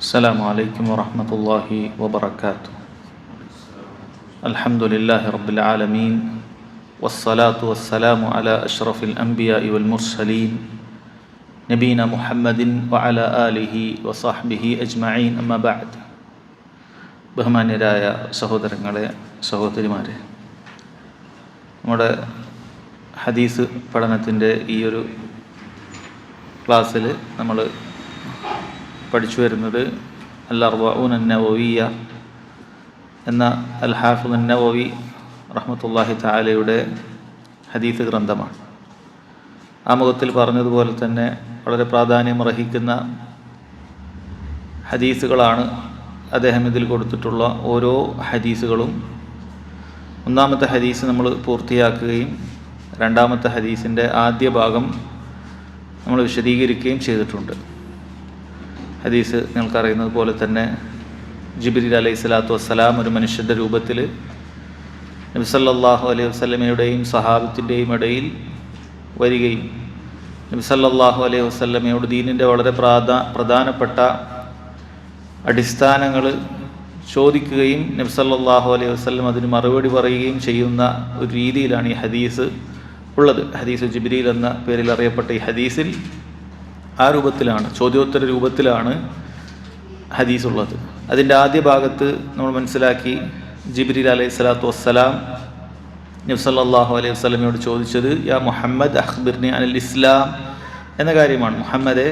السلام عليكم ورحمة الله وبركاته. الحمد لله رب العالمين والصلاة والسلام على أشرف الأنبياء والمرسلين نبينا محمد وعلى آله وصحبه أجمعين أما بعد. ബഹുമാന്യരായ സഹോദരങ്ങളെ, സഹോദരിമാരെ, നമ്മുടെ ഹദീസ് പഠനത്തിൻ്റെ ഈ ഒരു ക്ലാസ്സിൽ നമ്മൾ പഠിച്ചു വരുന്നത് അൽ-അർബഊൻ അൻ-നവവിയ്യ എന്ന അൽ ഹാഫിദ് അൻ-നവവി റഹ്മത്തുള്ളാഹി തആലയുടെ ഹദീസ് ഗ്രന്ഥമാണ്. ആമുഖത്തിൽ പറഞ്ഞതുപോലെ തന്നെ വളരെ പ്രാധാന്യമർഹിക്കുന്ന ഹദീസുകളാണ് അദ്ദേഹം ഇതിൽ കൊടുത്തിട്ടുള്ള ഓരോ ഹദീസുകളും. ഒന്നാമത്തെ ഹദീസ് നമ്മൾ പൂർത്തിയാക്കുകയും രണ്ടാമത്തെ ഹദീസിൻ്റെ ആദ്യ ഭാഗം നമ്മൾ വിശദീകരിക്കുകയും ചെയ്തിട്ടുണ്ട്. ഹദീസ് നിങ്ങൾക്കറിയുന്നത് പോലെ തന്നെ ജിബ്രീൽ അലൈഹി സ്വലാത്തു വസ്സലാം ഒരു മനുഷ്യൻ്റെ രൂപത്തിൽ നബി സല്ലല്ലാഹു അലൈഹി വസല്ലമയുടെയും സഹാബത്തിൻ്റെയും ഇടയിൽ വരികയും നബി സല്ലല്ലാഹു അലൈഹി വസല്ലമയോട് ദീനിൻ്റെ വളരെ പ്രധാനപ്പെട്ട അടിസ്ഥാനങ്ങൾ ചോദിക്കുകയും നബി സല്ലല്ലാഹു അലൈഹി വസല്ലം അതിന് മറുപടി പറയുകയും ചെയ്യുന്ന ഒരു രീതിയിലാണ് ഈ ഹദീസ് ഉള്ളത്. ഹദീസ് ജിബ്രീൽ എന്ന പേരിൽ അറിയപ്പെട്ട ഈ ഹദീസിൽ ആ രൂപത്തിലാണ്, ചോദ്യോത്തര രൂപത്തിലാണ് ഹദീസ് ഉള്ളത്. അതിൻ്റെ ആദ്യ ഭാഗത്ത് നമ്മൾ മനസ്സിലാക്കി, ജിബ്രീൽ അലൈഹി സ്വലാത്തു വസ്സലാം നബി സല്ലല്ലാഹു അലൈഹി വസല്ലമയോട് ചോദിച്ചത് യാ മുഹമ്മദ് അഖ്ബിർനി അനിൽ ഇസ്ലാം എന്ന കാര്യമാണ്. മുഹമ്മദെ,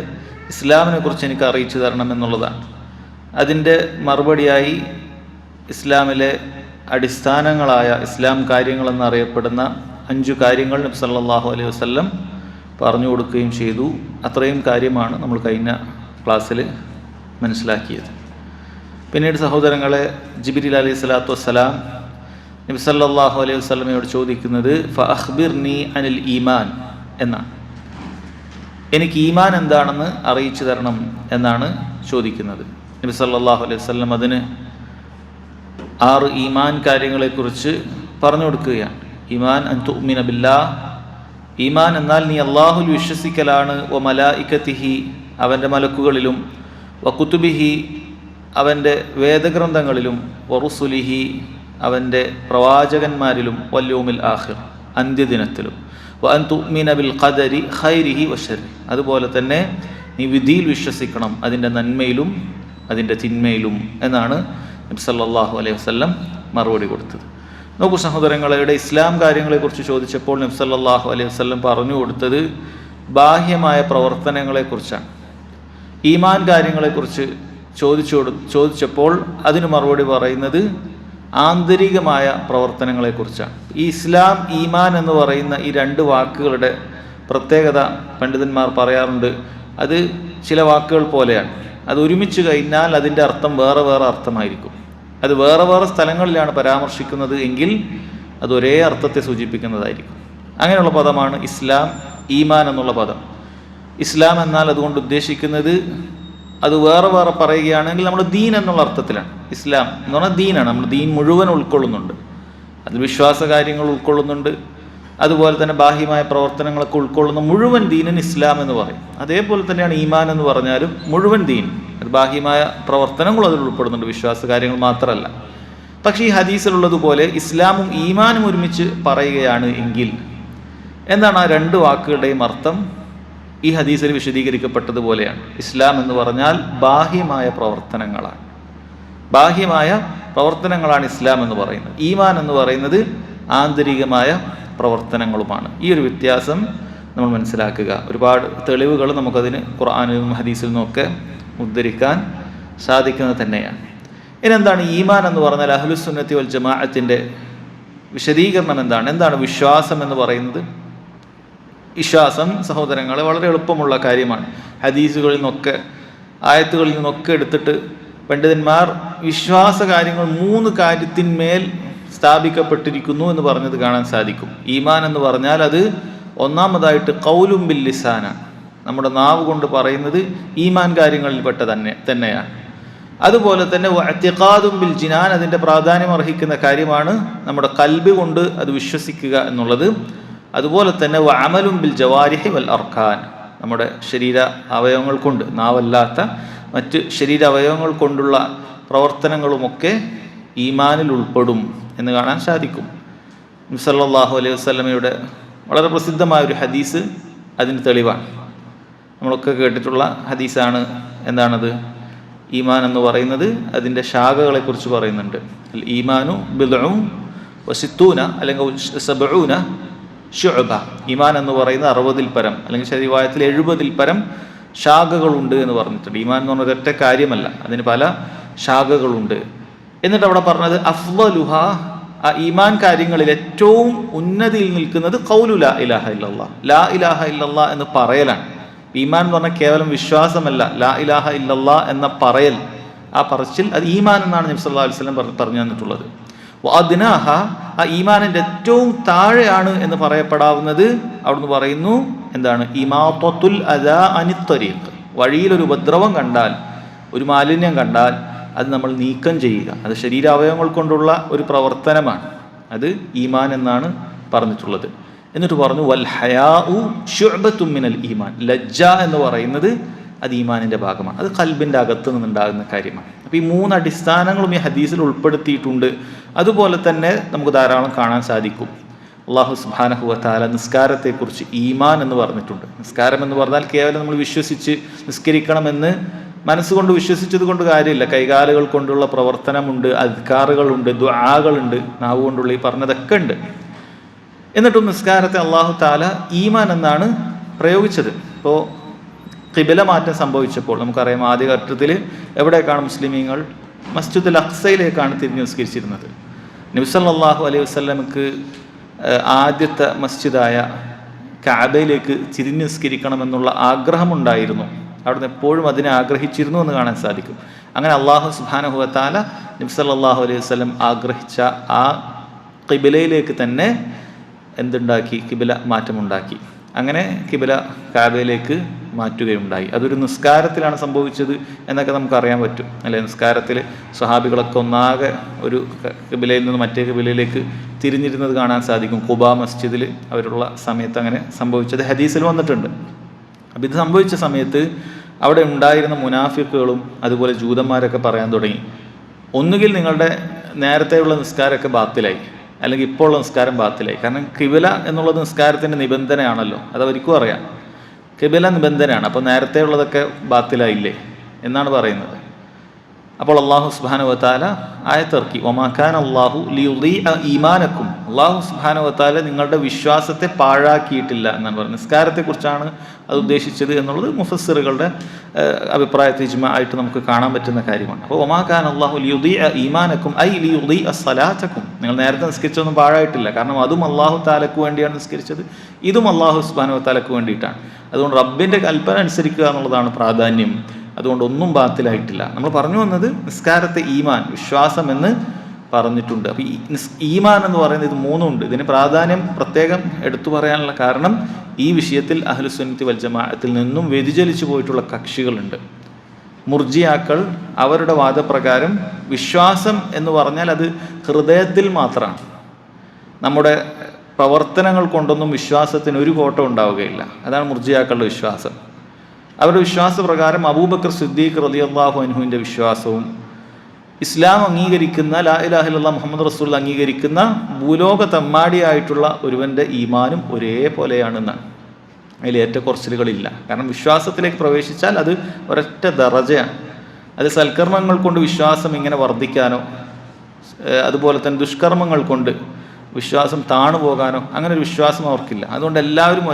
ഇസ്ലാമിനെ കുറിച്ച് എനിക്ക് അറിയിച്ചു തരണം എന്നുള്ളതാണ്. അതിൻ്റെ മറുപടിയായി ഇസ്ലാമിലെ അടിസ്ഥാനങ്ങളായ ഇസ്ലാം കാര്യങ്ങളെന്നറിയപ്പെടുന്ന 5 കാര്യങ്ങൾ നബി സല്ലല്ലാഹു അലൈഹി വസല്ലം പറഞ്ഞു കൊടുക്കുകയും ചെയ്തു. അത്രയും കാര്യമാണ് നമ്മൾ കഴിഞ്ഞ ക്ലാസ്സിൽ മനസ്സിലാക്കിയത്. പിന്നീട് സഹോദരങ്ങളെ, ജിബ്രീൽ അലൈഹി സ്വലാത്തു വസ്സലാം നബി സല്ലല്ലാഹു അലൈഹി വസല്ലമയോട് ചോദിക്കുന്നത് ഫഅഖ്ബിർനി അനിൽ ഈമാൻ എന്നാണ്. എനിക്ക് ഈമാൻ എന്താണെന്ന് അറിയിച്ചു തരണം എന്നാണ് ചോദിക്കുന്നത്. നബി സല്ലല്ലാഹു അലൈഹി വസല്ലം അതിന് 6 ഈമാൻ കാര്യങ്ങളെക്കുറിച്ച് പറഞ്ഞു കൊടുക്കുകയാണ്. ഈമാൻ അൻ തുഅ്മിന ബില്ലാഹ്, ഈമാൻ എന്നാൽ നീ അള്ളാഹുൽ വിശ്വസിക്കലാണ്, വ മലായികതിഹി, അവൻ്റെ മലക്കുകളിലും, വ കുതുബിഹി, അവൻ്റെ വേദഗ്രന്ഥങ്ങളിലും, വ റുസുലിഹി, അവൻ്റെ പ്രവാചകന്മാരിലും, വൽ യൗമിൽ ആഖിർ, അന്ത്യദിനത്തിലും, വ അൻ തുഅ്മിന ബിൽ ഖദരി ഖൈരിഹി വ ശർരി, അതുപോലെ തന്നെ നീ വിധിയിൽ വിശ്വസിക്കണം, അതിൻ്റെ നന്മയിലും അതിൻ്റെ തിന്മയിലും എന്നാണ് നബി സല്ലല്ലാഹു അലൈഹി വസല്ലം മറുപടി കൊടുത്തത്. നോക്കൂ സഹോദരങ്ങളുടെ, ഇസ്ലാം കാര്യങ്ങളെക്കുറിച്ച് ചോദിച്ചപ്പോൾ നബി സല്ലല്ലാഹു അലൈഹി വസല്ലം പറഞ്ഞു കൊടുത്തത് ബാഹ്യമായ പ്രവർത്തനങ്ങളെക്കുറിച്ചാണ്. ഈമാൻ കാര്യങ്ങളെക്കുറിച്ച് ചോദിച്ചപ്പോൾ അതിന് മറുപടി പറയുന്നത് ആന്തരികമായ പ്രവർത്തനങ്ങളെക്കുറിച്ചാണ്. ഈ ഇസ്ലാം, ഈമാൻ എന്ന് പറയുന്ന ഈ 2 വാക്കുകളുടെ പ്രത്യേകത പണ്ഡിതന്മാർ പറയാറുണ്ട്. അത് ചില വാക്കുകൾ പോലെയാണ്. അത് ഒരുമിച്ച് കഴിഞ്ഞാൽ അതിൻ്റെ അർത്ഥം വേറെ വേറെ അർത്ഥമായിരിക്കും. അത് വേറെ വേറെ സ്ഥലങ്ങളിലാണ് പരാമർശിക്കുന്നത് എങ്കിൽ അത് ഒരേ അർത്ഥത്തെ സൂചിപ്പിക്കുന്നതായിരിക്കും. അങ്ങനെയുള്ള പദമാണ് ഇസ്ലാം, ഈമാൻ എന്നുള്ള പദം. ഇസ്ലാം എന്നാൽ അതുകൊണ്ട് ഉദ്ദേശിക്കുന്നത്, അത് വേറെ വേറെ പറയുകയാണെങ്കിൽ നമ്മൾ ദീൻ എന്നുള്ള അർത്ഥത്തിലാണ്. ഇസ്ലാം എന്ന് പറഞ്ഞാൽ ദീനാണ്. നമ്മൾ ദീൻ മുഴുവൻ ഉൾക്കൊള്ളുന്നുണ്ട്. അത് വിശ്വാസ കാര്യങ്ങൾ ഉൾക്കൊള്ളുന്നുണ്ട്, അതുപോലെ തന്നെ ബാഹ്യമായ പ്രവർത്തനങ്ങളൊക്കെ ഉൾക്കൊള്ളുന്ന മുഴുവൻ ദീനിന് ഇസ്ലാം എന്ന് പറയും. അതേപോലെ തന്നെയാണ് ഈമാൻ എന്ന് പറഞ്ഞാലും മുഴുവൻ ദീൻ, അത് ബാഹ്യമായ പ്രവർത്തനങ്ങളും അതിൽ ഉൾപ്പെടുന്നുണ്ട്, വിശ്വാസ കാര്യങ്ങൾ മാത്രമല്ല. പക്ഷേ ഈ ഹദീസിലുള്ളതുപോലെ ഇസ്ലാമും ഈമാനും ഒരുമിച്ച് പറയുകയാണ് എങ്കിൽ എന്താണ് ആ 2 വാക്കുകളുടെയും അർത്ഥം? ഈ ഹദീസിൽ വിശദീകരിക്കപ്പെട്ടതുപോലെയാണ്. ഇസ്ലാം എന്ന് പറഞ്ഞാൽ ബാഹ്യമായ പ്രവർത്തനങ്ങളാണ്. ബാഹ്യമായ പ്രവർത്തനങ്ങളാണ് ഇസ്ലാം എന്ന് പറയുന്നത്. ഈമാൻ എന്ന് പറയുന്നത് ആന്തരികമായ പ്രവർത്തനങ്ങളുമാണ്. ഈ ഒരു വ്യത്യാസം നമ്മൾ മനസ്സിലാക്കുക. ഒരുപാട് തെളിവുകൾ നമുക്കതിന് ഖുർആനിലും ഹദീസിൽ നിന്നൊക്കെ ഉദ്ധരിക്കാൻ സാധിക്കുന്നത് തന്നെയാണ്. ഇനി എന്താണ് ഈമാൻ എന്ന് പറഞ്ഞാൽ? അഹ്ലുസുന്നത്തി വൽ ജമാഅത്തിൻ്റെ വിശദീകരണം എന്താണ്? എന്താണ് വിശ്വാസം എന്ന് പറയുന്നത്? വിശ്വാസം സഹോദരങ്ങളെ വളരെ എളുപ്പമുള്ള കാര്യമാണ്. ഹദീസുകളിൽ നിന്നൊക്കെ ആയത്തുകളിൽ നിന്നൊക്കെ എടുത്തിട്ട് പണ്ഡിതന്മാർ വിശ്വാസ കാര്യങ്ങൾ 3 കാര്യത്തിന്മേൽ സ്ഥാപിക്കപ്പെട്ടിരിക്കുന്നു എന്ന് പറഞ്ഞത് കാണാൻ സാധിക്കും. ഈമാൻ എന്ന് പറഞ്ഞാൽ അത് ഒന്നാമതായിട്ട് ഖൗലുൻ ബിൽ ലിസാനാണ്. നമ്മുടെ നാവ് കൊണ്ട് പറയുന്നത് ഈമാൻ കാര്യങ്ങളിൽപ്പെട്ട തന്നെയാണ്. അതുപോലെ തന്നെ വഅ്തിഖാദുൻ ബിൽ ജിനാൻ, അതിൻ്റെ പ്രാധാന്യം അർഹിക്കുന്ന കാര്യമാണ് നമ്മുടെ കൽബ് കൊണ്ട് അത് വിശ്വസിക്കുക എന്നുള്ളത്. അതുപോലെ തന്നെ വഅമലുൻ ബിൽ ജവാരിഹി വൽ അർക്കാൻ, നമ്മുടെ ശരീര അവയവങ്ങൾ കൊണ്ട്, നാവല്ലാത്ത മറ്റ് ശരീരാവയവങ്ങൾ കൊണ്ടുള്ള പ്രവർത്തനങ്ങളുമൊക്കെ ഈമാനിൽ ഉൾപ്പെടും എന്ന് കാണാൻ സാധിക്കും. നബി സല്ലല്ലാഹു അലൈഹി വസല്ലമയുടെ വളരെ പ്രസിദ്ധമായൊരു ഹദീസ് അതിന് തെളിവാണ്. നമ്മളൊക്കെ കേട്ടിട്ടുള്ള ഹദീസാണ്. എന്താണത്? ഈമാൻ എന്ന് പറയുന്നത് അതിൻ്റെ ശാഖകളെക്കുറിച്ച് പറയുന്നുണ്ട്. അൽ ഈമാനു ബിദ്ഉൻ വസിത്തൂന അല്ലെങ്കിൽ സബഊന ശുഅബ. ഈമാൻ എന്ന് പറയുന്നത് 60-ൽ പരം അല്ലെങ്കിൽ ശരീവായത്തിൽ 70-ൽ പരം ശാഖകളുണ്ട് എന്ന് പറഞ്ഞിട്ടുണ്ട്. ഈമാൻ എന്ന് പറഞ്ഞ ഒരൊറ്റ കാര്യമല്ല, അതിന് പല ശാഖകളുണ്ട്. എന്നിട്ട് അവിടെ പറഞ്ഞത് അഫ്ളലുഹ, ആ ഈമാൻ കാര്യങ്ങളിൽ ഏറ്റവും ഉന്നതിയിൽ നിൽക്കുന്നത് ഖൗലു ലാ ഇലാഹ ഇല്ലല്ലാഹ്, ലാ ഇലാഹ ഇല്ലല്ലാഹ് എന്ന് പറയലാണ്. ഈമാൻ എന്ന് പറഞ്ഞാൽ കേവലം വിശ്വാസമല്ല, ലാ ഇലാഹ ഇല്ലല്ലാഹ് എന്ന പറയൽ, ആ പറച്ചിൽ അത് ഈമാൻ എന്നാണ് നബി സല്ലല്ലാഹു അലൈഹി വസല്ലം പറഞ്ഞു തന്നിട്ടുള്ളത്. വഅദ്നാഹ, ആ ഈമാനിൻ്റെ ഏറ്റവും താഴെയാണ് എന്ന് പറയപ്പെടാവുന്നത് അവിടുന്ന് പറയുന്നു എന്താണ്? ഇമാത്തത്തുൽ അദാ അനിത്തരീഖ്, വഴിയിലൊരു ഉപദ്രവം കണ്ടാൽ, ഒരു മാലിന്യം കണ്ടാൽ അത് നമ്മൾ നീക്കം ചെയ്യുക. അത് ശരീരാവയവങ്ങൾ കൊണ്ടുള്ള ഒരു പ്രവർത്തനമാണ്, അത് ഈമാൻ എന്നാണ് പറഞ്ഞിട്ടുള്ളത്. എന്നിട്ട് പറഞ്ഞു വൽ ഹയാഉ ശുഅബത്തും മിനൽ ഈമാൻ, ലജ്ജ എന്ന് പറയുന്നത് അത് ഈമാനിൻ്റെ ഭാഗമാണ്, അത് ഖൽബിൻ്റെ അകത്ത് നിന്നുണ്ടാകുന്ന കാര്യമാണ്. അപ്പോൾ ഈ 3 അടിസ്ഥാനങ്ങളും ഈ ഹദീസിൽ ഉൾപ്പെടുത്തിയിട്ടുണ്ട്. അതുപോലെ തന്നെ നമുക്ക് ധാരാളം കാണാൻ സാധിക്കും. അല്ലാഹു സുബ്ഹാനഹു വ തആല നിസ്കാരത്തെക്കുറിച്ച് ഈമാൻ എന്ന് പറഞ്ഞിട്ടുണ്ട്. നിസ്കാരം എന്ന് പറഞ്ഞാൽ കേവലം നമ്മൾ വിശ്വസിച്ച് നിസ്കരിക്കണമെന്ന് മനസ്സുകൊണ്ട് വിശ്വസിച്ചത് കൊണ്ട് കാര്യമില്ല. കൈകാലുകൾ കൊണ്ടുള്ള പ്രവർത്തനമുണ്ട്, അദ്കാറുകളുണ്ട്, ദുആകളുണ്ട്, നാവ് കൊണ്ടുള്ള ഈ പറഞ്ഞതൊക്കെ ഉണ്ട്. എന്നിട്ടും നിസ്കാരത്തെ അല്ലാഹു തആല ഈമാൻ എന്നാണ് പ്രയോഗിച്ചത്. ഇപ്പോൾ ഖിബല മാറ്റം സംഭവിച്ചപ്പോൾ നമുക്കറിയാം, ആദ്യഘട്ടത്തിൽ എവിടേക്കാണ് മുസ്ലിമീങ്ങൾ? മസ്ജിദുൽ അഖ്സയിലേക്കാണ് തിരിഞ്ഞ് നിസ്കരിച്ചിരുന്നത്. നബി സല്ലല്ലാഹു അലൈഹി വസല്ലമക്ക് ആദ്യത്തെ മസ്ജിദായ കഅബയിലേക്ക് തിരിഞ്ഞ് നിസ്കരിക്കണമെന്നുള്ള ആഗ്രഹമുണ്ടായിരുന്നു. അവിടുന്ന് എപ്പോഴും അതിനെ ആഗ്രഹിച്ചിരുന്നു എന്ന് കാണാൻ സാധിക്കും. അങ്ങനെ അല്ലാഹു സുബ്ഹാനഹു വ തആല നബി സല്ലല്ലാഹു അലൈഹി വസല്ലം ആഗ്രഹിച്ച ആ ഖിബലയിലേക്ക് തന്നെ എന്തുണ്ടാക്കി? ഖിബല മാറ്റമുണ്ടാക്കി. അങ്ങനെ ഖിബല കഅബയിലേക്ക് മാറ്റുകയുണ്ടായി. അതൊരു നിസ്കാരത്തിലാണ് സംഭവിച്ചത് എന്നൊക്കെ നമുക്കറിയാൻ പറ്റും അല്ലേ? നിസ്കാരത്തിൽ സ്വഹാബികളൊക്കെ ഒന്നാകെ ഒരു ഖിബലയിൽ നിന്ന് മറ്റേ ഖിബലയിലേക്ക് തിരിഞ്ഞിരുന്നത് കാണാൻ സാധിക്കും. ഖുബാ മസ്ജിദിൽ അവരുള്ള സമയത്ത് അങ്ങനെ സംഭവിച്ചത് ഹദീസിൽ വന്നിട്ടുണ്ട്. അപ്പം ഇത് സംഭവിച്ച സമയത്ത് അവിടെ ഉണ്ടായിരുന്ന മുനാഫിക്കുകളും അതുപോലെ ജൂതന്മാരൊക്കെ പറയാൻ തുടങ്ങി, ഒന്നുകിൽ നിങ്ങളുടെ നേരത്തെയുള്ള നിസ്കാരമൊക്കെ ബാത്തിലായി, അല്ലെങ്കിൽ ഇപ്പോൾ ഉള്ള നിസ്കാരം ബാത്തിലായി. കാരണം ഖിബല എന്നുള്ളത് നിസ്കാരത്തിൻ്റെ നിബന്ധനയാണല്ലോ, അത് അവർക്കും അറിയാം. ഖിബല നിബന്ധനയാണ്, അപ്പോൾ നേരത്തെ ഉള്ളതൊക്കെ ബാത്തിലായില്ലേ എന്നാണ് പറയുന്നത്. അപ്പോൾ അല്ലാഹു സുബ്ഹാനഹു വ തആല ആയത്തിറക്കി, വമാ കാന അല്ലാഹു ലിയുദീഅ ഈമാനക്കും, അല്ലാഹു സുബ്ഹാനഹു വ തആല നിങ്ങളുടെ വിശ്വാസത്തെ പാഴാക്കിയിട്ടില്ല എന്നാണ് പറയുന്നത്. നിസ്കാരത്തെക്കുറിച്ചാണ് അത് ഉദ്ദേശിച്ചത് എന്നുള്ളത് മുഫസ്സിറുകളുടെ അഭിപ്രായത്തിൽ ഇജ്മാ ആയിട്ട് നമുക്ക് കാണാൻ പറ്റുന്ന കാര്യമാണ്. അപ്പോൾ വമാ കാന അല്ലാഹു ലിയുദീഅ ഈമാനക്കും ഐ ലിയുദീഅ സ്വലാത്തക്കും, നിങ്ങൾ നേരത്തെ നിസ്കരിച്ചൊന്നും പാഴായിട്ടില്ല. കാരണം അതും അല്ലാഹു തആലക്ക് വേണ്ടിയാണ് നിസ്കരിച്ചത്, ഇതും അല്ലാഹു സുബ്ഹാനഹു വ തആലക്ക് വേണ്ടിയിട്ടാണ്. അതുകൊണ്ട് റബ്ബിൻ്റെ കൽപ്പന അനുസരിക്കുക എന്നുള്ളതാണ് പ്രാധാന്യം. അതുകൊണ്ട് ഒന്നും ബാത്തിലായിട്ടില്ല. നമ്മൾ പറഞ്ഞു വന്നത് നിസ്കാരത്തെ ഈമാൻ, വിശ്വാസം എന്ന് പറഞ്ഞിട്ടുണ്ട്. അപ്പോൾ ഈ ഈമാൻ എന്ന് പറയുന്നത് ഇത് 3 ഉണ്ട്. ഇതിന് പ്രാധാന്യം പ്രത്യേകം എടുത്തു പറയാനുള്ള കാരണം ഈ വിഷയത്തിൽ അഹ്ലുസുന്നത്തി വൽ ജമാഅത്തിൽ നിന്നും വ്യതിചലിച്ചു പോയിട്ടുള്ള കക്ഷികളുണ്ട്. മുർജിയാക്കൾ അവരുടെ വാദപ്രകാരം വിശ്വാസം എന്ന് പറഞ്ഞാൽ അത് ഹൃദയത്തിൽ മാത്രമാണ്. നമ്മുടെ പ്രവർത്തനങ്ങൾ കൊണ്ടൊന്നും വിശ്വാസത്തിന് ഒരു കോട്ടം ഉണ്ടാവുകയില്ല. അതാണ് മുർജിയാക്കളുടെ വിശ്വാസം. അവരുടെ വിശ്വാസപ്രകാരം അബൂബക്കർ സിദ്ദീഖ് റളിയല്ലാഹു അൻഹുവിൻ്റെ വിശ്വാസവും ഇസ്ലാം അംഗീകരിക്കുന്ന ലാ ഇലാഹ ഇല്ലല്ലാഹ് മുഹമ്മദ് റസൂൽ അംഗീകരിക്കുന്ന ഭൂലോക തെമ്മാടിയായിട്ടുള്ള ഒരുവൻ്റെ ഈമാനും ഒരേപോലെയാണെന്നാണ്. അതിൽ ഏറ്റക്കുറച്ചിലുകളില്ല. കാരണം വിശ്വാസത്തിലേക്ക് പ്രവേശിച്ചാൽ അത് ഒരൊറ്റ ദറജയാണ്. അത് സൽക്കർമ്മങ്ങൾ കൊണ്ട് വിശ്വാസം ഇങ്ങനെ വർദ്ധിക്കാനോ അതുപോലെ തന്നെ ദുഷ്കർമ്മങ്ങൾ കൊണ്ട് വിശ്വാസം താണു പോകാനോ അങ്ങനെ ഒരു വിശ്വാസം അവർക്കില്ല. അതുകൊണ്ട് എല്ലാവരും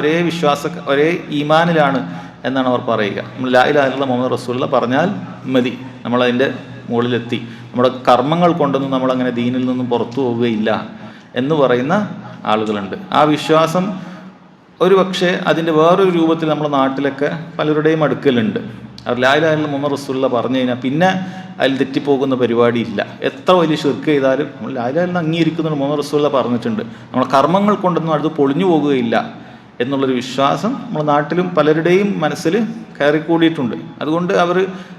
ഒരേ ഈമാനിലാണ് എന്നാണ് അവർ പറയുക. നമ്മൾ ലാ ഇലാഹ ഇല്ലല്ലാഹ് മുഹമ്മദ് റസൂലുള്ളാഹ് പറഞ്ഞാൽ മതി, നമ്മളതിൻ്റെ മുകളിലെത്തി. നമ്മുടെ കർമ്മങ്ങൾ കൊണ്ടൊന്നും നമ്മളങ്ങനെ ദീനിൽ നിന്നും പുറത്തു പോവുകയില്ല എന്ന് പറയുന്ന ആളുകളുണ്ട്. ആ വിശ്വാസം ഒരു പക്ഷേ അതിൻ്റെ വേറൊരു രൂപത്തിൽ നമ്മുടെ നാട്ടിലൊക്കെ പലരുടെയും അടുക്കലുണ്ട്. അവർ ലാ ഇലാഹ ഇല്ലല്ലാഹ് മുഹമ്മദ് റസൂലുള്ളാഹ് പറഞ്ഞു കഴിഞ്ഞാൽ പിന്നെ അതിൽ തെറ്റിപ്പോകുന്ന പരിപാടിയില്ല. എത്ര വലിയ ശിർക്ക് ചെയ്താലും നമ്മൾ ലാ ഇലാഹ ഇല്ലല്ലാഹ് അംഗീകരിക്കുന്നുണ്ട്, മുഹമ്മദ് റസൂലുള്ളാഹ് പറഞ്ഞിട്ടുണ്ട്, നമ്മുടെ കർമ്മങ്ങൾ കൊണ്ടൊന്നും അത് പൊളിഞ്ഞു പോകുകയില്ല എന്നുള്ളൊരു വിശ്വാസം നമ്മുടെ നാട്ടിലും പലരുടെയും മനസ്സിൽ കയറിക്കൂടിയിട്ടുണ്ട്. അതുകൊണ്ട് അവർ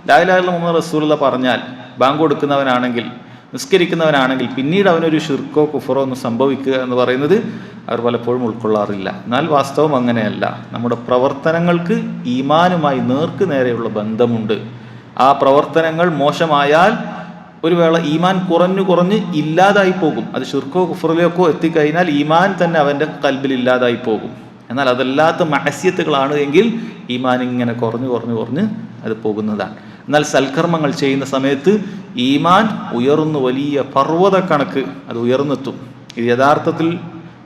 ലാ ഇലാഹ ഇല്ലല്ലാഹ് മുഹമ്മദ് റസൂലുള്ളാഹ് പറഞ്ഞാൽ ബാങ്ക് കൊടുക്കുന്നവനാണെങ്കിൽ നിസ്കരിക്കുന്നവനാണെങ്കിൽ പിന്നീട് അവനൊരു ഷിർക്കോ കുഫറോ ഒന്നും സംഭവിക്കുക എന്ന് പറയുന്നത് അവർ പലപ്പോഴും ഉൾക്കൊള്ളാറില്ല. എന്നാൽ വാസ്തവം അങ്ങനെയല്ല. നമ്മുടെ പ്രവർത്തനങ്ങൾക്ക് ഈമാനുമായി നേർക്ക് നേരെയുള്ള ബന്ധമുണ്ട് ആ പ്രവർത്തനങ്ങൾ മോശമായാൽ ഒരു വേള ഈമാൻ കുറഞ്ഞ് ഇല്ലാതായി പോകും. അത് ശിർക്കോ കുഫറിലേക്കോ എത്തിക്കഴിഞ്ഞാൽ ഈമാൻ തന്നെ അവൻ്റെ കൽബിൽ ഇല്ലാതായി പോകും. എന്നാൽ അതല്ലാത്ത മഅസിയത്തുകളാണ് എങ്കിൽ ഈമാൻ ഇങ്ങനെ കുറഞ്ഞ് അത് പോകുന്നതാണ്. എന്നാൽ സൽക്കർമ്മങ്ങൾ ചെയ്യുന്ന സമയത്ത് ഈമാൻ ഉയർന്നു വലിയ പർവ്വത കണക്ക് അത് ഉയർന്നെത്തും. ഇത് യഥാർത്ഥത്തിൽ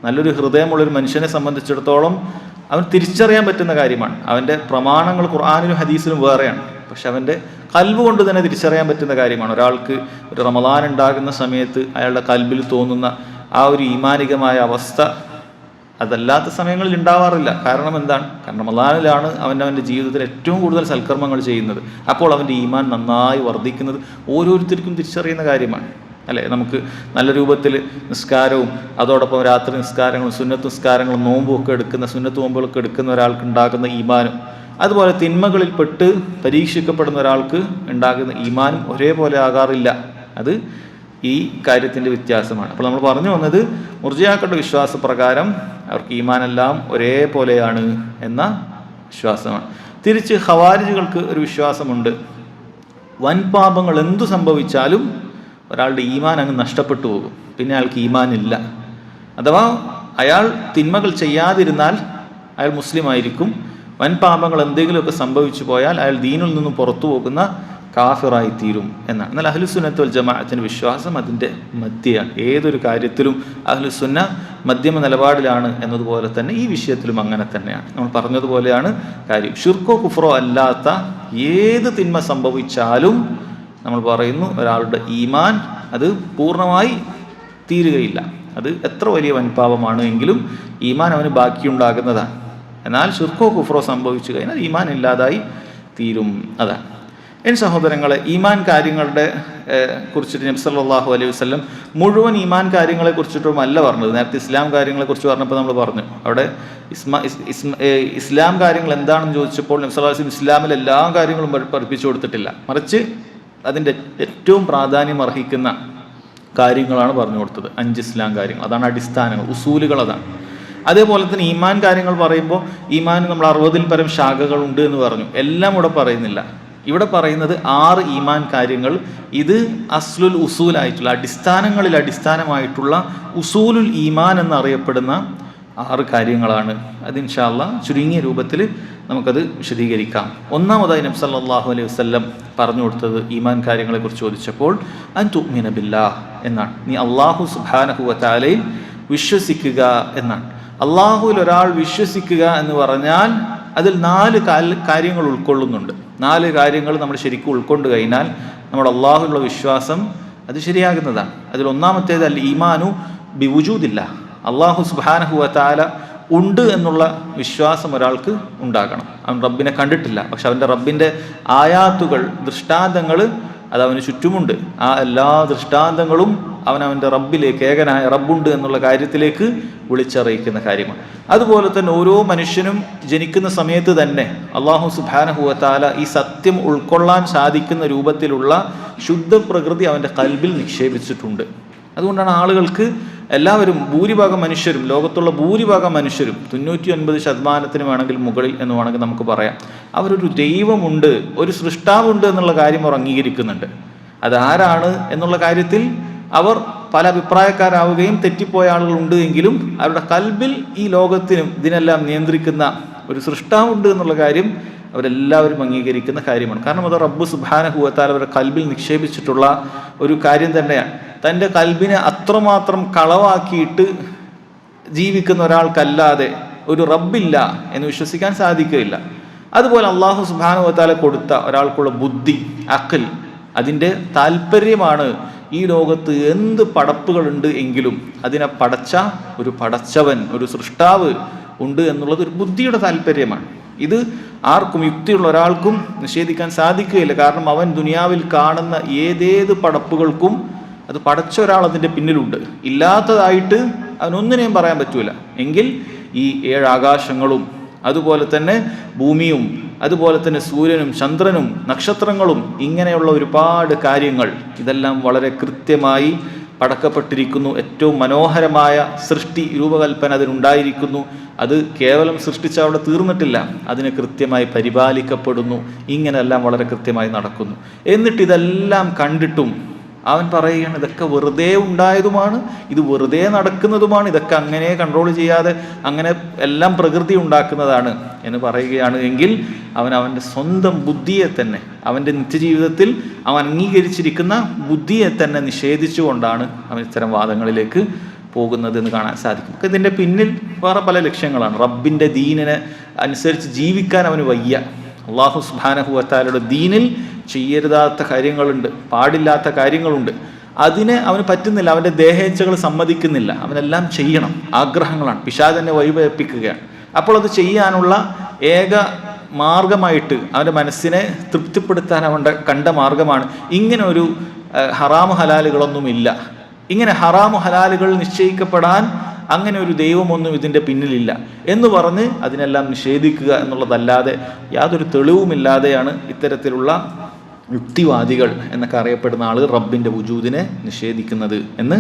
നല്ലൊരു ഹൃദയമുള്ളൊരു മനുഷ്യനെ സംബന്ധിച്ചിടത്തോളം അവൻ തിരിച്ചറിയാൻ പറ്റുന്ന കാര്യമാണ്. അവൻ്റെ പ്രമാണങ്ങൾ ഖുർആനിലും ഹദീസിലും വേറെയാണ്, പക്ഷെ അവൻ്റെ കൽബ് കൊണ്ട് തന്നെ തിരിച്ചറിയാൻ പറ്റുന്ന കാര്യമാണ്. ഒരാൾക്ക് ഒരു റമദാൻ ഉണ്ടാകുന്ന സമയത്ത് അയാളുടെ കൽബിൽ തോന്നുന്ന ആ ഒരു ഈമാനികമായ അവസ്ഥ അതല്ലാത്ത സമയങ്ങളിൽ ഉണ്ടാവാറില്ല. കാരണം എന്താണ്? കാരണം റമദാനിലാണ് അവൻ്റെ ജീവിതത്തിൽ ഏറ്റവും കൂടുതൽ സൽക്കർമ്മങ്ങൾ ചെയ്യുന്നത്. അപ്പോൾ അവൻ്റെ ഈമാൻ നന്നായി വർദ്ധിക്കുന്നത് ഓരോരുത്തർക്കും തിരിച്ചറിയുന്ന കാര്യമാണ്, അല്ലേ? നമുക്ക് നല്ല രൂപത്തിൽ നിസ്കാരവും അതോടൊപ്പം രാത്രി നിസ്കാരങ്ങളും സുന്നത്ത് നിസ്കാരങ്ങളും നോമ്പും ഒക്കെ എടുക്കുന്ന സുന്നത്ത് നോമ്പുകളൊക്കെ എടുക്കുന്ന ഒരാൾക്ക് ഉണ്ടാകുന്ന ഈമാനും, അതുപോലെ തിന്മകളിൽ പെട്ട് പരീക്ഷിക്കപ്പെടുന്ന ഒരാൾക്ക് ഉണ്ടാകുന്ന ഈമാനും ഒരേപോലെ ആകാറില്ല. അത് ഈ കാര്യത്തിൻ്റെ വ്യത്യാസമാണ്. അപ്പോൾ നമ്മൾ പറഞ്ഞു വന്നത് മുർജിയാക്കളുടെ വിശ്വാസപ്രകാരം അവർക്ക് ഈമാനെല്ലാം ഒരേപോലെയാണ് എന്ന വിശ്വാസമാണ്. തിരിച്ച് ഖവാരിജുകൾക്ക് ഒരു വിശ്വാസമുണ്ട്, വൻപാപങ്ങൾ എന്തു സംഭവിച്ചാലും ഒരാളുടെ ഈമാൻ അങ്ങ് നഷ്ടപ്പെട്ടു പോകും, പിന്നെ അയാൾക്ക് ഈമാൻ ഇല്ല. അഥവാ അയാൾ തിന്മകൾ ചെയ്യാതിരുന്നാൽ അയാൾ മുസ്ലിം ആയിരിക്കും, വൻപാപങ്ങൾ എന്തെങ്കിലുമൊക്കെ സംഭവിച്ചു പോയാൽ അയാൾ ദീനിൽ നിന്നും പുറത്തു പോകുന്ന കാഫിറായി തീരും എന്നാണ്. എന്നാൽ അഹ്ലുസുന്നത്ത് വൽ ജമാഅത്തിന്റെ വിശ്വാസം അതിൻ്റെ മധ്യയാണ്. ഏതൊരു കാര്യത്തിലും അഹ്ലുസുന്ന മധ്യമ നിലപാടിലാണ് എന്നതുപോലെ തന്നെ ഈ വിഷയത്തിലും അങ്ങനെ തന്നെയാണ്. നമ്മൾ പറഞ്ഞതുപോലെയാണ് കാര്യം. ഷിർക്കോ കുഫ്രോ അല്ലാത്ത ഏത് തിന്മ സംഭവിച്ചാലും നമ്മൾ പറയുന്നു ഒരാളുടെ ഈമാൻ അത് പൂർണ്ണമായി തീരുകയില്ല. അത് എത്ര വലിയ വൻപാപമാണ് എങ്കിലും ഈമാൻ അവന് ബാക്കിയുണ്ടാകുന്നതാണ്. എന്നാൽ ഷിർക്കോ കുഫ്രോ സംഭവിച്ചു കഴിഞ്ഞാൽ ഈമാൻ ഇല്ലാതായി തീരും. അതാണ് എൻ സഹോദരങ്ങളെ, ഈമാൻ കാര്യങ്ങളുടെ കുറിച്ചിട്ട് നബി സല്ലല്ലാഹു അലൈഹി വസല്ലം മുഴുവൻ ഈമാൻ കാര്യങ്ങളെ കുറിച്ചിട്ടുമല്ല പറഞ്ഞത്. നേരത്തെ ഇസ്ലാം കാര്യങ്ങളെക്കുറിച്ച് പറഞ്ഞപ്പോൾ നമ്മൾ പറഞ്ഞു, അവിടെ ഇസ്ലാം കാര്യങ്ങൾ എന്താണെന്ന് ചോദിച്ചപ്പോൾ നബി സല്ലല്ലാഹു അലൈഹി വസല്ലം ഇസ്ലാമിൽ എല്ലാ കാര്യങ്ങളും പഠിപ്പിച്ചു കൊടുത്തിട്ടില്ല, മറിച്ച് അതിൻ്റെ ഏറ്റവും പ്രാധാന്യം അർഹിക്കുന്ന കാര്യങ്ങളാണ് പറഞ്ഞു കൊടുത്തത്. 5 ഇസ്ലാം കാര്യങ്ങൾ, അതാണ് അടിസ്ഥാനങ്ങൾ, ഉസൂലുകൾ അതാണ്. അതേപോലെ തന്നെ ഈമാൻ കാര്യങ്ങൾ പറയുമ്പോൾ ഈമാൻ നമ്മൾ 60-ൽ പരം ശാഖകളുണ്ട് എന്ന് പറഞ്ഞു. എല്ലാം ഇവിടെ പറയുന്നില്ല. ഇവിടെ പറയുന്നത് 6 ഈമാൻ കാര്യങ്ങൾ. ഇത് അസ്ലുൽ ഉസൂലായിട്ടുള്ള അടിസ്ഥാനങ്ങളിൽ അടിസ്ഥാനമായിട്ടുള്ള ഉസൂലുൽ ഈമാൻ എന്നറിയപ്പെടുന്ന 6 കാര്യങ്ങളാണ്. അത് ഇൻഷാ അല്ലാഹ് ചുരുങ്ങിയ രൂപത്തിൽ നമുക്കത് വിശദീകരിക്കാം. ഒന്നാമതായി നബി സല്ലല്ലാഹു അലൈഹി വസല്ലം പറഞ്ഞു കൊടുത്തത് ഈമാൻ കാര്യങ്ങളെക്കുറിച്ച് ചോദിച്ചപ്പോൾ അൻ തുഅ്മിന ബില്ലാഹ് എന്നാണ്. നീ അല്ലാഹു സുബ്ഹാനഹു വ തആലയിൽ വിശ്വസിക്കുക എന്നാണ്. അള്ളാഹുവിൽ ഒരാൾ വിശ്വസിക്കുക എന്ന് പറഞ്ഞാൽ അതിൽ 4 കാര്യങ്ങൾ ഉൾക്കൊള്ളുന്നുണ്ട്. 4 കാര്യങ്ങൾ നമ്മൾ ശരിക്കും ഉൾക്കൊണ്ട് കഴിഞ്ഞാൽ നമ്മുടെ അള്ളാഹുവിലുള്ള വിശ്വാസം അത് ശരിയാകുന്നതാണ്. അതിൽ ഒന്നാമത്തേത് അൽ ഈമാനു ബിവുജൂദില്ല, അള്ളാഹു സുബ്ഹാനഹു വ തആല ഉണ്ട് എന്നുള്ള വിശ്വാസം ഒരാൾക്ക് ഉണ്ടാകണം. അവൻ റബ്ബിനെ കണ്ടിട്ടില്ല, പക്ഷെ അവൻ്റെ റബ്ബിൻ്റെ ആയാത്തുകൾ, ദൃഷ്ടാന്തങ്ങൾ അത് അവന് ചുറ്റുമുണ്ട്. ആ എല്ലാ ദൃഷ്ടാന്തങ്ങളും അവൻ്റെ റബ്ബിലേക്ക്, ഏകനായ റബ്ബുണ്ട് എന്നുള്ള കാര്യത്തിലേക്ക് വിളിച്ചറിയിക്കുന്ന കാര്യമാണ്. അതുപോലെ തന്നെ ഓരോ മനുഷ്യനും ജനിക്കുന്ന സമയത്ത് തന്നെ അല്ലാഹു സുബ്ഹാനഹു വ തആല ഈ സത്യം ഉൾക്കൊള്ളാൻ സാധിക്കുന്ന രൂപത്തിലുള്ള ശുദ്ധ പ്രകൃതി അവൻ്റെ കൽബിൽ നിക്ഷേപിച്ചിട്ടുണ്ട്. അതുകൊണ്ടാണ് ആളുകൾക്ക് എല്ലാവരും, ഭൂരിഭാഗം മനുഷ്യരും, ലോകത്തുള്ള ഭൂരിഭാഗം മനുഷ്യരും 99% വേണമെങ്കിൽ മുകളിൽ എന്ന് വേണമെങ്കിൽ നമുക്ക് പറയാം, അവരൊരു ദൈവമുണ്ട്, ഒരു സൃഷ്ടാവുണ്ട് എന്നുള്ള കാര്യം അവർ അംഗീകരിക്കുന്നുണ്ട്. അതാരാണ് എന്നുള്ള കാര്യത്തിൽ അവർ പല അഭിപ്രായക്കാരാവുകയും തെറ്റിപ്പോയ ആളുകളുണ്ട് എങ്കിലും അവരുടെ കൽബിൽ ഈ ലോകത്തിനും ഇതിനെല്ലാം നിയന്ത്രിക്കുന്ന ഒരു സൃഷ്ടാവുണ്ട് എന്നുള്ള കാര്യം അവരെല്ലാവരും അംഗീകരിക്കുന്ന കാര്യമാണ്. കാരണം അത് റബ്ബ് സുബ്ഹാനഹു വ തആല അവരുടെ കൽബിൽ നിക്ഷേപിച്ചിട്ടുള്ള ഒരു കാര്യം തന്നെയാണ്. തൻ്റെ കൽബിനെ അത്രമാത്രം കളവാക്കിയിട്ട് ജീവിക്കുന്ന ഒരാൾക്കല്ലാതെ ഒരു റബ്ബില്ല എന്ന് വിശ്വസിക്കാൻ സാധിക്കുകയില്ല. അതുപോലെ അല്ലാഹു സുബ്ഹാനഹു വ തആല കൊടുത്ത ഒരാൾക്കുള്ള ബുദ്ധി, അഖൽ, അതിൻ്റെ താല്പര്യമാണ് ഈ ലോകത്ത് എന്ത് പടപ്പുകളുണ്ട് എങ്കിലും അതിനെ പടച്ച ഒരു പടച്ചവൻ, ഒരു സൃഷ്ടാവ് ഉണ്ട് എന്നുള്ളത് ഒരു ബുദ്ധിയുടെ താല്പര്യമാണ്. ഇത് ആർക്കും, യുക്തിയുള്ള ഒരാൾക്കും നിഷേധിക്കാൻ സാധിക്കുകയില്ല. കാരണം അവൻ ദുനിയാവിൽ കാണുന്ന ഏതേത് പടപ്പുകൾക്കും അത് പടച്ച ഒരാൾ അതിൻ്റെ പിന്നിലുണ്ട്. ഇല്ലാത്തതായിട്ട് അവനൊന്നിനെയും പറയാൻ പറ്റൂല. എങ്കിൽ ഈ 7 ആകാശങ്ങളും അതുപോലെ തന്നെ ഭൂമിയും അതുപോലെ തന്നെ സൂര്യനും ചന്ദ്രനും നക്ഷത്രങ്ങളും ഇങ്ങനെയുള്ള ഒരുപാട് കാര്യങ്ങൾ ഇതെല്ലാം വളരെ കൃത്യമായി പടക്കപ്പെട്ടിരിക്കുന്നു, ഏറ്റവും മനോഹരമായ സൃഷ്ടി രൂപകൽപ്പന അതിനുണ്ടായിരിക്കുന്നു. അത് കേവലം സൃഷ്ടിച്ച് അവിടെ തീർന്നിട്ടില്ല, അതിനെ കൃത്യമായി പരിപാലിക്കപ്പെടുന്നു. ഇങ്ങനെല്ലാം വളരെ കൃത്യമായി നടക്കുന്നു. എന്നിട്ട് ഇതെല്ലാം കണ്ടിട്ടും അവൻ പറയുകയാണ് ഇതൊക്കെ വെറുതെ ഉണ്ടായതുമാണ്, ഇത് വെറുതെ നടക്കുന്നതുമാണ്, ഇതൊക്കെ അങ്ങനെ കൺട്രോൾ ചെയ്യാതെ അങ്ങനെ എല്ലാം പ്രകൃതി ഉണ്ടാക്കുന്നതാണ് എന്ന് പറയുകയാണ് എങ്കിൽ അവൻ അവൻ്റെ സ്വന്തം ബുദ്ധിയെ തന്നെ, അവൻ്റെ നിത്യജീവിതത്തിൽ അവൻ അംഗീകരിച്ചിരിക്കുന്ന ബുദ്ധിയെ തന്നെ നിഷേധിച്ചുകൊണ്ടാണ് അവൻ ഇത്തരം വാദങ്ങളിലേക്ക് പോകുന്നത് എന്ന് കാണാൻ സാധിക്കും. ഇതിൻ്റെ പിന്നിൽ വേറെ പല ലക്ഷ്യങ്ങളാണ്. റബ്ബിൻ്റെ ദീനിനെ അനുസരിച്ച് ജീവിക്കാൻ അവന് വയ്യ. അല്ലാഹു സുബ്ഹാനഹു വ തആലയുടെ ദീനിൽ ചെയ്യരുതാത്ത കാര്യങ്ങളുണ്ട്, പാടില്ലാത്ത കാര്യങ്ങളുണ്ട്. അതിന് അവന് പറ്റുന്നില്ല, അവൻ്റെ ദേഹേച്ഛകൾ സമ്മതിക്കുന്നില്ല. അവനെല്ലാം ചെയ്യണം, ആഗ്രഹങ്ങളാണ്, പിശാച് തന്നെ വഴിപഴിപ്പിക്കുകയാണ്. അപ്പോൾ അത് ചെയ്യാനുള്ള ഏക മാർഗമായിട്ട് അവൻ്റെ മനസ്സിനെ തൃപ്തിപ്പെടുത്താൻ അവൻ്റെ കണ്ട മാർഗമാണ് ഇങ്ങനെ ഒരു ഹറാമു ഹലാലുകളൊന്നുമില്ല, ഇങ്ങനെ ഹറാമു ഹലാലുകൾ നിശ്ചയിക്കപ്പെടാൻ അങ്ങനെ ഒരു ദൈവമൊന്നും ഇതിൻ്റെ പിന്നിലില്ല എന്ന് പറഞ്ഞ് അതിനെല്ലാം നിഷേധിക്കുക എന്നുള്ളതല്ലാതെ യാതൊരു തെളിവുമില്ലാതെയാണ് ഇത്തരത്തിലുള്ള യുക്തിവാദികൾ എന്നൊക്കെ അറിയപ്പെടുന്ന ആൾ റബ്ബിൻ്റെ വുജൂദിനെ നിഷേധിക്കുന്നത് എന്ന്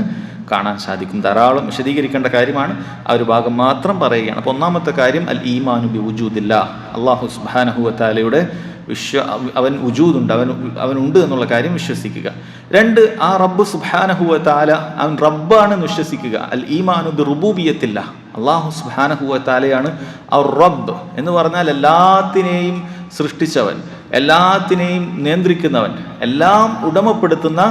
കാണാൻ സാധിക്കും. ധാരാളം വിശദീകരിക്കേണ്ട കാര്യമാണ്, ആ ഒരു ഭാഗം മാത്രം പറയുകയാണ്. അപ്പോൾ ഒന്നാമത്തെ കാര്യം അൽ ഈമാനു ബി വുജൂദില്ല, അല്ലാഹു സുബ്ഹാനഹു വ തആലയുടെ അവൻ വുജൂദുണ്ട്, അവനുണ്ട് എന്നുള്ള കാര്യം വിശ്വസിക്കുക. രണ്ട്, ആ റബ്ബ് സുബ്ഹാനഹു വ തആല അവൻ റബ്ബാണെന്ന് വിശ്വസിക്കുക. അൽ ഈമാനു ബി റുബൂബിയത്തില്ല, അല്ലാഹു സുബ്ഹാനഹു വ തആലയാണ് ഔർ റബ്ബ് എന്ന് പറഞ്ഞാൽ എല്ലാത്തിനെയും സൃഷ്ടിച്ചവൻ, എല്ലാത്തിനെയും നിയന്ത്രിക്കുന്നവൻ, എല്ലാം ഉടമപ്പെടുത്തുന്ന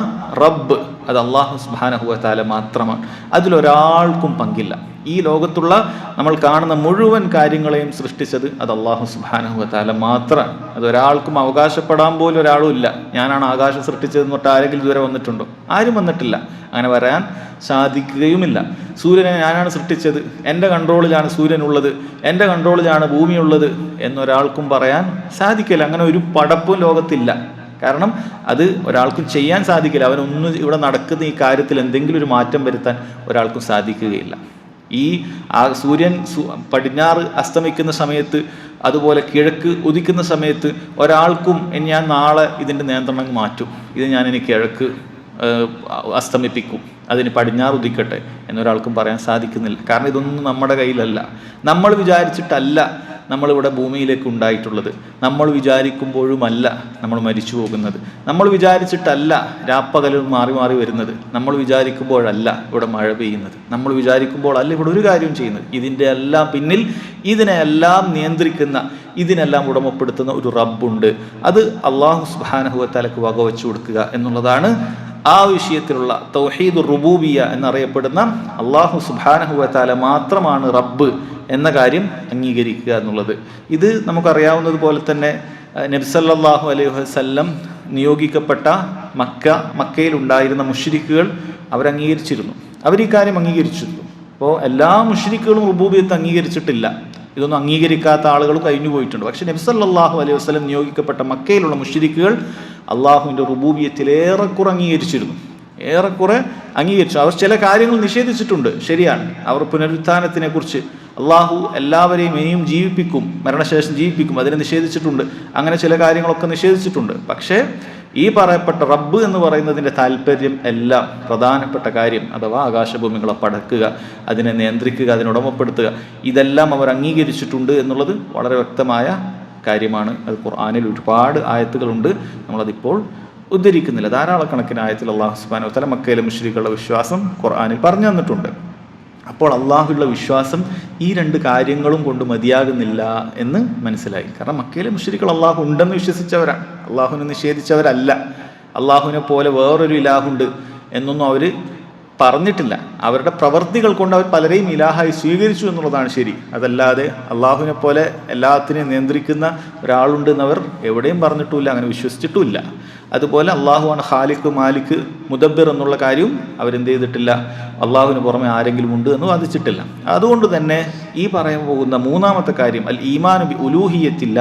റബ്ബ് അത് അല്ലാഹു സുബ്ഹാനഹു വ തആല മാത്രമാണ്. അതിലൊരാൾക്കും പങ്കില്ല. ഈ ലോകത്തുള്ള നമ്മൾ കാണുന്ന മുഴുവൻ കാര്യങ്ങളെയും സൃഷ്ടിച്ചത് അത് അല്ലാഹു സുബ്ഹാനഹു വ തആല മാത്രമാണ്. അതൊരാൾക്കും അവകാശപ്പെടാൻ പോലും ഒരാളും ഇല്ല. ഞാനാണ് ആകാശം സൃഷ്ടിച്ചതെന്ന് തൊട്ട് ആരെങ്കിലും ഇതുവരെ വന്നിട്ടുണ്ടോ? ആരും വന്നിട്ടില്ല, അങ്ങനെ വരാൻ സാധിക്കുകയുമില്ല. സൂര്യനെ ഞാനാണ് സൃഷ്ടിച്ചത്, എൻ്റെ കൺട്രോളിലാണ് സൂര്യനുള്ളത്, എൻ്റെ കൺട്രോളിലാണ് ഭൂമിയുള്ളത് എന്നൊരാൾക്കും പറയാൻ സാധിക്കില്ല. അങ്ങനെ ഒരു പടപ്പും ലോകത്തില്ല. കാരണം അത് ഒരാൾക്കും ചെയ്യാൻ സാധിക്കില്ല. അവനൊന്നും ഇവിടെ നടക്കുന്ന ഈ കാര്യത്തിൽ എന്തെങ്കിലും ഒരു മാറ്റം വരുത്താൻ ഒരാൾക്കും സാധിക്കുകയില്ല. ഈ സൂര്യൻ പടിഞ്ഞാറ് അസ്തമിക്കുന്ന സമയത്ത്, അതുപോലെ കിഴക്ക് ഉദിക്കുന്ന സമയത്ത് ഒരാൾക്കും ഞാൻ നാളെ ഇതിൻ്റെ നിയന്ത്രണം മാറ്റും, ഇത് ഞാനിനി കിഴക്ക് അസ്തമിപ്പിക്കും, അതിന് പടിഞ്ഞാറ് ഉദിക്കട്ടെ എന്നൊരാൾക്കും പറയാൻ സാധിക്കുന്നില്ല. കാരണം ഇതൊന്നും നമ്മുടെ കയ്യിലല്ല. നമ്മൾ വിചാരിച്ചിട്ടല്ല നമ്മളിവിടെ ഭൂമിയിലേക്ക് ഉണ്ടായിട്ടുള്ളത്, നമ്മൾ വിചാരിക്കുമ്പോഴുമല്ല നമ്മൾ മരിച്ചു പോകുന്നത്, നമ്മൾ വിചാരിച്ചിട്ടല്ല രാപ്പകലും മാറി മാറി വരുന്നത്, നമ്മൾ വിചാരിക്കുമ്പോഴല്ല ഇവിടെ മഴ പെയ്യുന്നത്, നമ്മൾ വിചാരിക്കുമ്പോഴല്ല ഇവിടെ ഒരു കാര്യവും ചെയ്യുന്നത്. ഇതിൻ്റെ എല്ലാം പിന്നിൽ ഇതിനെല്ലാം നിയന്ത്രിക്കുന്ന, ഇതിനെല്ലാം ഉടമപ്പെടുത്തുന്ന ഒരു റബ്ബുണ്ട്. അത് അല്ലാഹു സുബ്ഹാനഹു വ തആലക്ക് വകവെച്ചു കൊടുക്കുക എന്നുള്ളതാണ് ആ വിഷയത്തിലുള്ള തൗഹീദുർ റുബൂബിയ്യ എന്നറിയപ്പെടുന്ന അല്ലാഹു സുബ്ഹാനഹു വ തആല മാത്രമാണ് റബ്ബ് എന്ന കാര്യം അംഗീകരിക്കുക എന്നുള്ളത്. ഇത് നമുക്കറിയാവുന്നതുപോലെ തന്നെ നബി സല്ലല്ലാഹു അലൈഹി വസല്ലം നിയോഗിക്കപ്പെട്ട മക്കയിലുണ്ടായിരുന്ന മുശ്രിക്കുകൾ അവരംഗീകരിച്ചിരുന്നു, അവർ ഈ കാര്യം അംഗീകരിച്ചിരുന്നു. അപ്പോൾ എല്ലാ മുശ്രിക്കുകളും റുബൂബിയത്ത് അംഗീകരിച്ചിട്ടില്ല, ഇതൊന്നും അംഗീകരിക്കാത്ത ആളുകൾ കഴിഞ്ഞു പോയിട്ടുണ്ട്. പക്ഷേ നബി സല്ലല്ലാഹു അലൈഹി വസല്ലം നിയോഗിക്കപ്പെട്ട മക്കയിലുള്ള മുശ്രിക്കുകൾ അള്ളാഹുവിൻ്റെ റുബൂബിയത്തിൽ ഏറെക്കുറെ അംഗീകരിച്ചിരുന്നു, ഏറെക്കുറെ അംഗീകരിച്ചു. അവർ ചില കാര്യങ്ങൾ നിഷേധിച്ചിട്ടുണ്ട്, ശരിയാണ്. അവർ പുനരുത്ഥാനത്തിനെ കുറിച്ച് അള്ളാഹു എല്ലാവരെയും ഇനിയും ജീവിപ്പിക്കും, മരണശേഷം ജീവിപ്പിക്കും, അതിനെ നിഷേധിച്ചിട്ടുണ്ട്. അങ്ങനെ ചില കാര്യങ്ങളൊക്കെ നിഷേധിച്ചിട്ടുണ്ട്. പക്ഷേ ഈ പറയപ്പെട്ട റബ്ബ് എന്ന് പറയുന്നതിൻ്റെ താല്പര്യം എല്ലാം പ്രധാനപ്പെട്ട കാര്യം, അഥവാ ആകാശഭൂമികളെ പടക്കുക, അതിനെ നിയന്ത്രിക്കുക, അതിനുടമപ്പെടുത്തുക, ഇതെല്ലാം അവർ അംഗീകരിച്ചിട്ടുണ്ട് എന്നുള്ളത് വളരെ വ്യക്തമായ കാര്യമാണ്. അത് ഖുർആനിൽ ഒരുപാട് ആയത്തുകളുണ്ട്, നമ്മളതിപ്പോൾ ഉദ്ധരിക്കുന്നില്ല. ധാരാളക്കണക്കിന് ആയത്തിൽ അല്ലാഹു സുബ്ഹാനഹു വ തആല മക്കയിലെ മുശ്രിക്കുകളുടെ വിശ്വാസം ഖുർആനിൽ പറഞ്ഞു തന്നിട്ടുണ്ട്. അപ്പോൾ അള്ളാഹുള്ള വിശ്വാസം ഈ രണ്ട് കാര്യങ്ങളും കൊണ്ട് മതിയാകുന്നില്ല എന്ന് മനസ്സിലായി. കാരണം മക്കയിലെ മുശ്രിക്കുകൾ അള്ളാഹു ഉണ്ടെന്ന് വിശ്വസിച്ചവരാണ്, അള്ളാഹുവിനെ നിഷേധിച്ചവരല്ല. അള്ളാഹുവിനെ പോലെ വേറൊരു ഇലാഹുണ്ട് എന്നൊന്നും അവർ പറഞ്ഞിട്ടില്ല. അവരുടെ പ്രവർത്തികൾ കൊണ്ട് അവർ പലരെയും ഇലാഹായി സ്വീകരിച്ചു എന്നുള്ളതാണ് ശരി. അതല്ലാതെ അള്ളാഹുവിനെ പോലെ എല്ലാത്തിനെയും നിയന്ത്രിക്കുന്ന ഒരാളുണ്ട് എന്നവർ എവിടെയും പറഞ്ഞിട്ടുമില്ല, അങ്ങനെ വിശ്വസിച്ചിട്ടുമില്ല. അതുപോലെ അള്ളാഹുവാണ് ഖാലിഖ്, മാലിക്, മുദബ്ബിർ എന്നുള്ള കാര്യവും അവരെന്ത് ചെയ്തിട്ടില്ല, അള്ളാഹുവിന് പുറമെ ആരെങ്കിലും ഉണ്ട് എന്ന് വാദിച്ചിട്ടില്ല. അതുകൊണ്ട് തന്നെ ഈ പറയാൻ പോകുന്ന മൂന്നാമത്തെ കാര്യം അൽ ഈമാനു ബി ഉലൂഹിയത്തില്ല,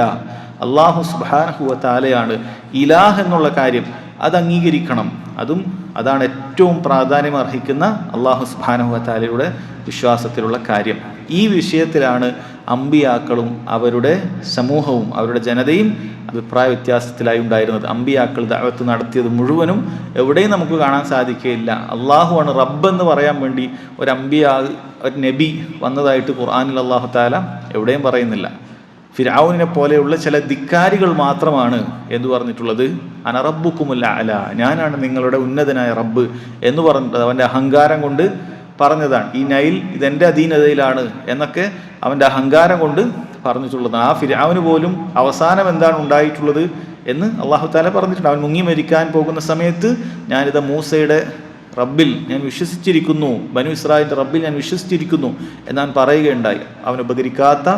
അള്ളാഹു സുബ്ഹാനഹു വ തആലയാണ് ഇലാഹ് എന്നുള്ള കാര്യം അത് അംഗീകരിക്കണം. അതാണ് ഏറ്റവും പ്രാധാന്യം അർഹിക്കുന്ന അള്ളാഹു സുബ്ഹാനഹു വ തആലയുടെ വിശ്വാസത്തിലുള്ള കാര്യം. ഈ വിഷയത്തിലാണ് അമ്പിയാക്കളും അവരുടെ സമൂഹവും അവരുടെ ജനതയും അഭിപ്രായ വ്യത്യാസത്തിലായി ഉണ്ടായിരുന്നത്. അമ്പിയാക്കൾ ദഅവത്ത് നടത്തിയത് മുഴുവനും എവിടെയും നമുക്ക് കാണാൻ സാധിക്കുകയില്ല. അള്ളാഹുവാണ് റബ്ബ് എന്ന് പറയാൻ വേണ്ടി ഒരു അമ്പിയാ, ഒരു നബി വന്നതായിട്ട് ഖുർആനിൽ അള്ളാഹു തആല എവിടെയും പറയുന്നില്ല. ഫിർഔനിനെ പോലെയുള്ള ചില ധിക്കാരികൾ മാത്രമാണ് എന്ന് പറഞ്ഞിട്ടുള്ളത്, അന റബ്ബുക്കുമുൽ അഅല, ഞാനാണ് നിങ്ങളുടെ ഉന്നതനായ റബ്ബ് എന്ന് പറഞ്ഞിട്ട് അവൻ്റെ അഹങ്കാരം കൊണ്ട് പറഞ്ഞതാണ്. ഈ നൈൽ ഇതെൻ്റെ അധീനതയിലാണ് എന്നൊക്കെ അവൻ്റെ അഹങ്കാരം കൊണ്ട് പറഞ്ഞിട്ടുള്ളതാണ്. ആ ഫിർഔന് പോലും അവസാനം എന്താണ് ഉണ്ടായിട്ടുള്ളത് എന്ന് അള്ളാഹു തആല പറഞ്ഞിട്ടുണ്ട്. അവൻ മുങ്ങി മരിക്കാൻ പോകുന്ന സമയത്ത് ഞാനിത് മൂസയുടെ റബ്ബിൽ ഞാൻ വിശ്വസിച്ചിരിക്കുന്നു, ബനു ഇസ്രായേലിൻ്റെ റബ്ബിൽ ഞാൻ വിശ്വസിച്ചിരിക്കുന്നു എന്നവൻ പറയുകയുണ്ടായി. അവൻ ഉപകരിക്കാത്ത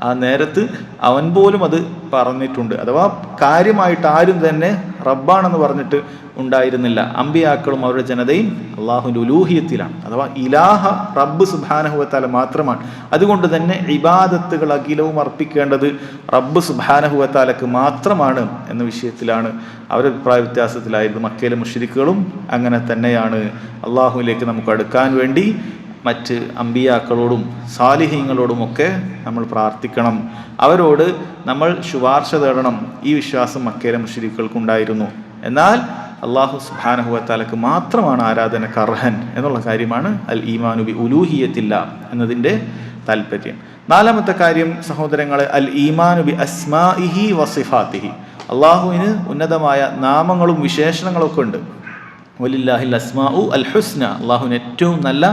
ആ നേരത്ത് അവൻ പോലും അത് പറഞ്ഞിട്ടുണ്ട്. അഥവാ കാര്യമായിട്ട് ആരും തന്നെ റബ്ബാണെന്ന് പറഞ്ഞിട്ട് ഉണ്ടായിരുന്നില്ല. അമ്പിയാക്കളും അവരുടെ ജനതയും അള്ളാഹുവിൻ്റെ ഉലൂഹിയത്തിലാണ്, അഥവാ ഇലാഹ റബ്ബ് സുബ്ഹാനഹു വ തആല മാത്രമാണ്. അതുകൊണ്ട് തന്നെ ഇബാദത്തുകൾ അഖിലവും അർപ്പിക്കേണ്ടത് റബ്ബ് സുബ്ഹാനഹു വ തആലക്ക് മാത്രമാണ് എന്ന വിഷയത്തിലാണ് അവരുടെ അഭിപ്രായ വ്യത്യാസത്തിലായിരുന്നു. മക്കയിലെ മുശ്രിക്കുകളും അങ്ങനെ തന്നെയാണ്. അള്ളാഹുവിലേക്ക് നമുക്ക് അടുക്കാൻ വേണ്ടി മറ്റ് അമ്പിയാക്കളോടും സാലിഹീങ്ങളോടുമൊക്കെ നമ്മൾ പ്രാർത്ഥിക്കണം, അവരോട് നമ്മൾ ശുപാർശ തേടണം. ഈ വിശ്വാസം മക്കയിലെ മുശ്രിക്കുകൾക്കുണ്ടായിരുന്നു. എന്നാൽ അള്ളാഹു സുബ്ഹാനഹു വ തആലക്ക് മാത്രമാണ് ആരാധനക്ക് അർഹൻ എന്നുള്ള കാര്യമാണ് അൽ ഈമാനു ബി ഉലൂഹിയത്തില്ല എന്നതിൻ്റെ താല്പര്യം. നാലാമത്തെ കാര്യം സഹോദരങ്ങളെ, അൽ ഈമാനു ബി അസ്മാഇഹി വസിഫാത്തിഹി. അള്ളാഹുവിന് ഉന്നതമായ നാമങ്ങളും വിശേഷണങ്ങളൊക്കെ ഉണ്ട്. വലില്ലാഹിൽ അസ്മാഉ അൽ ഹുസ്ന, അള്ളാഹുവിന് ഏറ്റവും നല്ല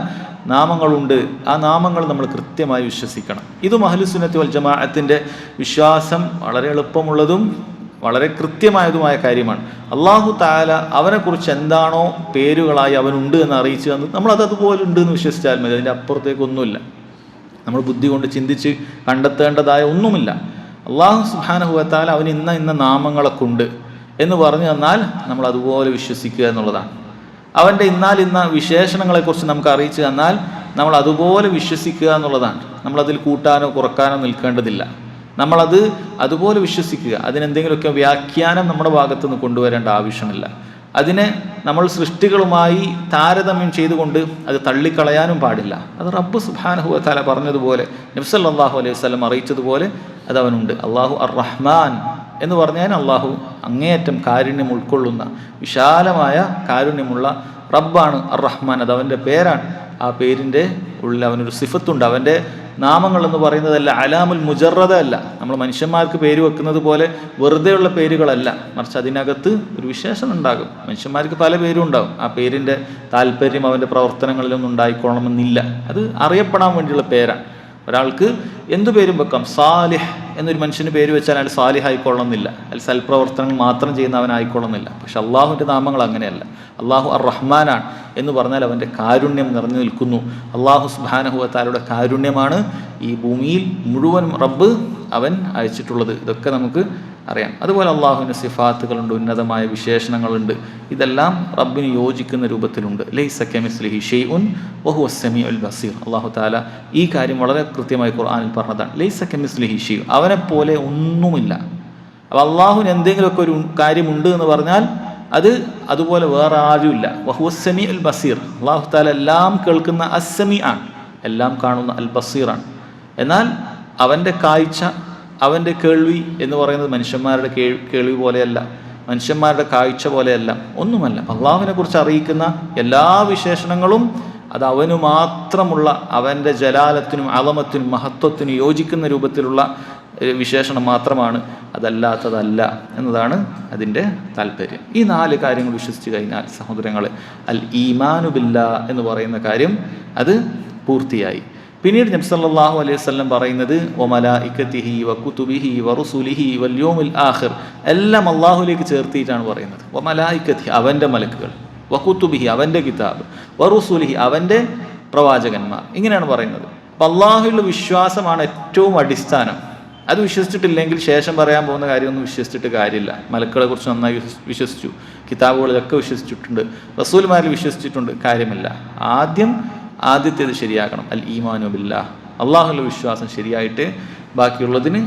നാമങ്ങളുണ്ട്. ആ നാമങ്ങൾ നമ്മൾ കൃത്യമായി വിശ്വസിക്കണം. ഇതും അഹ്ലുസുന്നത്തി വൽ ജമാഅത്തിൻ്റെ വിശ്വാസം വളരെ എളുപ്പമുള്ളതും വളരെ കൃത്യമായതുമായ കാര്യമാണ്. അള്ളാഹു തആല അവനെക്കുറിച്ച് എന്താണോ പേരുകളായി അവനുണ്ട് എന്ന് അറിയിച്ചു തന്നു, നമ്മളത് അതുപോലെ ഉണ്ട് എന്ന് വിശ്വസിച്ചാൽ മതി. അതിൻ്റെ അപ്പുറത്തേക്കൊന്നുമില്ല. നമ്മൾ ബുദ്ധി കൊണ്ട് ചിന്തിച്ച് കണ്ടെത്തേണ്ടതായ ഒന്നുമില്ല. അള്ളാഹു സുബ്ഹാനഹു വ തആല അവന് ഇന്ന നാമങ്ങളൊക്കെ ഉണ്ട് എന്ന് പറഞ്ഞു തന്നാൽ നമ്മൾ അതുപോലെ വിശ്വസിക്കുക എന്നുള്ളതാണ്. അവൻ്റെ ഇന്ന വിശേഷണങ്ങളെക്കുറിച്ച് നമുക്ക് അറിയിച്ചു തന്നാൽ നമ്മൾ അതുപോലെ വിശ്വസിക്കുക എന്നുള്ളതാണ്. നമ്മളതിൽ കൂട്ടാനോ കുറക്കാനോ നിൽക്കേണ്ടതില്ല. നമ്മളത് അതുപോലെ വിശ്വസിക്കുക. അതിനെന്തെങ്കിലുമൊക്കെ വ്യാഖ്യാനം നമ്മുടെ ഭാഗത്തു നിന്ന് കൊണ്ടുവരേണ്ട ആവശ്യമില്ല. അതിനെ നമ്മൾ സൃഷ്ടികളുമായി താരതമ്യം ചെയ്തുകൊണ്ട് അത് തള്ളിക്കളയാനും പാടില്ല. അത് റബ്ബ് സുബ്ഹാനഹു വ തആല പറഞ്ഞതുപോലെ, നബി സല്ലല്ലാഹു അലൈഹി വസല്ലം അറിയിച്ചതുപോലെ അത് അവനുണ്ട്. അള്ളാഹു അർ റഹ്മാൻ എന്ന് പറഞ്ഞാൽ അള്ളാഹു അങ്ങേയറ്റം കാരുണ്യം ഉൾക്കൊള്ളുന്ന വിശാലമായ കാരുണ്യമുള്ള റബ്ബാണ് അർ റഹ്മാൻ. അത് അവൻ്റെ പേരാണ്. ആ പേരിൻ്റെ ഉള്ളിൽ അവനൊരു സിഫത്തുണ്ട്. അവൻ്റെ നാമങ്ങൾ എന്ന് പറയുന്നതല്ല അലാമുൽ മുജറദ അല്ല. നമ്മൾ മനുഷ്യന്മാർക്ക് പേര് വെക്കുന്നത് പോലെ വെറുതെയുള്ള പേരുകളല്ല, മറിച്ച് അതിനകത്ത് ഒരു വിശേഷണം ഉണ്ടാകും. മനുഷ്യന്മാർക്ക് പല പേരും ഉണ്ടാകും. ആ പേരിൻ്റെ താല്പര്യം അവൻ്റെ പ്രവർത്തനങ്ങളിലൊന്നും ഉണ്ടായിക്കൊള്ളണമെന്നില്ല. അത് അറിയപ്പെടാൻ വേണ്ടിയുള്ള പേരാണ്. ഒരാൾക്ക് എന്തു പേരും വെക്കാം. സാലിഹ് എന്നൊരു മനുഷ്യന് പേര് വെച്ചാൽ അയാൾ സാലിഹ് ആയിക്കൊള്ളുന്നില്ല, അയാൾ സൽപ്രവർത്തനങ്ങൾ മാത്രം ചെയ്യുന്നവനായിക്കൊള്ളുന്നില്ല. പക്ഷെ അള്ളാഹുവിൻ്റെ നാമങ്ങൾ അങ്ങനെയല്ല. അള്ളാഹു അർ റഹ്മാനാണ് എന്ന് പറഞ്ഞാൽ അവൻ്റെ കാരുണ്യം നിറഞ്ഞു നിൽക്കുന്നു. അള്ളാഹു സുബ്ഹാനഹു വ തആലയുടെ കാരുണ്യമാണ് ഈ ഭൂമിയിൽ മുഴുവനും റബ്ബ് അവൻ അയച്ചിട്ടുള്ളത്. ഇതൊക്കെ നമുക്ക് അറിയാം. അതുപോലെ അള്ളാഹുവിന് സിഫാത്തുകളുണ്ട്, ഉന്നതമായ വിശേഷണങ്ങളുണ്ട്. ഇതെല്ലാം റബ്ബിന് യോജിക്കുന്ന രൂപത്തിലുണ്ട്. ലൈസ കമിസ്ലിഹി ഷൈഉൻ വഹുവസ് സമീഉൽ ബസീർ. അള്ളാഹു തആല ഈ കാര്യം വളരെ കൃത്യമായി ഖുർആനിൽ പറഞ്ഞതാണ്. ലൈസ കമിസ്ലിഹി ഷൈഉൻ, അവനെപ്പോലെ ഒന്നുമില്ല. അപ്പോൾ അള്ളാഹുവിന് എന്തെങ്കിലുമൊക്കെ ഒരു കാര്യമുണ്ട് എന്ന് പറഞ്ഞാൽ അത് അതുപോലെ വേറെ ആരുമില്ല. വഹുവസ് സമീഉൽ ബസീർ, അള്ളാഹു തആല എല്ലാം കേൾക്കുന്ന അസ്സമീ ആണ്, എല്ലാം കാണുന്ന അൽ ബസീറാണ്. എന്നാൽ അവൻ്റെ കാഴ്ച, അവൻ്റെ കേൾവി എന്ന് പറയുന്നത് മനുഷ്യന്മാരുടെ കേൾവി പോലെയല്ല, മനുഷ്യന്മാരുടെ കാഴ്ച പോലെയല്ല, ഒന്നുമല്ല. അള്ളാഹുവിനെ കുറിച്ച് അറിയിക്കുന്ന എല്ലാ വിശേഷണങ്ങളും അത് അവന് മാത്രമുള്ള, അവൻ്റെ ജലാലത്തിനും അളമത്തിനും മഹത്വത്തിനും യോജിക്കുന്ന രൂപത്തിലുള്ള വിശേഷണം മാത്രമാണ്, അതല്ലാത്തതല്ല എന്നതാണ് അതിൻ്റെ താല്പര്യം. ഈ 4 കാര്യങ്ങൾ വിശ്വസിച്ച് കഴിഞ്ഞാൽ സഹോദരങ്ങളെ, അൽ ഈമാനു ബില്ലാ എന്ന് പറയുന്ന കാര്യം അത് പൂർത്തിയായി. പിന്നീട് നബി സല്ലല്ലാഹു അലൈഹി വസല്ലം പറയുന്നത് വമലായികതിഹി വകുതുബിഹി വറുസുലിഹി വൽയൗമിൽ ആഖിർ, എല്ലാം അള്ളാഹുലേക്ക് ചേർത്തിയിട്ടാണ് പറയുന്നത്. വമലായികതിഹി അവൻ്റെ മലക്കുകൾ, വകുതുബിഹി അവൻ്റെ കിതാബ്, വറുസുലിഹി അവൻ്റെ പ്രവാചകന്മാർ, ഇങ്ങനെയാണ് പറയുന്നത്. അപ്പം അള്ളാഹുവിലുള്ള വിശ്വാസമാണ് ഏറ്റവും അടിസ്ഥാനം. അത് വിശ്വസിച്ചിട്ടില്ലെങ്കിൽ ശേഷം പറയാൻ പോകുന്ന കാര്യമൊന്നും വിശ്വസിച്ചിട്ട് കാര്യമില്ല. മലക്കുകളെ കുറിച്ച് നന്നായി വിശ്വസിച്ചു, കിതാബുകളിലൊക്കെ വിശ്വസിച്ചിട്ടുണ്ട്, റസൂൽമാരിൽ വിശ്വസിച്ചിട്ടുണ്ട്, കാര്യമില്ല. ആദ്യത്തേത് ശരിയാക്കണം. അൽ ഈമാനു ബില്ലാഹ്, അള്ളാഹുവിലുള്ള വിശ്വാസം ശരിയായിട്ട് ബാക്കിയുള്ളതിന്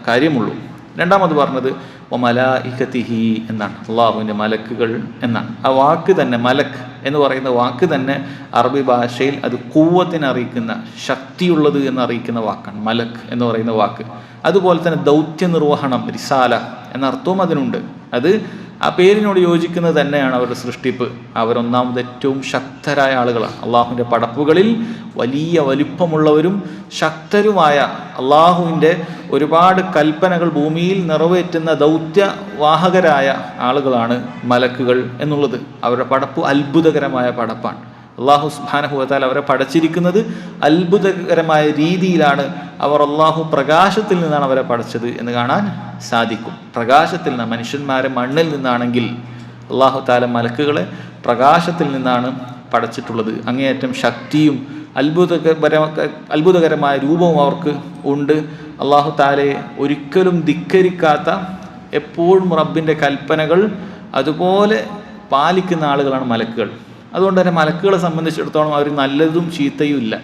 കാര്യമുള്ളൂ. രണ്ടാമത് പറഞ്ഞത് വമലായികതിഹി എന്നാണ്, അള്ളാഹുവിൻ്റെ മലക്കുകൾ എന്നാണ്. ആ വാക്ക് തന്നെ മലക്ക് എന്ന് പറയുന്ന വാക്ക് തന്നെ അറബി ഭാഷയിൽ അത് ഖുവ്വത്തിനെ അറിയിക്കുന്ന, ശക്തിയുള്ളത് എന്നറിയിക്കുന്ന വാക്കാണ് മലക്ക് എന്ന് പറയുന്ന വാക്ക്. അതുപോലെ തന്നെ ദൗത്യ നിർവഹണം, റിസാല എന്ന അർത്ഥവും അതിനുണ്ട്. അത് ആ പേരിനോട് യോജിക്കുന്നത് തന്നെയാണ് അവരുടെ സൃഷ്ടിപ്പ്. അവരൊന്നാമത് ഏറ്റവും ശക്തരായ ആളുകളാണ്. അള്ളാഹുവിൻ്റെ പടപ്പുകളിൽ വലിയ വലിപ്പമുള്ളവരും ശക്തരുമായ, അള്ളാഹുവിൻ്റെ ഒരുപാട് കൽപ്പനകൾ ഭൂമിയിൽ നിറവേറ്റുന്ന ദൗത്യവാഹകരായ ആളുകളാണ് മലക്കുകൾ എന്നുള്ളത്. അവരുടെ പടപ്പ് അത്ഭുതകരമായ പടപ്പാണ്. അള്ളാഹു സുബ്ഹാനഹു വ തആല അവരെ പടച്ചിരിക്കുന്നത് അത്ഭുതകരമായ രീതിയിലാണ്. അവർ അള്ളാഹു പ്രകാശത്തിൽ നിന്നാണ് അവരെ പടച്ചത് എന്ന് കാണാൻ സാധിക്കും. പ്രകാശത്തിൽ നിന്ന്, മനുഷ്യന്മാരെ മണ്ണിൽ നിന്നാണെങ്കിൽ അള്ളാഹു തആല മലക്കുകളെ പ്രകാശത്തിൽ നിന്നാണ് പടച്ചിട്ടുള്ളത്. അങ്ങേയറ്റം ശക്തിയും അത്ഭുതകരമായ രൂപവും അവർക്ക് ഉണ്ട്. അള്ളാഹു തആലയെ ഒരിക്കലും ധിക്കരിക്കാത്ത, എപ്പോഴും റബ്ബിൻ്റെ കൽപ്പനകൾ അതുപോലെ പാലിക്കുന്ന ആളുകളാണ് മലക്കുകൾ. അതുകൊണ്ട് തന്നെ മലക്കുകളെ സംബന്ധിച്ചിടത്തോളം അവർ നല്ലതും ചീത്തയും ഇല്ല.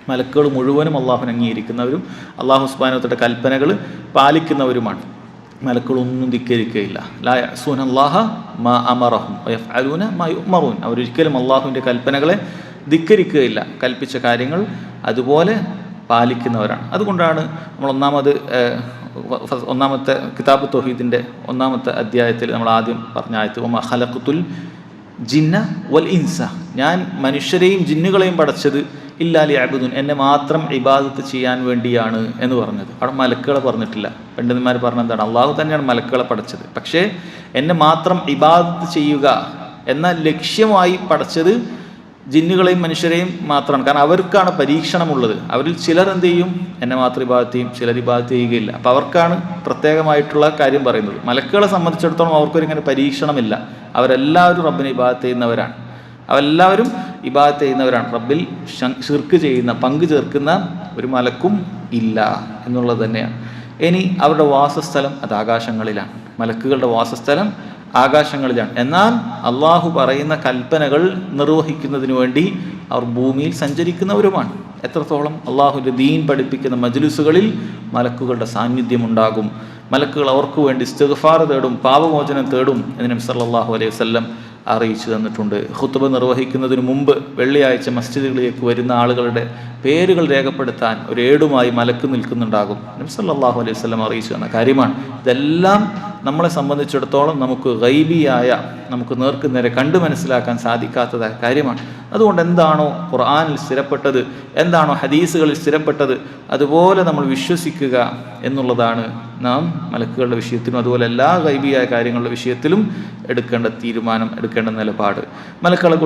മലക്കുകൾ മുഴുവനും അള്ളാഹുവിനെ അംഗീകരിക്കുന്നവരും അള്ളാഹു സുബ്ഹാനഹു വ തആലയുടെ കൽപ്പനകൾ പാലിക്കുന്നവരുമാണ്. മലക്കുകളൊന്നും ധിക്കരിക്കുകയില്ല. ലാ യഅ്സൂന അല്ലാഹ മാ അമറഹും വയഫ്അലൂന മാ യുഅ്മറൂൻ. അവരൊരിക്കലും അള്ളാഹുവിൻ്റെ കൽപ്പനകളെ ധിക്കരിക്കുകയില്ല. കൽപ്പിച്ച കാര്യങ്ങൾ അതുപോലെ പാലിക്കുന്നവരാണ്. അതുകൊണ്ടാണ് നമ്മൾ ഒന്നാമത്തെ കിതാബ് തൗഹീദിൻ്റെ 1-ാമത്തെ അധ്യായത്തിൽ നമ്മൾ ആദ്യം പറഞ്ഞ ആയത്ത് വമാ ഖലഖ്തുൽ ജിന്ന വൽ ഇൻസ, ഞാൻ മനുഷ്യരെയും ജിന്നുകളെയും പടച്ചത് ഇല്ലാ ലിയഅ്ബുദൂൻ, എന്നെ മാത്രം ഇബാദത്ത് ചെയ്യാൻ വേണ്ടിയാണ് എന്ന് പറഞ്ഞത്. അവിടെ മലക്കുകളെ പറഞ്ഞിട്ടില്ല. പണ്ഡിതന്മാർ പറഞ്ഞെന്താണ്, അള്ളാഹു തന്നെയാണ് മലക്കുകളെ പടച്ചത്. പക്ഷേ എന്നെ മാത്രം ഇബാദത്ത് ചെയ്യുക എന്ന ലക്ഷ്യമായി പടച്ചത് ജിന്നുകളെയും മനുഷ്യരെയും മാത്രമാണ്. കാരണം അവർക്കാണ് പരീക്ഷണമുള്ളത്. അവരിൽ ചിലർ എന്ത് ചെയ്യും, എന്നെ മാത്രം ഇബാദത്ത് ചെയ്യും, ചിലർ ഇബാദത്ത് ചെയ്യുകയില്ല. അപ്പോൾ അവർക്കാണ് പ്രത്യേകമായിട്ടുള്ള കാര്യം പറയുന്നത്. മലക്കുകളെ സംബന്ധിച്ചിടത്തോളം അവർക്കൊരിങ്ങനെ പരീക്ഷണമില്ല. അവരെല്ലാവരും റബ്ബിനെ ഇബാദത്ത് ചെയ്യുന്നവരാണ്. അവരെല്ലാവരും ഇബാദത്ത് ചെയ്യുന്നവരാണ്. റബ്ബിൽ ശിർക്ക് ചെയ്യുന്ന, പങ്കു ചേർക്കുന്ന ഒരു മലക്കും ഇല്ല എന്നുള്ളത് തന്നെയാണ്. ഇനി അവരുടെ വാസസ്ഥലം അത് ആകാശങ്ങളിലാണ്. മലക്കുകളുടെ വാസസ്ഥലം ആകാശങ്ങളിലാണ്. എന്നാൽ അള്ളാഹു പറയുന്ന കൽപ്പനകൾ നിർവഹിക്കുന്നതിന് വേണ്ടി അവർ ഭൂമിയിൽ സഞ്ചരിക്കുന്നവരുമാണ്. എത്രത്തോളം അള്ളാഹുവിൻ്റെ ദീൻ പഠിപ്പിക്കുന്ന മജ്ലിസുകളിൽ മലക്കുകളുടെ സാന്നിധ്യമുണ്ടാകും. മലക്കുകൾ അവർക്ക് വേണ്ടി ഇസ്തിഗ്ഫാർ തേടും, പാപമോചനം തേടും എന്ന് നബി സല്ലല്ലാഹു അലൈഹി വസല്ലം അറിയിച്ചു തന്നിട്ടുണ്ട്. ഖുത്ബ നിർവഹിക്കുന്നതിന് മുമ്പ് വെള്ളിയാഴ്ച മസ്ജിദുകളിലേക്ക് വരുന്ന ആളുകളുടെ പേരുകൾ രേഖപ്പെടുത്താൻ ഒരു ഏടുമായി മലക്ക് നിൽക്കുന്നുണ്ടാകും. നബി സല്ലല്ലാഹു അലൈഹി വസല്ലം അറിയിച്ചു തന്ന കാര്യമാണ്. ഇതെല്ലാം നമ്മളെ സംബന്ധിച്ചിടത്തോളം നമുക്ക് ഗൈബിയായ, നമുക്ക് നേർക്ക് നേരെ കണ്ടു മനസ്സിലാക്കാൻ സാധിക്കാത്തതായ കാര്യമാണ്. അതുകൊണ്ട് എന്താണോ ഖുർആനിൽ സ്ഥിരപ്പെട്ടത്, എന്താണോ ഹദീസുകളിൽ സ്ഥിരപ്പെട്ടത്, അതുപോലെ നമ്മൾ വിശ്വസിക്കുക എന്നുള്ളതാണ് നാം മലക്കുകളുടെ വിഷയത്തിലും അതുപോലെ എല്ലാ ഗൈബിയായ കാര്യങ്ങളുടെ വിഷയത്തിലും എടുക്കേണ്ട തീരുമാനം, എടുക്കേണ്ട നിലപാട്. മലക്കുകളെ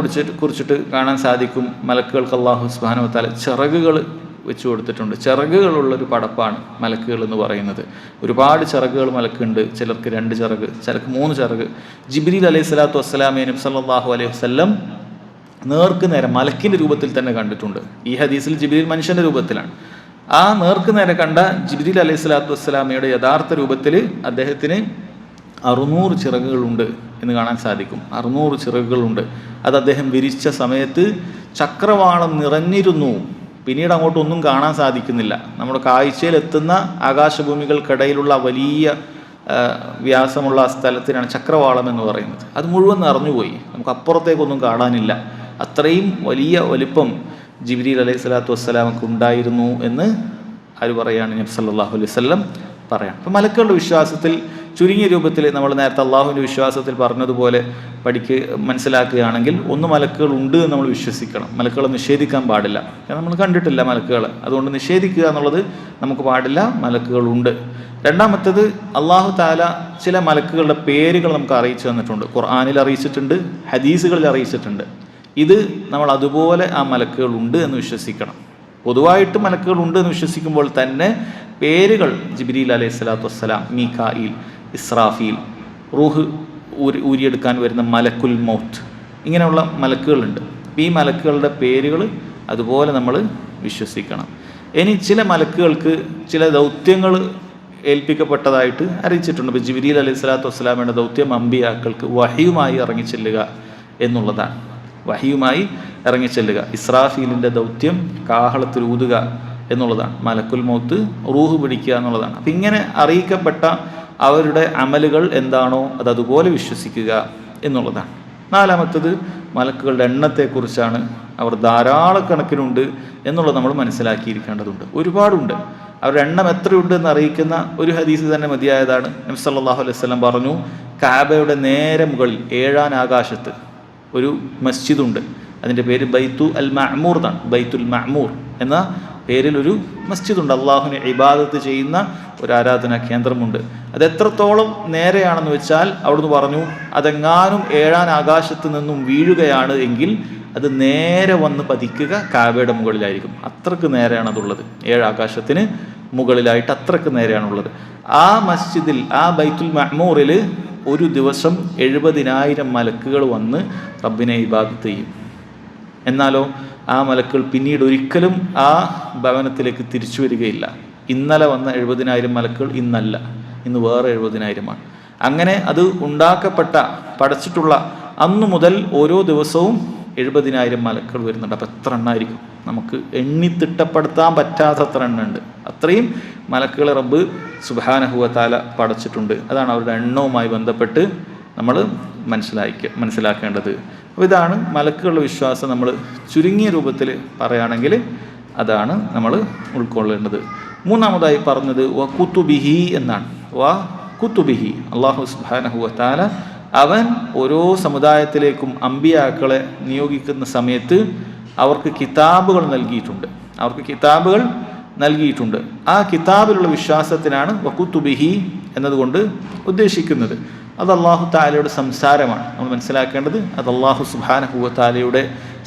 കുറിച്ചിട്ട് കാണാൻ സാധിക്കും, മലക്കുകൾക്ക് അല്ലാഹു സുബ്ഹാനഹു വ തആല ചിറകുകൾ വെച്ചു കൊടുത്തിട്ടുണ്ട്. ചിറകുകളുള്ളൊരു പടപ്പാണ് മലക്കുകൾ എന്ന് പറയുന്നത്. ഒരുപാട് ചിറകുകൾ മലക്കുണ്ട്. ചിലർക്ക് 2 ചിറക്, ചിലർക്ക് 3 ചിറക്. ജിബ്രീൽ അലൈഹി സ്വലാത്തു വസ്സലാമയെ നബി സല്ലല്ലാഹു അലൈഹി വസല്ലം നേർക്ക് നേരെ മലക്കിൻ്റെ രൂപത്തിൽ തന്നെ കണ്ടിട്ടുണ്ട്. ഈ ഹദീസിൽ ജിബ്രീൽ മനുഷ്യൻ്റെ രൂപത്തിലാണ്. ആ നേർക്ക് നേരെ കണ്ട ജിബ്രീൽ അലൈഹി സ്വലാത്തു വസ്സലാമയുടെ യഥാർത്ഥ രൂപത്തിൽ അദ്ദേഹത്തിന് 600 ചിറകുകളുണ്ട് എന്ന് കാണാൻ സാധിക്കും. 600 ചിറകുകളുണ്ട്. അത് അദ്ദേഹം വിരിച്ച സമയത്ത് ചക്രവാളം നിറഞ്ഞിരുന്നു. പിന്നീട് അങ്ങോട്ടൊന്നും കാണാൻ സാധിക്കുന്നില്ല. നമ്മുടെ കാഴ്ചയിലെത്തുന്ന ആകാശഭൂമികൾക്കിടയിലുള്ള വലിയ വ്യാസമുള്ള സ്ഥലത്തിനാണ് ചക്രവാളം എന്ന് പറയുന്നത്. അത് മുഴുവൻ നിറഞ്ഞുപോയി. നമുക്ക് അപ്പുറത്തേക്കൊന്നും കാണാനില്ല. അത്രയും വലിയ വലിപ്പം ജിബ്രീൽ അലൈഹി സ്വലാത്തു വസ്സലാമക്ക് ഉണ്ടായിരുന്നു എന്ന് ആര് പറയാണ്? നബി സല്ലല്ലാഹു അലൈഹി വസല്ലം പറയാം. അപ്പം മലക്കുകളുടെ വിശ്വാസത്തിൽ ചുരുങ്ങിയ രൂപത്തിൽ നമ്മൾ നേരത്തെ അള്ളാഹുവിൻ്റെ വിശ്വാസത്തിൽ പറഞ്ഞതുപോലെ മനസ്സിലാക്കുകയാണെങ്കിൽ, ഒന്ന് മലക്കുകൾ ഉണ്ട് എന്ന് നമ്മൾ വിശ്വസിക്കണം. മലക്കുകളെ നിഷേധിക്കാൻ പാടില്ല. കാരണം നമ്മൾ കണ്ടിട്ടില്ല മലക്കുകളെ, അതുകൊണ്ട് നിഷേധിക്കുക എന്നുള്ളത് നമുക്ക് പാടില്ല. മലക്കുകളുണ്ട്. രണ്ടാമത്തേത്, അള്ളാഹു തആല ചില മലക്കുകളുടെ പേരുകൾ നമുക്ക് അറിയിച്ചു തന്നിട്ടുണ്ട്. ഖുർആനിൽ അറിയിച്ചിട്ടുണ്ട്, ഹദീസുകളിൽ അറിയിച്ചിട്ടുണ്ട്. ഇത് നമ്മൾ അതുപോലെ ആ മലക്കുകളുണ്ട് എന്ന് വിശ്വസിക്കണം. പൊതുവായിട്ട് മലക്കുകളുണ്ട് എന്ന് വിശ്വസിക്കുമ്പോൾ തന്നെ പേരുകൾ ജിബ്രീൽ അലൈഹി സ്വലാത്തു വസ്സലാം, മീകായിൽ, ഇസ്രാഫീൽ, റൂഹ് ഊരിയെടുക്കാൻ വരുന്ന മലക്കുൽ മൗത്ത്, ഇങ്ങനെയുള്ള മലക്കുകളുണ്ട്. ഈ മലക്കുകളുടെ പേരുകൾ അതുപോലെ നമ്മൾ വിശ്വസിക്കണം. ഇനി ചില മലക്കുകൾക്ക് ചില ദൗത്യങ്ങൾ ഏൽപ്പിക്കപ്പെട്ടതായിട്ട് അറിയിച്ചിട്ടുണ്ട്. ഇപ്പോൾ ജിബ്രീൽ അലൈഹി സ്വലാത്തു വസ്സലാമയുടെ ദൗത്യം അമ്പിയാക്കൾക്ക് വഹിയുമായി ഇറങ്ങിച്ചെല്ലുക എന്നുള്ളതാണ്. വഹിയുമായി ഇറങ്ങിച്ചെല്ലുക. ഇസ്രാഫീലിൻ്റെ ദൗത്യം കാഹളത്തിൽ ഊതുക എന്നുള്ളതാണ്. മലക്കുൽ മൗത്ത് റൂഹ് പിടിക്കുക എന്നുള്ളതാണ്. അപ്പം ഇങ്ങനെ അറിയിക്കപ്പെട്ട അവരുടെ അമലുകൾ എന്താണോ അതുപോലെ വിശ്വസിക്കുക എന്നുള്ളതാണ്. നാലാമത്തത്, മലക്കുകളുടെ എണ്ണത്തെക്കുറിച്ചാണ്. അവർ ധാരാളക്കണക്കിനുണ്ട് എന്നുള്ളത് നമ്മൾ മനസ്സിലാക്കിയിരിക്കേണ്ടതുണ്ട്. ഒരുപാടുണ്ട്. അവരുടെ എണ്ണം എത്രയുണ്ട് എന്ന് അറിയിക്കുന്ന ഒരു ഹദീസ് തന്നെ മതിയായതാണ്. നബി സല്ലല്ലാഹു അലൈഹി വസല്ലം പറഞ്ഞു, കഅബയുടെ നേരെ മുകളിൽ 7-ാം ആകാശത്ത് ഒരു മസ്ജിദുണ്ട്. അതിൻ്റെ പേര് ബൈത്തു അൽ മഅ്മൂർ എന്നാണ്. ബൈത്തുൽ മഅ്മൂർ എന്ന പേരിൽ ഒരു മസ്ജിദുണ്ട്. അള്ളാഹുവിനെ ഇബാദത്ത് ചെയ്യുന്ന ഒരു ആരാധനാ കേന്ദ്രമുണ്ട്. അത് എത്രത്തോളം നേരെയാണെന്ന് വെച്ചാൽ അവിടുന്ന് പറഞ്ഞു, അതെങ്ങാനും 7-ാം ആകാശത്ത് നിന്നും വീഴുകയാണ് എങ്കിൽ അത് നേരെ വന്ന് പതിക്കുക കഅബയുടെ മുകളിലായിരിക്കും. അത്രക്ക് നേരെയാണ് അതുള്ളത്. 7 ആകാശത്തിന് മുകളിലായിട്ട് അത്രക്ക് നേരെയാണുള്ളത്. ആ മസ്ജിദിൽ, ആ ബൈത്തുൽ മഅ്മൂറിൽ ഒരു ദിവസം 70,000 മലക്കുകൾ വന്ന് റബ്ബിനെ ഇബാദത്ത് ചെയ്യും. എന്നാലോ ആ മലക്കുകൾ പിന്നീട് ഒരിക്കലും ആ ഭവനത്തിലേക്ക് തിരിച്ചു വരികയില്ല. ഇന്നലെ വന്ന 70,000 മലക്കുകൾ ഇന്നല്ല, ഇന്ന് വേറെ 70,000-ആണ്. അങ്ങനെ അത് ഉണ്ടാക്കപ്പെട്ട, പടച്ചിട്ടുള്ള അന്നു മുതൽ ഓരോ ദിവസവും 70,000 മലക്കുകൾ വരുന്നുണ്ട്. അപ്പോൾ എത്ര എണ്ണമായിരിക്കും? നമുക്ക് എണ്ണിത്തിട്ടപ്പെടുത്താൻ പറ്റാത്തത്ര എണ്ണമുണ്ട്. അത്രയും മലക്കുകളെ റബ്ബ് സുബ്ഹാനഹു വ തആല പടച്ചിട്ടുണ്ട്. അതാണ് അവരുടെ എണ്ണവുമായി ബന്ധപ്പെട്ട് നമ്മൾ മനസ്സിലാക്കേണ്ടത്. അപ്പോൾ ഇതാണ് മലക്കുകളുടെ വിശ്വാസം. നമ്മൾ ചുരുങ്ങിയ രൂപത്തിൽ പറയുകയാണെങ്കിൽ അതാണ് നമ്മൾ ഉൾക്കൊള്ളേണ്ടത്. മൂന്നാമതായി പറഞ്ഞത് വ കുതുബിഹി എന്നാണ്. വ കുതുബിഹി, അല്ലാഹു സുബ്ഹാനഹു വ തആല അവൻ ഓരോ സമുദായത്തിലേക്കും അമ്പിയാക്കളെ നിയോഗിക്കുന്ന സമയത്ത് അവർക്ക് കിതാബുകൾ നൽകിയിട്ടുണ്ട്. ആ കിതാബിലുള്ള വിശ്വാസത്തിനാണ് വകുതുബിഹി എന്നതുകൊണ്ട് ഉദ്ദേശിക്കുന്നത്. അത് അല്ലാഹു തആലയുടെ സംസാരമാണ്. നമ്മൾ മനസ്സിലാക്കേണ്ടത് അത് അല്ലാഹു സുബ്ഹാനഹു വ തആലയുടെ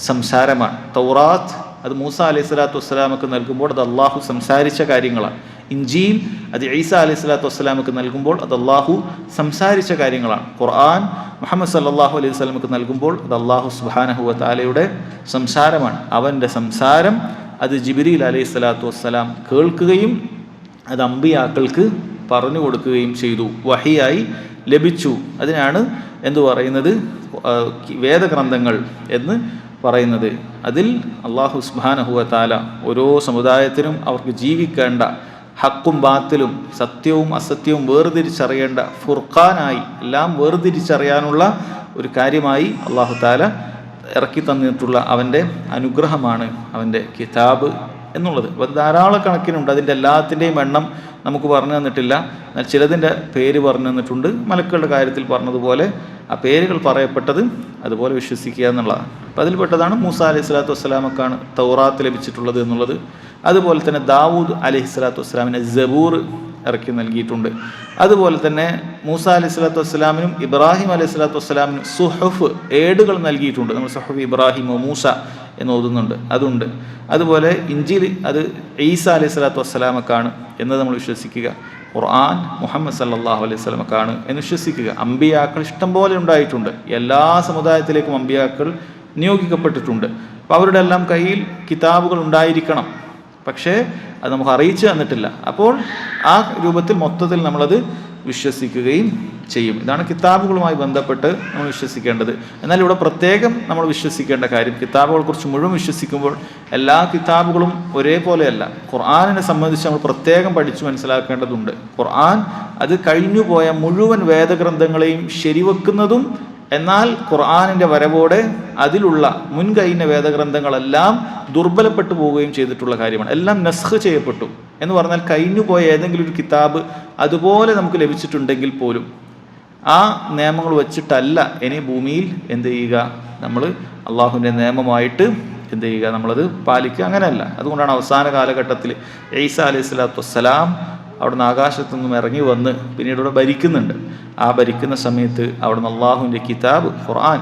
സംസാരമാണ്. തൗറാത്ത് അത് മൂസ അലൈഹിസ്സലാത്തു വസ്സലാമക്ക് നൽകുമ്പോൾ അത് അല്ലാഹു സംസാരിച്ച കാര്യങ്ങളാണ്. ഇഞ്ചീൽ അത് ഈസ അലൈഹിസ്സലാത്തു വസ്സലാമക്ക് നൽകുമ്പോൾ അത് അല്ലാഹു സംസാരിച്ച കാര്യങ്ങളാണ്. ഖുർആൻ മുഹമ്മദ് സല്ലല്ലാഹു അലൈഹി വസല്ലമക്ക് നൽകുമ്പോൾ അത് അല്ലാഹു സുബ്ഹാനഹു വ തആലയുടെ സംസാരമാണ്. അവൻ്റെ സംസാരം അത് ജിബ്രീൽ അലൈഹിസ്സലാത്തു വസ്സലാം കേൾക്കുകയും അത് അമ്പിയാക്കൾക്ക് പറഞ്ഞു കൊടുക്കുകയും ചെയ്തു. വഹിയായി ലഭിച്ചു. അതിനാണ് എന്തു പറയുന്നത്? വേദഗ്രന്ഥങ്ങൾ എന്ന് പറയുന്നത്. അതിൽ അല്ലാഹു സുബ്ഹാനഹു വ തആല ഓരോ സമുദായത്തിനും അവർക്ക് ജീവിക്കേണ്ട ഹക്കും ബാത്തിലും സത്യവും അസത്യവും വേർതിരിച്ചറിയേണ്ട ഫുർഖാനായി എല്ലാം വേർതിരിച്ചറിയാനുള്ള ഒരു കാര്യമായി അല്ലാഹു തആല ഇറക്കി തന്നിട്ടുള്ള അവൻ്റെ അനുഗ്രഹമാണ് അവൻ്റെ കിതാബ് എന്നുള്ളത്. അപ്പോൾ ധാരാളക്കണക്കിനുണ്ട്. അതിൻ്റെ എല്ലാത്തിൻ്റെയും എണ്ണം നമുക്ക് പറഞ്ഞു തന്നിട്ടില്ല. എന്നാൽ ചിലതിൻ്റെ പേര് പറഞ്ഞു തന്നിട്ടുണ്ട്. മലക്കുകളുടെ കാര്യത്തിൽ പറഞ്ഞതുപോലെ ആ പേരുകൾ പറയപ്പെട്ടത് അതുപോലെ വിശ്വസിക്കുക എന്നുള്ളതാണ്. അപ്പോൾ അതിൽപ്പെട്ടതാണ് മൂസ അലൈഹിസ്സലാത്തു വസ്സലാമക്കാണ് തൗറാത്ത് ലഭിച്ചിട്ടുള്ളത് എന്നുള്ളത്. അതുപോലെ തന്നെ ദാവൂദ് അലൈഹിസ്സലാത്തു വസ്സലാമിനെ സബൂർ ഇറക്കി നൽകിയിട്ടുണ്ട്. അതുപോലെ തന്നെ മൂസ അലൈഹിസ്സലാത്തു വസ്സലാമിനും ഇബ്രാഹിം അലൈഹിസ്സലാത്തു വസ്സലാമിനും സുഹഫ്, ഏടുകൾ നൽകിയിട്ടുണ്ട്. നമ്മൾ സുഹഫ് ഇബ്രാഹിം മൂസ എന്ന് ഓതുന്നുണ്ട്, അതുണ്ട്. അതുപോലെ ഇഞ്ചീൽ അത് ഈസ അലൈഹിസ്സലാത്തു വസ്സലാമക്കാണ് എന്നത് നമ്മൾ വിശ്വസിക്കുക. ഖുർആൻ മുഹമ്മദ് സല്ലല്ലാഹു അലൈഹി വസല്ലമക്കാണ് എന്ന് വിശ്വസിക്കുക. അമ്പിയാക്കൾ ഇഷ്ടം പോലെ ഉണ്ടായിട്ടുണ്ട്. എല്ലാ സമുദായത്തിലേക്കും അമ്പിയാക്കൾ നിയോഗിക്കപ്പെട്ടിട്ടുണ്ട്. അപ്പോൾ അവരുടെ എല്ലാം കയ്യിൽ കിതാബുകൾ ഉണ്ടായിരിക്കണം. പക്ഷേ അത് നമുക്ക് അറിയിച്ചു തന്നിട്ടില്ല. അപ്പോൾ ആ രൂപത്തിൽ മൊത്തത്തിൽ നമ്മളത് വിശ്വസിക്കുകയും ചെയ്യും. ഇതാണ് കിതാബുകളുമായി ബന്ധപ്പെട്ട് നമ്മൾ വിശ്വസിക്കേണ്ടത്. എന്നാൽ ഇവിടെ പ്രത്യേകം നമ്മൾ വിശ്വസിക്കേണ്ട കാര്യം, കിതാബുകളെക്കുറിച്ച് മുഴുവൻ വിശ്വസിക്കുമ്പോൾ എല്ലാ കിതാബുകളും ഒരേപോലെയല്ല. ഖുർആനിനെ സംബന്ധിച്ച് നമ്മൾ പ്രത്യേകം പഠിച്ചു മനസ്സിലാക്കേണ്ടതുണ്ട്. ഖുർആൻ അത് കഴിഞ്ഞുപോയ മുഴുവൻ വേദഗ്രന്ഥങ്ങളെയും ശരിവെക്കുന്നതും, എന്നാൽ ഖുർആനിൻ്റെ വരവോടെ അതിലുള്ള മുൻകഴിഞ്ഞ വേദഗ്രന്ഥങ്ങളെല്ലാം ദുർബലപ്പെട്ടു പോവുകയും ചെയ്തിട്ടുള്ള കാര്യമാണ്. എല്ലാം നസ്ഖ് ചെയ്യപ്പെട്ടു എന്ന് പറഞ്ഞാൽ കഴിഞ്ഞുപോയ ഏതെങ്കിലും ഒരു കിതാബ് അതുപോലെ നമുക്ക് ലഭിച്ചിട്ടുണ്ടെങ്കിൽ പോലും ആ നിയമങ്ങൾ വച്ചിട്ടല്ല ഇനി ഭൂമിയിൽ എന്ത് ചെയ്യുക, നമ്മൾ അള്ളാഹുവിൻ്റെ നിയമമായിട്ട് എന്ത് ചെയ്യുക, നമ്മളത് പാലിക്കുക. അങ്ങനെയല്ല. അതുകൊണ്ടാണ് അവസാന കാലഘട്ടത്തിൽ ഈസ അലൈഹിസ്സലാത്തു വസ്സലാം അവിടുന്ന് ആകാശത്തു നിന്നും ഇറങ്ങി വന്ന് പിന്നീട് ഇവിടെ ഭരിക്കുന്നുണ്ട്. ആ ഭരിക്കുന്ന സമയത്ത് അവിടുന്ന് അള്ളാഹുവിൻ്റെ കിതാബ് ഖുർആൻ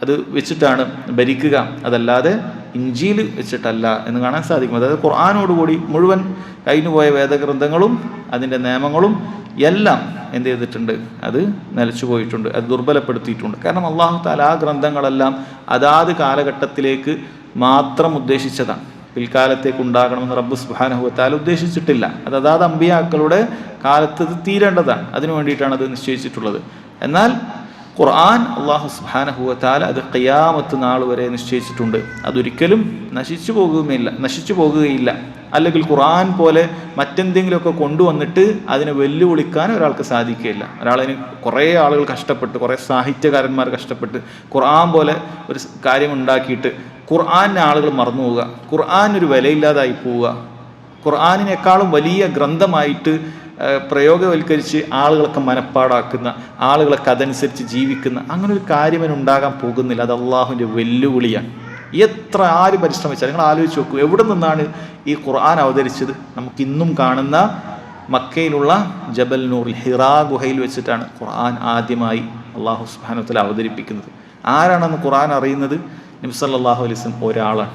അത് വെച്ചിട്ടാണ് ഭരിക്കുക, അതല്ലാതെ ഇഞ്ചീൽ വെച്ചിട്ടല്ല എന്ന് കാണാൻ സാധിക്കും. അതായത് ഖുർആനോടുകൂടി മുഴുവൻ കഴിഞ്ഞുപോയ വേദഗ്രന്ഥങ്ങളും അതിൻ്റെ നിയമങ്ങളും എല്ലാം എന്ത് ചെയ്തിട്ടുണ്ട്, അത് നിലച്ചു പോയിട്ടുണ്ട്, അത് ദുർബലപ്പെടുത്തിയിട്ടുണ്ട്. കാരണം അല്ലാഹു തആല ആ ഗ്രന്ഥങ്ങളെല്ലാം അതാത് കാലഘട്ടത്തിലേക്ക് മാത്രം ഉദ്ദേശിച്ചതാണ്. പിൽക്കാലത്തേക്ക് ഉണ്ടാകണമെന്ന് റബ്ബ് സുബ്ഹാനഹു വ തആല ഉദ്ദേശിച്ചിട്ടില്ല. അത് അതാത് അമ്പിയാക്കളുടെ കാലത്ത് ഇത് തീരേണ്ടതാണ്. അതിനു വേണ്ടിയിട്ടാണ് അത് നിശ്ചയിച്ചിട്ടുള്ളത്. എന്നാൽ ഖുർആൻ അല്ലാഹു സുബ്ഹാനഹു വ തആല അത് ഖിയാമത്ത് നാൾ വരെ നിശ്ചയിച്ചിട്ടുണ്ട്. അതൊരിക്കലും നശിച്ചു പോകുകയില്ല. അല്ലെങ്കിൽ ഖുർആൻ പോലെ മറ്റെന്തെങ്കിലുമൊക്കെ കൊണ്ടുവന്നിട്ട് അതിനെ വെല്ലുവിളിക്കാൻ ഒരാൾക്ക് സാധിക്കുകയില്ല. ഒരാളതിന് കുറേ ആളുകൾ കഷ്ടപ്പെട്ട്, കുറേ സാഹിത്യകാരന്മാർ കഷ്ടപ്പെട്ട് ഖുർആൻ പോലെ ഒരു കാര്യം ഉണ്ടാക്കിയിട്ട് ഖുർആനെ ആളുകൾ മറന്നു പോവുക, ഖുർആനൊരു വിലയില്ലാതായി പോവുക, ഖുർആനിനേക്കാളും വലിയ ഗ്രന്ഥമായിട്ട് പ്രയോഗവൽക്കരിച്ച് ആളുകളൊക്കെ മനപ്പാടാക്കുന്ന, ആളുകളൊക്കെ അതനുസരിച്ച് ജീവിക്കുന്ന അങ്ങനെ ഒരു കാര്യം ഉണ്ടാകാൻ പോകുന്നില്ല. അത് അള്ളാഹുവിൻ്റെ വെല്ലുവിളിയാണ്. എത്ര ആര് പരിശ്രമിച്ചാൽ നിങ്ങൾ ആലോചിച്ച് നോക്കൂ, എവിടെ നിന്നാണ് ഈ ഖുർആൻ അവതരിച്ചത്? നമുക്കിന്നും കാണുന്ന മക്കയിലുള്ള ജബൽ നൂറിൽ, ഹിറാ ഗുഹയിൽ വെച്ചിട്ടാണ് ഖുർആൻ ആദ്യമായി അള്ളാഹു സുബ്ഹാനഹു വ തആല അവതരിപ്പിക്കുന്നത്. ആരാണെന്ന് ഖുർആൻ അറിയുന്നത്? നബി സല്ലല്ലാഹു അലൈഹി വസല്ലം ഒരാളാണ്.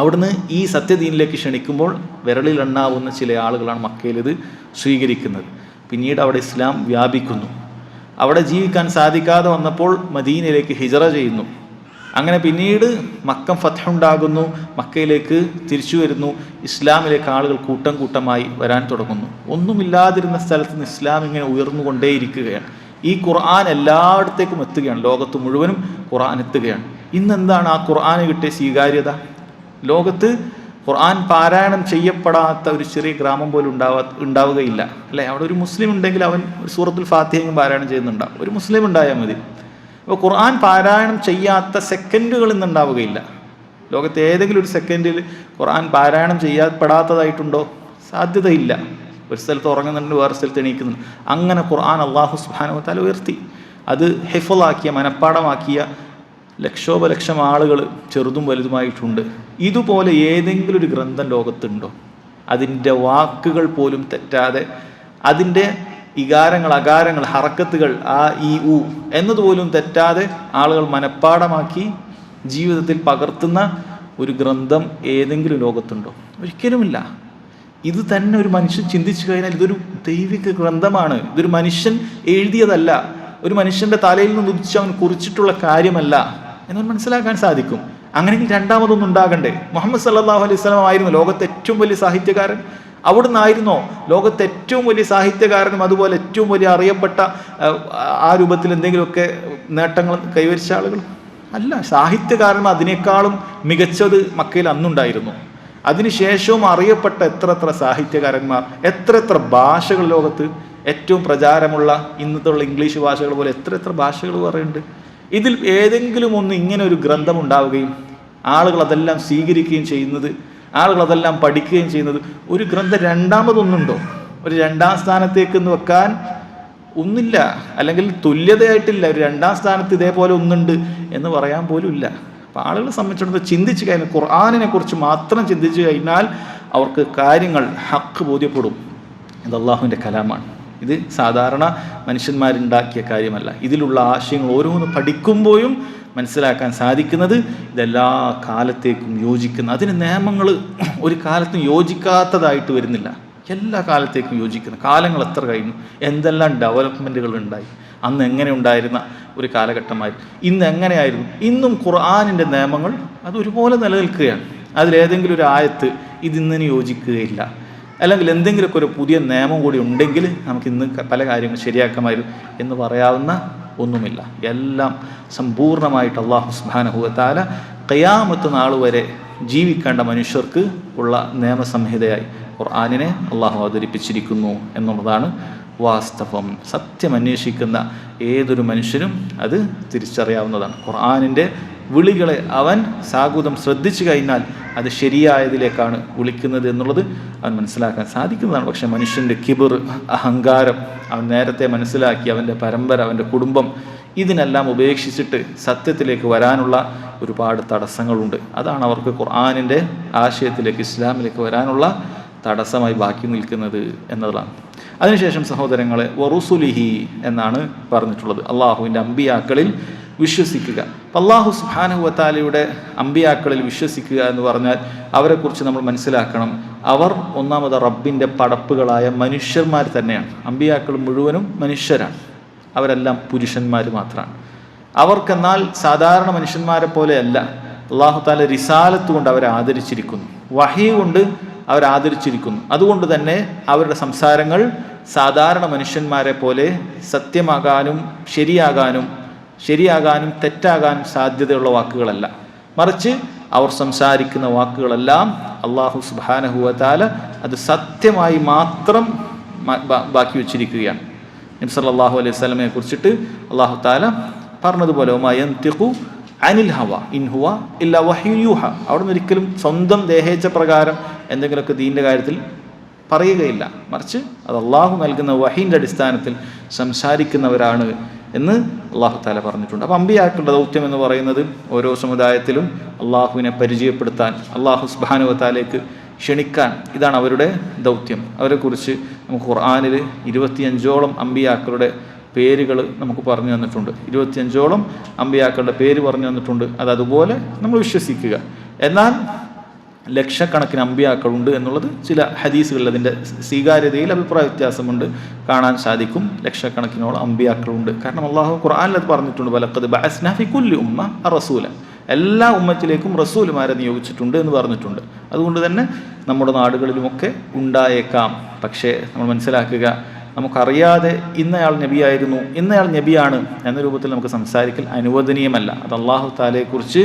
അവിടുന്ന് ഈ സത്യദീനിലേക്ക് ക്ഷണിക്കുമ്പോൾ വിരളിൽ എണ്ണാവുന്ന ചില ആളുകളാണ് മക്കയിൽ ഇത് സ്വീകരിക്കുന്നത്. പിന്നീട് അവിടെ ഇസ്ലാം വ്യാപിക്കുന്നു. അവിടെ ജീവിക്കാൻ സാധിക്കാതെ വന്നപ്പോൾ മദീനയിലേക്ക് ഹിജറ ചെയ്യുന്നു. അങ്ങനെ പിന്നീട് മക്ക ഫത്ഹ് ഉണ്ടാകുന്നു, മക്കയിലേക്ക് തിരിച്ചു വരുന്നു, ഇസ്ലാമിലേക്ക് ആളുകൾ കൂട്ടം കൂട്ടമായി വരാൻ തുടങ്ങുന്നു. ഒന്നുമില്ലാതിരുന്ന സ്ഥലത്ത് നിന്ന് ഇസ്ലാം ഇങ്ങനെ ഉയർന്നുകൊണ്ടേയിരിക്കുകയാണ്. ഈ ഖുർആൻ എല്ലായിടത്തേക്കും എത്തുകയാണ്, ലോകത്ത് മുഴുവനും ഖുർആൻ എത്തുകയാണ്. ഇന്നെന്താണ് ആ ഖുർആന് കിട്ടിയ സ്വീകാര്യത? ലോകത്ത് ഖുർആൻ പാരായണം ചെയ്യപ്പെടാത്ത ഒരു ചെറിയ ഗ്രാമം പോലും ഉണ്ടാവുകയില്ല, അല്ലേ? അവിടെ ഒരു മുസ്ലിം ഉണ്ടെങ്കിൽ അവൻ സൂറത്തുൽ ഫാത്തിഹയും പാരായണം ചെയ്യുന്നുണ്ടാവും. ഒരു മുസ്ലിം ഉണ്ടായാൽ മതി. അപ്പോൾ ഖുർആൻ പാരായണം ചെയ്യാത്ത സെക്കൻഡുകൾ ഇന്നുണ്ടാവുകയില്ല. ലോകത്തെ ഏതെങ്കിലും ഒരു സെക്കൻഡിൽ ഖുർആൻ പാരായണം ചെയ്യപ്പെടാത്തതായിട്ടുണ്ടോ? സാധ്യതയില്ല. ഒരു സ്ഥലത്ത് ഉറങ്ങുന്നുണ്ട്, വേറെ സ്ഥലത്ത് എണീക്കുന്നുണ്ട്. അങ്ങനെ ഖുർആൻ അല്ലാഹു സുബ്ഹാനഹു വ തആല ഉയർത്തി. അത് ഹിഫ്ളാക്കിയ, മനപ്പാടമാക്കിയ ലക്ഷോപലക്ഷം ആളുകൾ ചെറുതും വലുതുമായിട്ടുണ്ട്. ഇതുപോലെ ഏതെങ്കിലും ഒരു ഗ്രന്ഥം ലോകത്തുണ്ടോ? അതിൻ്റെ വാക്കുകൾ പോലും തെറ്റാതെ, അതിൻ്റെ ഇകാരങ്ങൾ, അകാരങ്ങൾ, ഹറക്കത്തുകൾ, ആ ഈ ഉ എന്നതുപോലും തെറ്റാതെ ആളുകൾ മനപ്പാടമാക്കി ജീവിതത്തിൽ പകർത്തുന്ന ഒരു ഗ്രന്ഥം ഏതെങ്കിലും ലോകത്തുണ്ടോ? ഒരിക്കലുമില്ല. ഇത് തന്നെ ഒരു മനുഷ്യൻ ചിന്തിച്ചു കഴിഞ്ഞാൽ ഇതൊരു ദൈവിക ഗ്രന്ഥമാണ്. ഇതൊരു മനുഷ്യൻ എഴുതിയതല്ല, ഒരു മനുഷ്യൻ്റെ തലയിൽ നിന്ന് ഉദിച്ച് അവൻ കുറിച്ചിട്ടുള്ള കാര്യമല്ല എന്ന് മനസ്സിലാക്കാൻ സാധിക്കും. അങ്ങനെയെങ്കിൽ രണ്ടാമതൊന്നും ഉണ്ടാകണ്ടേ? മുഹമ്മദ് സല്ലല്ലാഹു അലൈഹി വസല്ലം ആയിരുന്നു ലോകത്തെ ഏറ്റവും വലിയ സാഹിത്യകാരൻ. അവിടുന്ന് ആയിരുന്നോ ലോകത്തെ ഏറ്റവും വലിയ സാഹിത്യകാരനും അതുപോലെ ഏറ്റവും വലിയ അറിയപ്പെട്ട ആ രൂപത്തിൽ എന്തെങ്കിലുമൊക്കെ നേട്ടങ്ങൾ കൈവരിച്ച ആളുകൾ? അല്ല. സാഹിത്യകാരന്മാർ അതിനേക്കാളും മികച്ചത് മക്കയിൽ അന്നുണ്ടായിരുന്നു. അതിനുശേഷവും അറിയപ്പെട്ട എത്ര സാഹിത്യകാരന്മാർ, എത്ര ഭാഷകൾ ലോകത്ത്, ഏറ്റവും പ്രചാരമുള്ള ഇന്നത്തുള്ള ഇംഗ്ലീഷ് ഭാഷകൾ പോലെ എത്ര ഭാഷകൾ പറയുന്നുണ്ട്. ഇതിൽ ഏതെങ്കിലും ഒന്ന് ഇങ്ങനെ ഒരു ഗ്രന്ഥം ഉണ്ടാവുകയും ആളുകൾ അതെല്ലാം സ്വീകരിക്കുകയും ചെയ്യുന്നത്, ആളുകൾ അതെല്ലാം പഠിക്കുകയും ചെയ്യുന്നത്, ഒരു ഗ്രന്ഥം രണ്ടാമതൊന്നുണ്ടോ? ഒരു രണ്ടാം സ്ഥാനത്തേക്ക് വെക്കാൻ ഒന്നില്ല, അല്ലെങ്കിൽ തുല്യതയായിട്ടില്ല. ഒരു രണ്ടാം സ്ഥാനത്ത് ഇതേപോലെ ഒന്നുണ്ട് എന്ന് പറയാൻ പോലും ഇല്ല. അപ്പോൾ ആളുകളെ സംബന്ധിച്ചിടത്തോളം ചിന്തിച്ചു കഴിഞ്ഞാൽ, ഖുർആനിനെ കുറിച്ച് മാത്രം ചിന്തിച്ചു കഴിഞ്ഞാൽ അവർക്ക് കാര്യങ്ങൾ ഹക്ക് ബോധ്യപ്പെടും. ഇത് അള്ളാഹുവിൻ്റെ കലാമാണ്. ഇത് സാധാരണ മനുഷ്യന്മാരുണ്ടാക്കിയ കാര്യമല്ല. ഇതിലുള്ള ആശയങ്ങൾ ഓരോന്ന് പഠിക്കുമ്പോഴും മനസ്സിലാക്കാൻ സാധിക്കുന്നത് ഇതെല്ലാ കാലത്തേക്കും യോജിക്കുന്ന, അതിന് നിയമങ്ങൾ ഒരു കാലത്തും യോജിക്കാത്തതായിട്ട് വരുന്നില്ല. എല്ലാ കാലത്തേക്കും യോജിക്കുന്ന. കാലങ്ങൾ എത്ര കഴിഞ്ഞു, എന്തെല്ലാം ഡെവലപ്മെൻറ്റുകൾ ഉണ്ടായി. അന്ന് എങ്ങനെ ഉണ്ടായിരുന്ന ഒരു കാലഘട്ടമായിരുന്നു, ഇന്ന് എങ്ങനെയായിരുന്നു. ഇന്നും ഖുർആനിൻ്റെ നിയമങ്ങൾ അതൊരുപോലെ നിലനിൽക്കുകയാണ്. അതിലേതെങ്കിലും ഒരു ആയത്ത് ഇതിന്നിന് യോജിക്കുകയില്ല, അല്ലെങ്കിൽ എന്തെങ്കിലുമൊക്കെ ഒരു പുതിയ നിയമം കൂടി ഉണ്ടെങ്കിൽ നമുക്കിന്ന് പല കാര്യങ്ങൾ ശരിയാക്കാമായിരുന്നു എന്ന് പറയാവുന്ന ഒന്നുമില്ല. എല്ലാം സമ്പൂർണ്ണമായിട്ട് അല്ലാഹു സുബ്ഹാനഹു വ തആല ഖിയാമത്ത് നാൾ വരെ ജീവിക്കേണ്ട മനുഷ്യർക്ക് ഉള്ള നിയമസംഹിതയായി ഖുർആനിനെ അള്ളാഹു അവതരിപ്പിച്ചിരിക്കുന്നു എന്നുള്ളതാണ് വാസ്തവം. സത്യം അന്വേഷിക്കുന്ന ഏതൊരു മനുഷ്യനും അത് തിരിച്ചറിയാവുന്നതാണ്. ഖുർആനിൻ്റെ വിളികളെ അവൻ സാഗൂതം ശ്രദ്ധിച്ചു കഴിഞ്ഞാൽ അത് ശരിയായതിലേക്കാണ് വിളിക്കുന്നത് എന്നുള്ളത് അവൻ മനസ്സിലാക്കാൻ സാധിക്കുന്നതാണ്. പക്ഷെ മനുഷ്യൻ്റെ കിബിർ, അഹങ്കാരം അവൻ നേരത്തെ മനസ്സിലാക്കി, അവൻ്റെ പരമ്പര, അവൻ്റെ കുടുംബം, ഇതിനെല്ലാം ഉപേക്ഷിച്ചിട്ട് സത്യത്തിലേക്ക് വരാനുള്ള ഒരുപാട് തടസ്സങ്ങളുണ്ട്. അതാണ് അവർക്ക് ഖുർആനിൻ്റെ ആശയത്തിലേക്ക്, ഇസ്ലാമിലേക്ക് വരാനുള്ള തടസ്സമായി ബാക്കി നിൽക്കുന്നത് എന്നതാണ്. അതിനുശേഷം സഹോദരങ്ങളെ, വറുസുലിഹി എന്നാണ് പറഞ്ഞിട്ടുള്ളത്. അള്ളാഹുവിൻ്റെ അമ്പിയാക്കളിൽ വിശ്വസിക്കുക. അല്ലാഹു സുബ്ഹാനഹു വ തആലയുടെ അമ്പിയാക്കളിൽ വിശ്വസിക്കുക എന്ന് പറഞ്ഞാൽ അവരെക്കുറിച്ച് നമ്മൾ മനസ്സിലാക്കണം, അവർ ഒന്നാമത് റബ്ബിൻ്റെ പടപ്പുകളായ മനുഷ്യന്മാർ തന്നെയാണ്. അമ്പിയാക്കൾ മുഴുവനും മനുഷ്യരാണ്, അവരെല്ലാം പുരുഷന്മാർ മാത്രമാണ്. അവർക്കെന്നാൽ സാധാരണ മനുഷ്യന്മാരെ പോലെയല്ല. അല്ലാഹു തആല റിസാലത്ത് കൊണ്ട് അവരെ ആദരിച്ചിരിക്കുന്നു, വഹി കൊണ്ട് അവരെ ആദരിച്ചിരിക്കുന്നു. അതുകൊണ്ട് തന്നെ അവരുടെ സംസാരങ്ങൾ സാധാരണ മനുഷ്യന്മാരെ പോലെ സത്യമാകാനും ശരിയാകാനും ശരിയാകാനും തെറ്റാകാനും സാധ്യതയുള്ള വാക്കുകളല്ല. മറിച്ച് അവർ സംസാരിക്കുന്ന വാക്കുകളെല്ലാം അല്ലാഹു സുബ്ഹാനഹു വ തആല അത് സത്യമായി മാത്രം ബാക്കി വെച്ചിരിക്കുകയാണ്. നബി സല്ലല്ലാഹു അലൈഹി വസല്ലമയെ കുറിച്ചിട്ട് അല്ലാഹു തആല പറഞ്ഞതുപോലെ വമാ യൻതിഖു അനിൽ ഹവ ഇൻ ഹുവ ഇല്ലാ വഹ്യുൻ യൂഹ. അവിടുന്ന് ഒരിക്കലും സ്വന്തം ദേഹേച്ഛ പ്രകാരം എന്തെങ്കിലുമൊക്കെ ദീനിൻ്റെ കാര്യത്തിൽ പറയുകയില്ല. മറിച്ച് അത് അള്ളാഹു നൽകുന്ന വഹീൻ്റെ അടിസ്ഥാനത്തിൽ സംസാരിക്കുന്നവരാണ് എന്ന് അള്ളാഹു തആല പറഞ്ഞിട്ടുണ്ട്. അപ്പോൾ അമ്പിയാക്കളുടെ ദൗത്യം എന്ന് പറയുന്നത് ഓരോ സമുദായത്തിലും അള്ളാഹുവിനെ പരിചയപ്പെടുത്താൻ, അള്ളാഹു സുബ്ഹാനഹു വ തആലയ്ക്ക് ക്ഷണിക്കാൻ, ഇതാണ് അവരുടെ ദൗത്യം. അവരെക്കുറിച്ച് നമുക്ക് ഖുർആനിൽ 25ഓളം അമ്പിയാക്കളുടെ പേരുകൾ നമുക്ക് പറഞ്ഞു തന്നിട്ടുണ്ട്. 25ഓളം അമ്പിയാക്കളുടെ പേര് പറഞ്ഞു തന്നിട്ടുണ്ട്. അതുപോലെ നമ്മൾ വിശ്വസിക്കുക. എന്നാൽ ലക്ഷക്കണക്കിന് അമ്പിയാക്കളുണ്ട് എന്നുള്ളത് ചില ഹദീസുകളിൽ അതിൻ്റെ സ്വീകാര്യതയിൽ അഭിപ്രായ വ്യത്യാസമുണ്ട്, കാണാൻ സാധിക്കും. ലക്ഷക്കണക്കിനോളം അമ്പിയാക്കളുണ്ട്. കാരണം അള്ളാഹു ഖുർആനിൽ അത് പറഞ്ഞിട്ടുണ്ട്, വലഖദ് ബഅസ്നാ ഫി കുല്ലി ഉമ്മ റസൂല, എല്ലാ ഉമ്മത്തിലേക്കും റസൂലുമാരെ നിയോഗിച്ചിട്ടുണ്ട് എന്ന് പറഞ്ഞിട്ടുണ്ട്. അതുകൊണ്ട് തന്നെ നമ്മുടെ നാടുകളിലുമൊക്കെ ഉണ്ടായേക്കാം. പക്ഷേ നമ്മൾ മനസ്സിലാക്കുക, നമുക്കറിയാതെ ഇന്നയാൾ നബിയായിരുന്നു, ഇന്നയാൾ നബിയാണ് എന്ന രൂപത്തിൽ നമുക്ക് സംസാരിക്കൽ അനുവദനീയമല്ല. അത് അല്ലാഹു തആലയെക്കുറിച്ച്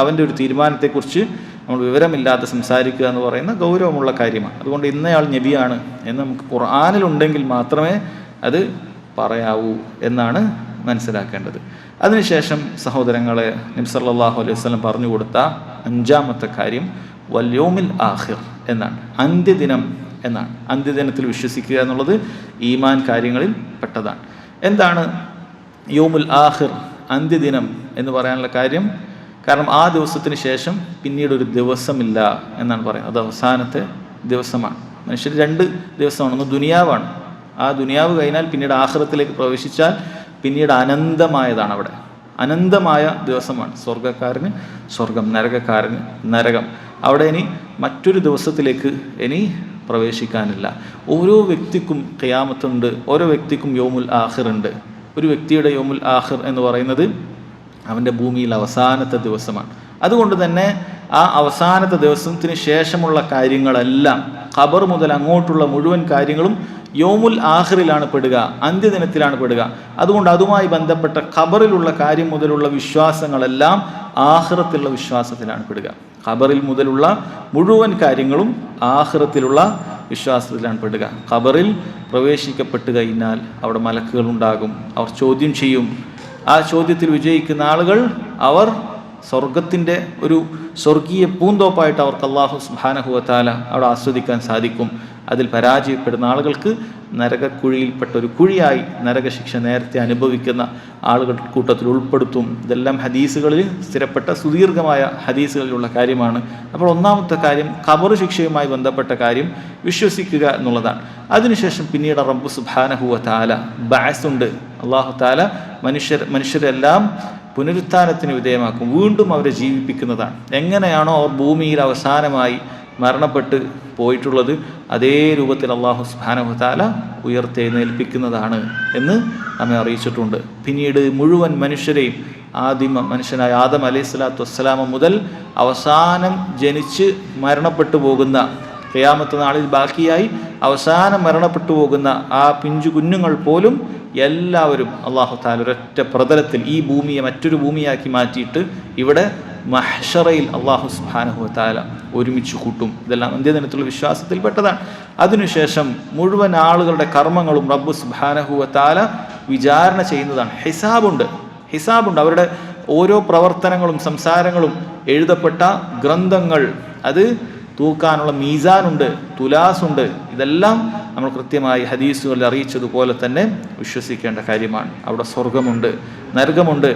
അവൻ്റെ ഒരു തീരുമാനത്തെക്കുറിച്ച് നമ്മൾ വിവരമില്ലാതെ സംസാരിക്കുക എന്ന് പറയുന്ന ഗൗരവമുള്ള കാര്യമാണ്. അതുകൊണ്ട് ഇന്നയാൾ നബിയാണ് എന്ന് നമുക്ക് ഖുർആനിലുണ്ടെങ്കിൽ മാത്രമേ അത് പറയാവൂ എന്നാണ് മനസ്സിലാക്കേണ്ടത്. അതിനുശേഷം സഹോദരങ്ങളെ, നബി സല്ലല്ലാഹു അലൈഹി വസല്ലം പറഞ്ഞു കൊടുത്ത 5ാമത്തെ കാര്യം വൽ യൗമിൽ ആഖിർ എന്നാണ്, അന്ത്യദിനം എന്നാണ്. അന്ത്യദിനത്തിൽ വിശ്വസിക്കുക എന്നുള്ളത് ഈമാൻ കാര്യങ്ങളിൽ പെട്ടതാണ്. എന്താണ് യൗമുൽ ആഖിർ, അന്ത്യദിനം എന്ന് പറയാനുള്ള കാര്യം? കാരണം ആ ദിവസത്തിന് ശേഷം പിന്നീട് ഒരു ദിവസമില്ല എന്നാണ് പറയുന്നത്. അത് അവസാനത്തെ ദിവസമാണ്. മനുഷ്യർ 2 ദിവസമാണ്. ഒന്ന് ദുനിയാവാണ്, ആ ദുനിയാവ് കഴിഞ്ഞാൽ പിന്നീട് ആഖിറത്തിലേക്ക് പ്രവേശിച്ചാൽ പിന്നീട് അനന്തമായതാണ്. അവിടെ അനന്തമായ ദിവസമാണ്. സ്വർഗ്ഗക്കാരന് സ്വർഗം, നരകക്കാരന് നരകം. അവിടെ ഇനി മറ്റൊരു ദിവസത്തിലേക്ക് ഇനി പ്രവേശിക്കാനില്ല. ഓരോ വ്യക്തിക്കും ഖിയാമത്തുണ്ട്, ഓരോ വ്യക്തിക്കും യൗമുൽ ആഖിർ ഉണ്ട്. ഒരു വ്യക്തിയുടെ യൗമുൽ ആഖിർ എന്ന് പറയുന്നത് അവൻ്റെ ഭൂമിയിൽ അവസാനത്തെ ദിവസമാണ്. അതുകൊണ്ട് തന്നെ ആ അവസാനത്തെ ദിവസത്തിന് ശേഷമുള്ള കാര്യങ്ങളെല്ലാം, ഖബർ മുതൽ അങ്ങോട്ടുള്ള മുഴുവൻ കാര്യങ്ങളും യൗമുൽ ആഖിറിലാണ് പെടുക, അന്ത്യദിനത്തിലാണ് പെടുക. അതുകൊണ്ട് അതുമായി ബന്ധപ്പെട്ട ഖബറിലുള്ള കാര്യം മുതലുള്ള വിശ്വാസങ്ങളെല്ലാം ആഖിറത്തിലുള്ള വിശ്വാസത്തിലാണ് പെടുക. ഖബറിൽ മുതലുള്ള മുഴുവൻ കാര്യങ്ങളും ആഖിറത്തിലുള്ള വിശ്വാസത്തിലാണ് പെടുക. ഖബറിൽ പ്രവേശിക്കപ്പെട്ട് കഴിഞ്ഞാൽ അവിടെ മലക്കുകൾ ഉണ്ടാകും, അവർ ചോദ്യം ചെയ്യും. ആ ചോദ്യത്തിൽ വിജയിക്കുന്ന ആളുകൾ അവർ സ്വർഗത്തിൻ്റെ ഒരു സ്വർഗീയ പൂന്തോപ്പായിട്ട് അവർക്ക് അല്ലാഹു സുബ്ഹാനഹു വ തആല അവിടെ ആസ്വദിക്കാൻ സാധിക്കും. അതിൽ പരാജയപ്പെടുന്ന ആളുകൾക്ക് നരകക്കുഴിയിൽപ്പെട്ട ഒരു കുഴിയായി നരകശിക്ഷ നേരത്തെ അനുഭവിക്കുന്ന ആളുകളുടെ കൂട്ടത്തിൽ ഉൾപ്പെടുത്തും. ഇതെല്ലാം ഹദീസുകളിൽ സ്ഥിരപ്പെട്ട സുദീർഘമായ ഹദീസുകളിലുള്ള കാര്യമാണ്. അപ്പോൾ 1ാമത്തെ കാര്യം ഖബർ ശിക്ഷയുമായി ബന്ധപ്പെട്ട കാര്യം വിശ്വസിക്കുക എന്നുള്ളതാണ്. അതിനുശേഷം പിന്നീട് റബ്ബ് സുബ്ഹാനഹു വ തആല ബഅസുണ്ട്. അല്ലാഹു തആല മനുഷ്യരെല്ലാം പുനരുത്ഥാനത്തിന് വിധേയമാക്കും, വീണ്ടും അവരെ ജീവിപ്പിക്കുന്നതാണ്. എങ്ങനെയാണോ അവർ ഭൂമിയിൽ അവസാനമായി മരണപ്പെട്ട് പോയിട്ടുള്ളത് അതേ രൂപത്തിൽ അല്ലാഹു സുബ്ഹാനഹു വ തആല ഉയർത്തെഴുന്നേൽപ്പിക്കുന്നതാണ് എന്ന് നമ്മെ അറിയിച്ചിട്ടുണ്ട്. പിന്നീട് മുഴുവൻ മനുഷ്യരെയും മനുഷ്യനായ ആദം അലൈഹിസ്സലാത്തു വസ്സലാമ മുതൽ അവസാനം ജനിച്ച് മരണപ്പെട്ടു പോകുന്ന, ഖിയാമത്ത് നാളിൽ ബാക്കിയായി അവസാനം മരണപ്പെട്ടു പോകുന്ന ആ പിഞ്ചു കുഞ്ഞുങ്ങൾ പോലും എല്ലാവരും അല്ലാഹു തആല ഒരൊറ്റ പ്രതലത്തിൽ ഈ ഭൂമിയെ മറ്റൊരു ഭൂമിയാക്കി മാറ്റിയിട്ട് ഇവിടെ മഹ്ശറയിൽ അല്ലാഹു സുബ്ഹാനഹു വ തആല ഒരുമിച്ച് കൂട്ടും. ഇതെല്ലാം അന്ത്യദിനത്തിലുള്ള വിശ്വാസത്തിൽപ്പെട്ടതാണ്. അതിനുശേഷം മുഴുവൻ ആളുകളുടെ കർമ്മങ്ങളും റബ്ബ് സുബ്ഹാനഹു വ തആല വിചാരണ ചെയ്യുന്നതാണ്. ഹിസാബുണ്ട്. അവരുടെ ഓരോ പ്രവർത്തനങ്ങളും സംസാരങ്ങളും എഴുതപ്പെട്ട ഗ്രന്ഥങ്ങൾ, അത് തൂക്കാനുള്ള മീസാനുണ്ട്, തുലാസുണ്ട്. ഇതെല്ലാം നമ്മൾ കൃത്യമായി ഹദീസുകളിൽ അറിയിച്ചതുപോലെ തന്നെ വിശ്വസിക്കേണ്ട കാര്യമാണ്. അവിടെ സ്വർഗമുണ്ട്, നരകമുണ്ട്.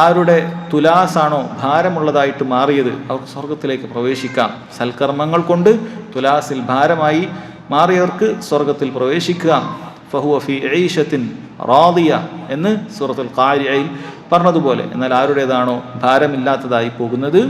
ആരുടെ തുലാസാണോ ഭാരമുള്ളതായിട്ട് മാറിയത് അവർക്ക് സ്വർഗത്തിലേക്ക് പ്രവേശിക്കാം. സൽക്കർമ്മങ്ങൾ കൊണ്ട് തുലാസിൽ ഭാരമായി മാറിയവർക്ക് സ്വർഗത്തിൽ പ്രവേശിക്കാം. ഫഹുവ ഫീ ഈശത്തിൻ റാദിയ എന്ന് സൂറത്തുൽ ഖാരിഅയിൽ പറഞ്ഞതുപോലെ. എന്നാൽ ആരുടേതാണോ ഭാരമില്ലാത്തതായി പോകുന്നത്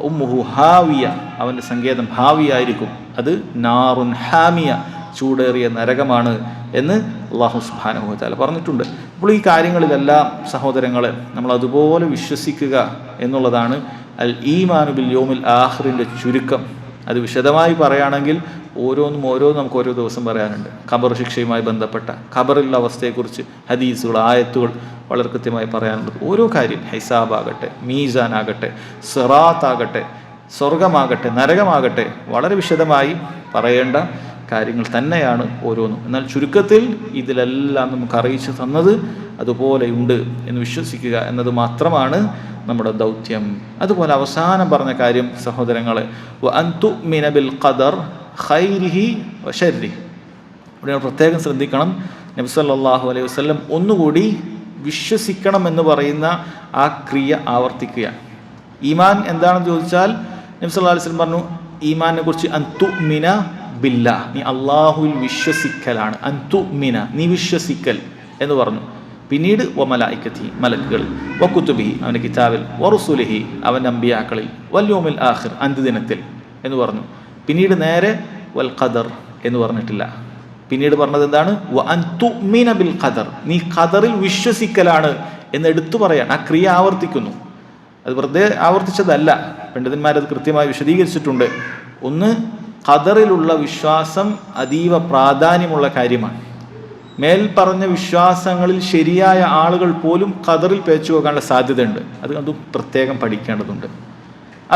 ഉമ്മുഹു ഹാവിയ, അവൻ്റെ സങ്കേതം ഹാവിയായിരിക്കും, അത് നാറുൻ ഹാമിയ, ചൂടേറിയ നരകമാണ് എന്ന് അല്ലാഹു സുബ്ഹാനഹു വ തആല പറഞ്ഞിട്ടുണ്ട്. അപ്പോൾ ഈ കാര്യങ്ങളിലെല്ലാം സഹോദരങ്ങളെ നമ്മൾ അതുപോലെ വിശ്വസിക്കുക എന്നുള്ളതാണ് അൽ ഈമാനു ബിൽ യൗമിൽ ആഖിറിൻ്റെ ചുരുക്കം. അത് വിശദമായി പറയുകയാണെങ്കിൽ ഓരോന്നും നമുക്ക് ഓരോ ദിവസം പറയാനുണ്ട്. ഖബർ ശിക്ഷയുമായി ബന്ധപ്പെട്ട ഖബറിലുള്ള അവസ്ഥയെക്കുറിച്ച് ഹദീസുകൾ, ആയത്തുകൾ വളരെ കൃത്യമായി പറയാനുള്ളത്. ഓരോ കാര്യം, ഹിസാബാകട്ടെ, മീസാനാകട്ടെ, സിറാത്താകട്ടെ, സ്വർഗമാകട്ടെ, നരകമാകട്ടെ, വളരെ വിശദമായി പറയേണ്ട കാര്യങ്ങൾ തന്നെയാണ് ഓരോന്നും. എന്നാൽ ചുരുക്കത്തിൽ ഇതിലെല്ലാം നമുക്ക് അറിയിച്ചു തന്നത് അതുപോലെയുണ്ട് എന്ന് വിശ്വസിക്കുക എന്നത് മാത്രമാണ് നമ്മുടെ ദൗത്യം. അതുപോലെ അവസാനം പറഞ്ഞ കാര്യം സഹോദരങ്ങളെ, വഅൻ തുഅ്മിന ബിൽ ഖദർ ഖൈരിഹി വശർരിഹി. ഇവിടെ പ്രത്യേകം ശ്രദ്ധിക്കണം. നബി സല്ലല്ലാഹു അലൈഹി വസല്ലം ഒന്നുകൂടി വിശ്വസിക്കണം എന്ന് പറയുന്ന ആ ക്രിയ ആവർത്തിക്കുക. ഈമാൻ എന്താണെന്ന് ചോദിച്ചാൽ നബി സല്ലല്ലാഹു അലൈഹി വസല്ലം പറഞ്ഞു, ഈമാനെ കുറിച്ച് അൻ തുഅ്മിന ബില്ലാ, നീ അള്ളാഹുവിൽ വിശ്വസിക്കലാണ്. അൻ തുഅ്മിന, നീ വിശ്വസിക്കൽ എന്ന് പറഞ്ഞു. പിന്നീട് വമലായിക്കത്തി, മലക്കുകളിൽ, വകുതുബിഹി, അവൻ്റെ കിതാബിൽ, വറുസുലിഹി, അവൻ്റെ അമ്പിയാക്കളിൽ, വൽയൗമിൽ ആഖിർ, അന്ത്യദിനത്തിൽ എന്ന് പറഞ്ഞു. പിന്നീട് നേരെ വൽ ഖദർ എന്ന് പറഞ്ഞിട്ടില്ല. പിന്നീട് പറഞ്ഞത് എന്താണ്? വഅൻ തുഅ്മിന ബിൽ ഖദർ, നീ ഖദറിൽ വിശ്വസിക്കലാണ് എന്ന് എടുത്തു പറയാൻ ആ ക്രിയ ആവർത്തിക്കുന്നു. അത് വെറുതെ ആവർത്തിച്ചതല്ല, പണ്ഡിതന്മാരത് കൃത്യമായി വിശദീകരിച്ചിട്ടുണ്ട്. ഒന്ന്, ഖദറിലുള്ള വിശ്വാസം അതീവ പ്രാധാന്യമുള്ള കാര്യമാണ്. മേൽ പറഞ്ഞ വിശ്വാസങ്ങളിൽ ശരിയായ ആളുകൾ പോലും ഖദറിൽ പേച്ചു പോകാനുള്ള സാധ്യതയുണ്ട്. അതും പ്രത്യേകം പഠിക്കേണ്ടതുണ്ട്.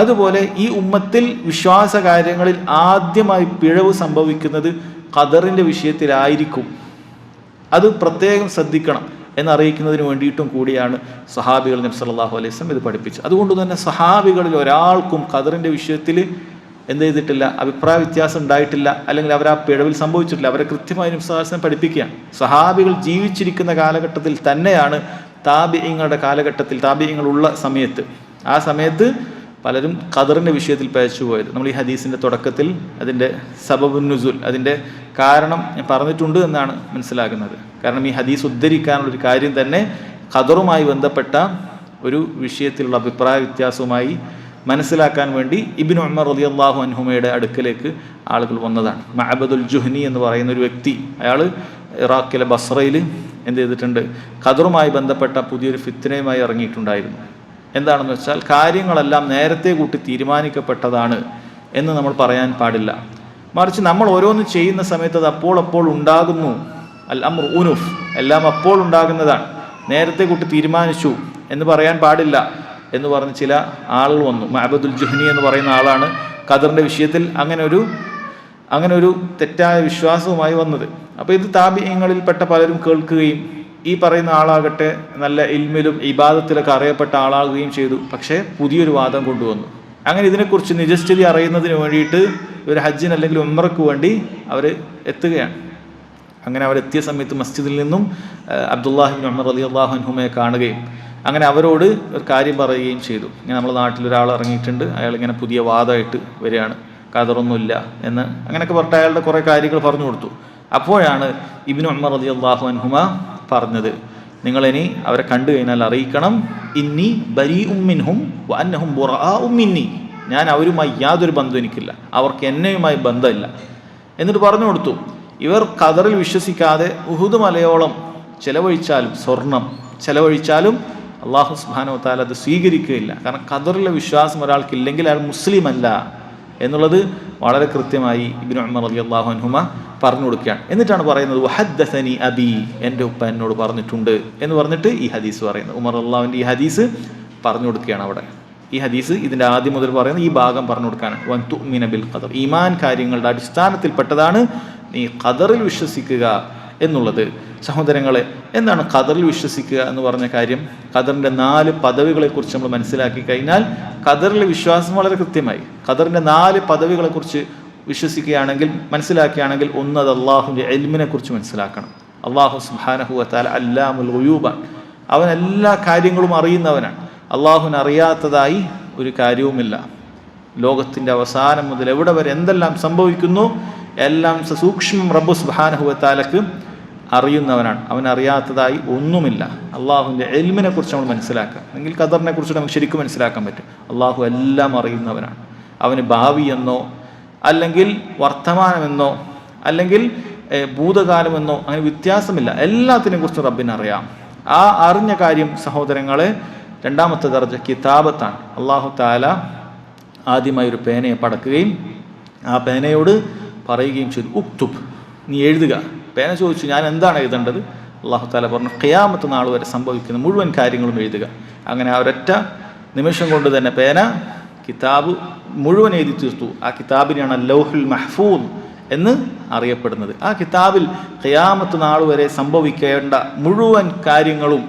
അതുപോലെ ഈ ഉമ്മത്തിൽ വിശ്വാസ കാര്യങ്ങളിൽ ആദ്യമായി പിഴവ് സംഭവിക്കുന്നത് ഖദറിൻ്റെ വിഷയത്തിലായിരിക്കും. അത് പ്രത്യേകം ശ്രദ്ധിക്കണം എന്നറിയിക്കുന്നതിന് വേണ്ടിയിട്ടും കൂടിയാണ് സഹാബികൾ നബി സല്ലല്ലാഹു അലൈഹി വസല്ലം ഇത് പഠിപ്പിച്ചത്. അതുകൊണ്ട് തന്നെ സഹാബികളിൽ ഒരാൾക്കും ഖദറിൻ്റെ വിഷയത്തിൽ എന്ത് ചെയ്തിട്ടില്ല, അഭിപ്രായ വ്യത്യാസം ഉണ്ടായിട്ടില്ല, അല്ലെങ്കിൽ അവർ ആ പിഴവിൽ സംഭവിച്ചിട്ടില്ല. അവരെ കൃത്യമായി നബി സല്ലല്ലാഹു അലൈഹി വസല്ലം പഠിപ്പിക്കുക. സഹാബികൾ ജീവിച്ചിരിക്കുന്ന കാലഘട്ടത്തിൽ തന്നെയാണ് താബിഈങ്ങളുടെ കാലഘട്ടത്തിൽ, താബിഈങ്ങളുള്ള സമയത്ത്, ആ സമയത്ത് പലരും ഖദറിൻ്റെ വിഷയത്തിൽ പേച്ചുപോയത്. നമ്മൾ ഈ ഹദീസിൻ്റെ തുടക്കത്തിൽ അതിൻ്റെ സബബുൻ നുസുൽ, അതിൻ്റെ കാരണം ഞാൻ പറഞ്ഞിട്ടുണ്ട് എന്നാണ് മനസ്സിലാക്കുന്നത്. കാരണം ഈ ഹദീസ് ഉദ്ധരിക്കാനുള്ളൊരു കാര്യം തന്നെ ഖദറുമായി ബന്ധപ്പെട്ട ഒരു വിഷയത്തിലുള്ള അഭിപ്രായ വ്യത്യാസവുമായി മനസ്സിലാക്കാൻ വേണ്ടി ഇബ്നു ഉമർ റളിയല്ലാഹു അൻഹുമയുടെ അടുക്കലേക്ക് ആളുകൾ വന്നതാണ്. മഅബദുൽ ജുഹ്നി എന്ന് പറയുന്ന ഒരു വ്യക്തി, അയാൾ ഇറാഖിലെ ബസ്രയിൽ എന്ത് ചെയ്തിട്ടുണ്ട്, ഖദറുമായി ബന്ധപ്പെട്ട പുതിയൊരു ഫിത്നയുമായി ഇറങ്ങിയിട്ടുണ്ടായിരുന്നു. എന്താണെന്ന് വെച്ചാൽ, കാര്യങ്ങളെല്ലാം നേരത്തെ കൂട്ടി തീരുമാനിക്കപ്പെട്ടതാണ് എന്ന് നമ്മൾ പറയാൻ പാടില്ല. മറിച്ച് നമ്മൾ ഓരോന്ന് ചെയ്യുന്ന സമയത്ത് അത് അപ്പോൾ ഉണ്ടാകുന്നു. അൽ അംറു ഉനുഫ്, എല്ലാം അപ്പോൾ ഉണ്ടാകുന്നതാണ്. നേരത്തെ കൂട്ടി തീരുമാനിച്ചു എന്ന് പറയാൻ പാടില്ല എന്ന് പറഞ്ഞ് ചില ആളുകൾ വന്നു. മഅബദുൽ ജുഹ്നി എന്ന് പറയുന്ന ആളാണ് ഖദറിൻ്റെ വിഷയത്തിൽ അങ്ങനെ ഒരു തെറ്റായ വിശ്വാസവുമായി വന്നത്. അപ്പോൾ ഇത് താബിഈങ്ങളിൽപ്പെട്ട പലരും കേൾക്കുകയും ഈ പറയുന്ന ആളാകട്ടെ നല്ല ഇൽമിലും ഇബാദത്തിലൊക്കെ അറിയപ്പെട്ട ആളാകുകയും ചെയ്തു. പക്ഷേ പുതിയൊരു വാദം കൊണ്ടുവന്നു. അങ്ങനെ ഇതിനെക്കുറിച്ച് നിജസ്ഥിതി അറിയുന്നതിന് വേണ്ടിയിട്ട് ഇവർ ഹജ്ജിന് അല്ലെങ്കിൽ ഉംറയ്ക്ക് വേണ്ടി അവർ എത്തുകയാണ്. അങ്ങനെ അവരെത്തിയ സമയത്ത് മസ്ജിദിൽ നിന്നും അബ്ദുല്ലാഹി ഇബ്നു ഉമർ റളിയല്ലാഹു അൻഹുമയെ കാണുകയും അങ്ങനെ അവരോട് ഒരു കാര്യം പറയുകയും ചെയ്തു. ഇങ്ങനെ നമ്മുടെ നാട്ടിലൊരാൾ ഇറങ്ങിയിട്ടുണ്ട്, അയാളിങ്ങനെ പുതിയ വാദമായിട്ട് വരികയാണ്, ഖദറൊന്നുമില്ല എന്ന് അങ്ങനെയൊക്കെ പറഞ്ഞിട്ട് അയാളുടെ കുറേ കാര്യങ്ങൾ പറഞ്ഞു കൊടുത്തു. അപ്പോഴാണ് ഇബ്നു ഉമർ റളിയല്ലാഹു അൻഹുമ പറഞ്ഞത്, നിങ്ങളിനി അവരെ കണ്ടു കഴിഞ്ഞാൽ അറിയിക്കണം, ഇന്നി ബരീഉം മിൻഹും വഅന്നഹും ബുറാഉം മിന്നി, ഞാൻ അവരുമായി യാതൊരു ബന്ധവും എനിക്കില്ല, അവർക്ക് എന്നെയുമായി ബന്ധമില്ല എന്നിട്ട് പറഞ്ഞു കൊടുത്തു. ഇവർ ഖദറിൽ വിശ്വസിക്കാതെ ഉഹുദ് മലയോളം ചെലവഴിച്ചാലും, സ്വർണം ചെലവഴിച്ചാലും അല്ലാഹു സുബ്ഹാനഹു വ തആല അത് സ്വീകരിക്കുകയില്ല. കാരണം ഖദറിലെ വിശ്വാസം ഒരാൾക്കില്ലെങ്കിൽ അയാൾ മുസ്ലിം അല്ല എന്നുള്ളത് വളരെ കൃത്യമായി ഇബ്നു ഉമർ റളിയല്ലാഹു അൻഹുമ പറഞ്ഞു കൊടുക്കുകയാണ്. എന്നിട്ടാണ് പറയുന്നത്, വഹദ്ദസനി അബി, എൻ്റെ ഉപ്പ എന്നോട് പറഞ്ഞിട്ടുണ്ട് എന്ന് പറഞ്ഞിട്ട് ഈ ഹദീസ് പറയുന്നത്. ഉമർ റളിയല്ലാഹുവിൻ്റെ ഈ ഹദീസ് പറഞ്ഞു കൊടുക്കുകയാണ് അവിടെ. ഈ ഹദീസ് ഇതിൻ്റെ ആദ്യം മുതൽ പറയുന്ന ഈ ഭാഗം പറഞ്ഞു കൊടുക്കാനാണ്. വൻ തുഅ്മിന ബിൽ ഖദർ, ഈമാൻ കാര്യങ്ങളുടെ അടിസ്ഥാനത്തിൽപ്പെട്ടതാണ് നീ ഖദറിൽ വിശ്വസിക്കുക എന്നുള്ളത്. സഹോദരങ്ങളെ, എന്താണ് ഖദറിൽ വിശ്വസിക്കുക എന്ന് പറഞ്ഞ കാര്യം? ഖദറിൻ്റെ 4 പദവികളെക്കുറിച്ച് നമ്മൾ മനസ്സിലാക്കി കഴിഞ്ഞാൽ ഖദറിലെ വിശ്വാസം വളരെ കൃത്യമായി. ഖദറിൻ്റെ 4 പദവികളെക്കുറിച്ച് വിശ്വസിക്കുകയാണെങ്കിൽ, മനസ്സിലാക്കുകയാണെങ്കിൽ, ഒന്ന്, അത് അള്ളാഹുവിൻ്റെ ഇൽമിനെ കുറിച്ച് മനസ്സിലാക്കണം. അള്ളാഹു സുബ്ഹാനഹു വ തആല അല്ലാമുൽ ഗുയൂബാണ്. അവൻ എല്ലാ കാര്യങ്ങളും അറിയുന്നവനാണ്. അള്ളാഹുവിന് അറിയാത്തതായി ഒരു കാര്യവുമില്ല. ലോകത്തിൻ്റെ അവസാനം മുതൽ എവിടെ വരെ എന്തെല്ലാം സംഭവിക്കുന്നു എല്ലാം സസൂക്ഷ്മം റബ്ബ് സുബ്ഹാനഹു വ തആലക്ക് അറിയുന്നവനാണ്. അവനറിയാത്തതായി ഒന്നുമില്ല. അള്ളാഹുവിൻ്റെ ഇൽമിനെ കുറിച്ച് നമ്മൾ മനസ്സിലാക്കുക, എങ്കിൽ ഖദറിനെ കുറിച്ച് നമുക്ക് ശരിക്കും മനസ്സിലാക്കാൻ പറ്റും. അള്ളാഹു എല്ലാം അറിയുന്നവനാണ്. അവന് ഭാവിയെന്നോ അല്ലെങ്കിൽ വർത്തമാനമെന്നോ അല്ലെങ്കിൽ ഭൂതകാലമെന്നോ അങ്ങനെ വ്യത്യാസമില്ല. എല്ലാത്തിനെ കുറിച്ച് റബ്ബിനറിയാം. ആ അറിഞ്ഞ കാര്യം സഹോദരങ്ങളെ, രണ്ടാമത്തെ ദർജ കിതാബത്താണ്. അള്ളാഹു തആല ആദ്യമായി ഒരു പേനയെ പടക്കുകയും ആ പേനയോട് പറയുകയും ചെയ്തു, ഉക്തുബ്, നീ എഴുതുക. പേന ചോദിച്ചു, ഞാൻ എന്താണ് എഴുതേണ്ടത്? അള്ളാഹു താല പറഞ്ഞു, ഖിയാമത്ത് നാൾ വരെ സംഭവിക്കുന്ന മുഴുവൻ കാര്യങ്ങളും എഴുതുക. അങ്ങനെ ആ ഒരൊറ്റ നിമിഷം കൊണ്ട് തന്നെ പേന കിതാബ് മുഴുവൻ എഴുതി തീർത്തു. ആ കിതാബിനെയാണ് ലൗഹുൽ മഹ്ഫൂദ് എന്ന് അറിയപ്പെടുന്നത്. ആ കിതാബിൽ ഖിയാമത്ത് നാൾ വരെ സംഭവിക്കേണ്ട മുഴുവൻ കാര്യങ്ങളും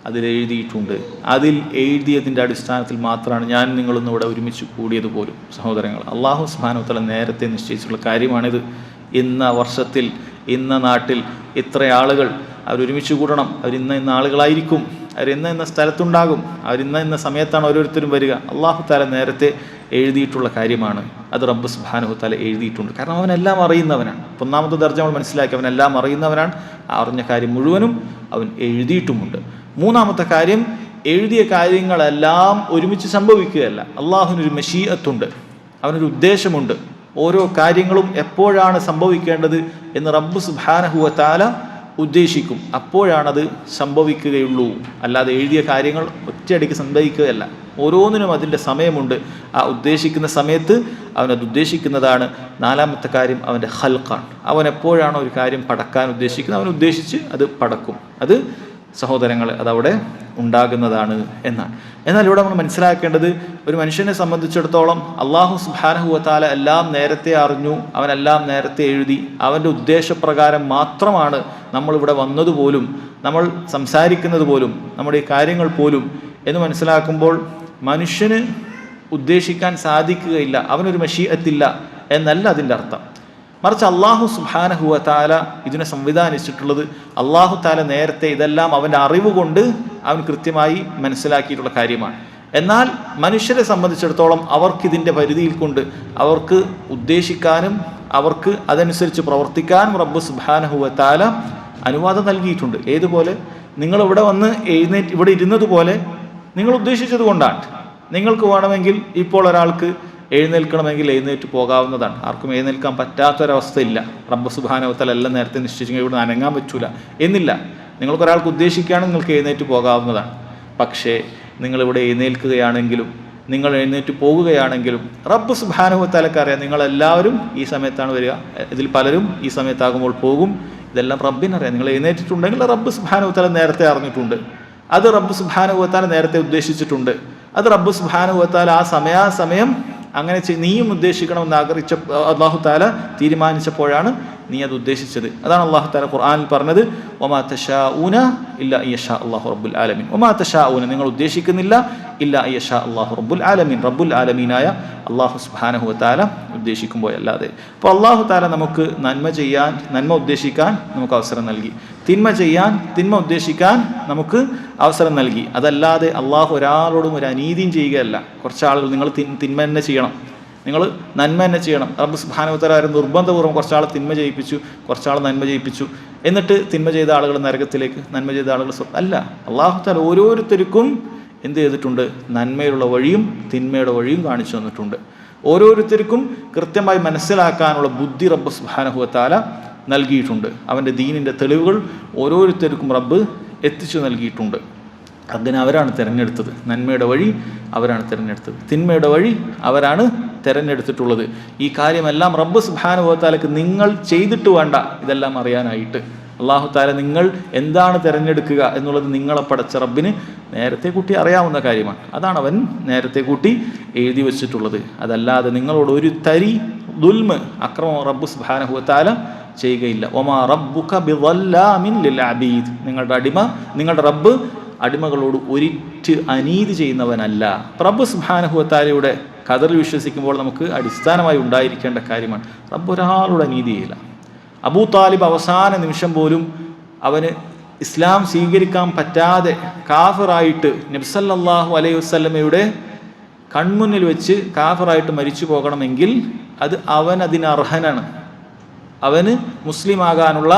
അതിലെഴുതിയിട്ടുണ്ട്. അതിൽ എഴുതിയതിൻ്റെ അടിസ്ഥാനത്തിൽ മാത്രമാണ് ഞാൻ നിങ്ങളൊന്നും ഇവിടെ ഒരുമിച്ച് കൂടിയത് പോലും. സഹോദരങ്ങൾ, അള്ളാഹു സുബ്ഹാനഹു വ തആല നേരത്തെ നിശ്ചയിച്ചിട്ടുള്ള കാര്യമാണിത്. ഇന്ന വർഷത്തിൽ ഇന്ന നാട്ടിൽ ഇത്ര ആളുകൾ അവരൊരുമിച്ച് കൂടണം, അവരിന്ന ആളുകളായിരിക്കും, അവരിന്ന സ്ഥലത്തുണ്ടാകും, അവരിന്ന സമയത്താണ് ഓരോരുത്തരും വരിക. അള്ളാഹു തആല നേരത്തെ എഴുതിയിട്ടുള്ള കാര്യമാണ്. അത് റബ്ബ് സുബ്ഹാനഹു വ തആല എഴുതിയിട്ടുണ്ട്. കാരണം അവനെല്ലാം അറിയുന്നവനാണ്. ഒന്നാമത്തെ ദർജ നമ്മൾ മനസ്സിലാക്കി, അവനെല്ലാം അറിയുന്നവനാണ്. അറിഞ്ഞ കാര്യം മുഴുവനും അവൻ എഴുതിയിട്ടുമുണ്ട്. മൂന്നാമത്തെ കാര്യം, എഴുതിയ കാര്യങ്ങളെല്ലാം ഒരുമിച്ച് സംഭവിക്കുകയല്ല. അള്ളാഹുവിനൊരു മശീഅത്തുണ്ട്, അവനൊരു ഉദ്ദേശമുണ്ട്. ഓരോ കാര്യങ്ങളും എപ്പോഴാണ് സംഭവിക്കേണ്ടത് എന്ന് റബ്ബ് സുബ്ഹാനഹു വ തആല ഉദ്ദേശിക്കും, അപ്പോഴാണത് സംഭവിക്കുകയുള്ളൂ. അല്ലാതെ എഴുതിയ കാര്യങ്ങൾ ഒറ്റയടിക്ക് സംഭവിക്കുകയല്ല. ഓരോന്നിനും അതിൻ്റെ സമയമുണ്ട്. ആ ഉദ്ദേശിക്കുന്ന സമയത്ത് അവനത് ഉദ്ദേശിക്കുന്നതാണ്. നാലാമത്തെ കാര്യം അവൻ്റെ ഖൽഖാണ്. അവൻ എപ്പോഴാണോ ഒരു കാര്യം പടക്കാൻ ഉദ്ദേശിക്കുന്നത് അവൻ ഉദ്ദേശിച്ച് അത് പടക്കും. അത് സഹോദരങ്ങൾ അതവിടെ ഉണ്ടാകുന്നതാണ് എന്നാണ്. എന്നാൽ ഇവിടെ നമ്മൾ മനസ്സിലാക്കേണ്ടത്, ഒരു മനുഷ്യനെ സംബന്ധിച്ചിടത്തോളം അള്ളാഹു സുബ്ഹാനഹു വ തആല എല്ലാം നേരത്തെ അറിഞ്ഞു, അവനെല്ലാം നേരത്തെ എഴുതി. അവൻ്റെ ഉദ്ദേശപ്രകാരം മാത്രമാണ് നമ്മളിവിടെ വന്നതുപോലും, നമ്മൾ സംസാരിക്കുന്നത് പോലും, നമ്മുടെ ഈ കാര്യങ്ങൾ പോലും എന്ന് മനസ്സിലാക്കുമ്പോൾ മനുഷ്യന് ഉദ്ദേശിക്കാൻ സാധിക്കുകയില്ല, അവനൊരു മശീഅത്തില്ല എന്നല്ല അതിൻ്റെ അർത്ഥം. മറിച്ച് അള്ളാഹു സുബ്ഹാനഹു വ തആല ഇതിനെ സംവിധാനിച്ചിട്ടുള്ളത്, അള്ളാഹു തആല നേരത്തെ ഇതെല്ലാം അവൻ്റെ അറിവ് കൊണ്ട് അവൻ കൃത്യമായി മനസ്സിലാക്കിയിട്ടുള്ള കാര്യമാണ്. എന്നാൽ മനുഷ്യരെ സംബന്ധിച്ചിടത്തോളം അവർക്കിതിൻ്റെ പരിധിയിൽ കൊണ്ട് അവർക്ക് ഉദ്ദേശിക്കാനും അവർക്ക് അതനുസരിച്ച് പ്രവർത്തിക്കാനും റബ്ബ് സുബ്ഹാനഹു വ തആല അനുവാദം നൽകിയിട്ടുണ്ട്. ഏതുപോലെ, നിങ്ങളിവിടെ വന്ന് ഇവിടെ ഇരുന്നതുപോലെ നിങ്ങൾ ഉദ്ദേശിച്ചത് കൊണ്ടാണ്. നിങ്ങൾക്ക് വേണമെങ്കിൽ ഇപ്പോൾ ഒരാൾക്ക് എഴുന്നേൽക്കണമെങ്കിൽ എഴുന്നേറ്റ് പോകാവുന്നതാണ്. ആർക്കും എഴുന്നേൽക്കാൻ പറ്റാത്തൊരവസ്ഥയില്ല. റബ്ബ് സുബ്ഹാനഹു വ തആല എല്ലാം നേരത്തെ നിശ്ചയിച്ചെങ്കിൽ ഇവിടെ അനങ്ങാൻ പറ്റൂല എന്നില്ല. നിങ്ങൾക്കൊരാൾക്ക് ഉദ്ദേശിക്കുകയാണെങ്കിൽ നിങ്ങൾക്ക് എഴുന്നേറ്റ് പോകാവുന്നതാണ്. പക്ഷേ നിങ്ങളിവിടെ എഴുന്നേൽക്കുകയാണെങ്കിലും നിങ്ങൾ എഴുന്നേറ്റ് പോകുകയാണെങ്കിലും റബ്ബ് സുബ്ഹാനഹു വ തആലക്ക് അറിയാം നിങ്ങളെല്ലാവരും ഈ സമയത്താണ് വരിക, ഇതിൽ പലരും ഈ സമയത്താകുമ്പോൾ പോകും. ഇതെല്ലാം റബ്ബിനറിയാം. നിങ്ങൾ എഴുന്നേറ്റിട്ടുണ്ടെങ്കിൽ റബ്ബ് സുബ്ഹാനഹു വ തആല നേരത്തെ അറിഞ്ഞിട്ടുണ്ട്. അത് റബ്ബ് സുബ്ഹാനഹു വ തആല നേരത്തെ ഉദ്ദേശിച്ചിട്ടുണ്ട്. അത് റബ്ബ് സുബ്ഹാനഹു വ തആല ആ സമയം അങ്ങനെ നീയും ഉദ്ദേശിക്കണമെന്ന് ആഗ്രഹിച്ച അല്ലാഹു തആല തീരുമാനിച്ചപ്പോഴാണ് നീ അത് ഉദ്ദേശിച്ചത്. അതാണ് അല്ലാഹു തആല ഖുർആനിൽ പറഞ്ഞത്, വമാ തശാഊന ഇല്ലാ അയ്യശാ അല്ലാഹു റബ്ബുൽ ആലമീൻ. വമാ തശാഊന, നിങ്ങൾ ഉദ്ദേശിക്കുന്നില്ല, ഇല്ലാ അയ്യശാ അല്ലാഹു റബ്ബുൽ ആലമീൻ, റബ്ബുൽ ആലമീനായ അല്ലാഹു സുബ്ഹാനഹു വ തആല ഉദ്ദേശിക്കുമ്പോഴല്ലാതെ. അപ്പോൾ അല്ലാഹു തആല നമുക്ക് നന്മ ഉദ്ദേശിക്കാൻ നമുക്ക് അവസരം നൽകി, തിന്മ ഉദ്ദേശിക്കാൻ നമുക്ക് അവസരം നൽകി. അതല്ലാതെ അള്ളാഹു ഒരാളോടും ഒരു അനീതിയും ചെയ്യുകയല്ല. കുറച്ച് ആളുകൾ നിങ്ങൾ തിന്മ തന്നെ ചെയ്യണം, നിങ്ങൾ നന്മ തന്നെ ചെയ്യണം. റബ്ബ് സുബ്ഹാനഹു വ തആല നിർബന്ധപൂർവ്വം കുറച്ചാൾ തിന്മ ചെയ്യിപ്പിച്ചു, കുറച്ചാൾ നന്മ ചെയ്യിപ്പിച്ചു, എന്നിട്ട് തിന്മ ചെയ്ത ആളുകൾ നരകത്തിലേക്ക്, നന്മ ചെയ്ത ആളുകൾ അല്ല. അള്ളാഹു തആല ഓരോരുത്തർക്കും എന്ത് ചെയ്തിട്ടുണ്ട്? നന്മയുള്ള വഴിയും തിന്മയുടെ വഴിയും കാണിച്ചു തന്നിട്ടുണ്ട്. ഓരോരുത്തർക്കും കൃത്യമായി മനസ്സിലാക്കാനുള്ള ബുദ്ധി റബ്ബ് സുബ്ഹാനഹു വ തആല നൽകിയിട്ടുണ്ട്. അവൻ്റെ ദീനിൻ്റെ തെളിവുകൾ ഓരോരുത്തർക്കും റബ്ബ് എത്തിച്ചു നൽകിയിട്ടുണ്ട്. അങ്ങനെ അവരാണ് തിരഞ്ഞെടുത്തത്. നന്മയുടെ വഴി അവരാണ് തിരഞ്ഞെടുത്തത്, തിന്മയുടെ വഴി അവരാണ് തിരഞ്ഞെടുത്തിട്ടുള്ളത്. ഈ കാര്യമെല്ലാം റബ്ബ് സുബ്ഹാനഹു വ തആലക്ക് നിങ്ങൾ ചെയ്തിട്ട് വേണ്ട ഇതെല്ലാം അറിയാനായിട്ട്. അല്ലാഹു തആല നിങ്ങൾ എന്താണ് തിരഞ്ഞെടുക്കുക എന്നുള്ളത് നിങ്ങളെ പടച്ച റബ്ബിന് നേരത്തെ കൂട്ടി അറിയാവുന്ന കാര്യമാണ്. അതാണ് അവൻ നേരത്തെ കൂട്ടി എഴുതി വച്ചിട്ടുള്ളത്. അതല്ലാതെ നിങ്ങളോട് ഒരു തരി ദുൽമ്, അക്രമം റബ്ബ് സുബ്ഹാനഹു വ തആല ചെയ്യുകയില്ല. ഒമാ റബ്ബുക ബിളല്ലാമിൻ ലിൽ അബീദ്, നിങ്ങളുടെ റബ്ബ് അടിമകളോട് ഒരിറ്റ് അനീതി ചെയ്യുന്നവനല്ല. റബ്ബ് സുബ്ഹാനഹു വ തആലയുടെ ഖദറിൽ വിശ്വസിക്കുമ്പോൾ നമുക്ക് അടിസ്ഥാനമായി ഉണ്ടായിരിക്കേണ്ട കാര്യമാണ്, റബ്ബ് ഒരാളോട് അനീതി ചെയ്യില്ല. അബൂ താലിബ് അവസാന നിമിഷം പോലും അവന് ഇസ്ലാം സ്വീകരിക്കാൻ പറ്റാതെ കാഫിറായിട്ട് നബി സല്ലല്ലാഹു അലൈഹി വസല്ലമയുടെ കൺമുന്നിൽ വെച്ച് കാഫിറായിട്ട് മരിച്ചു പോകണമെങ്കിൽ അത് അവൻ അതിനർഹനാണ്. അവന് മുസ്ലിം ആകാനുള്ള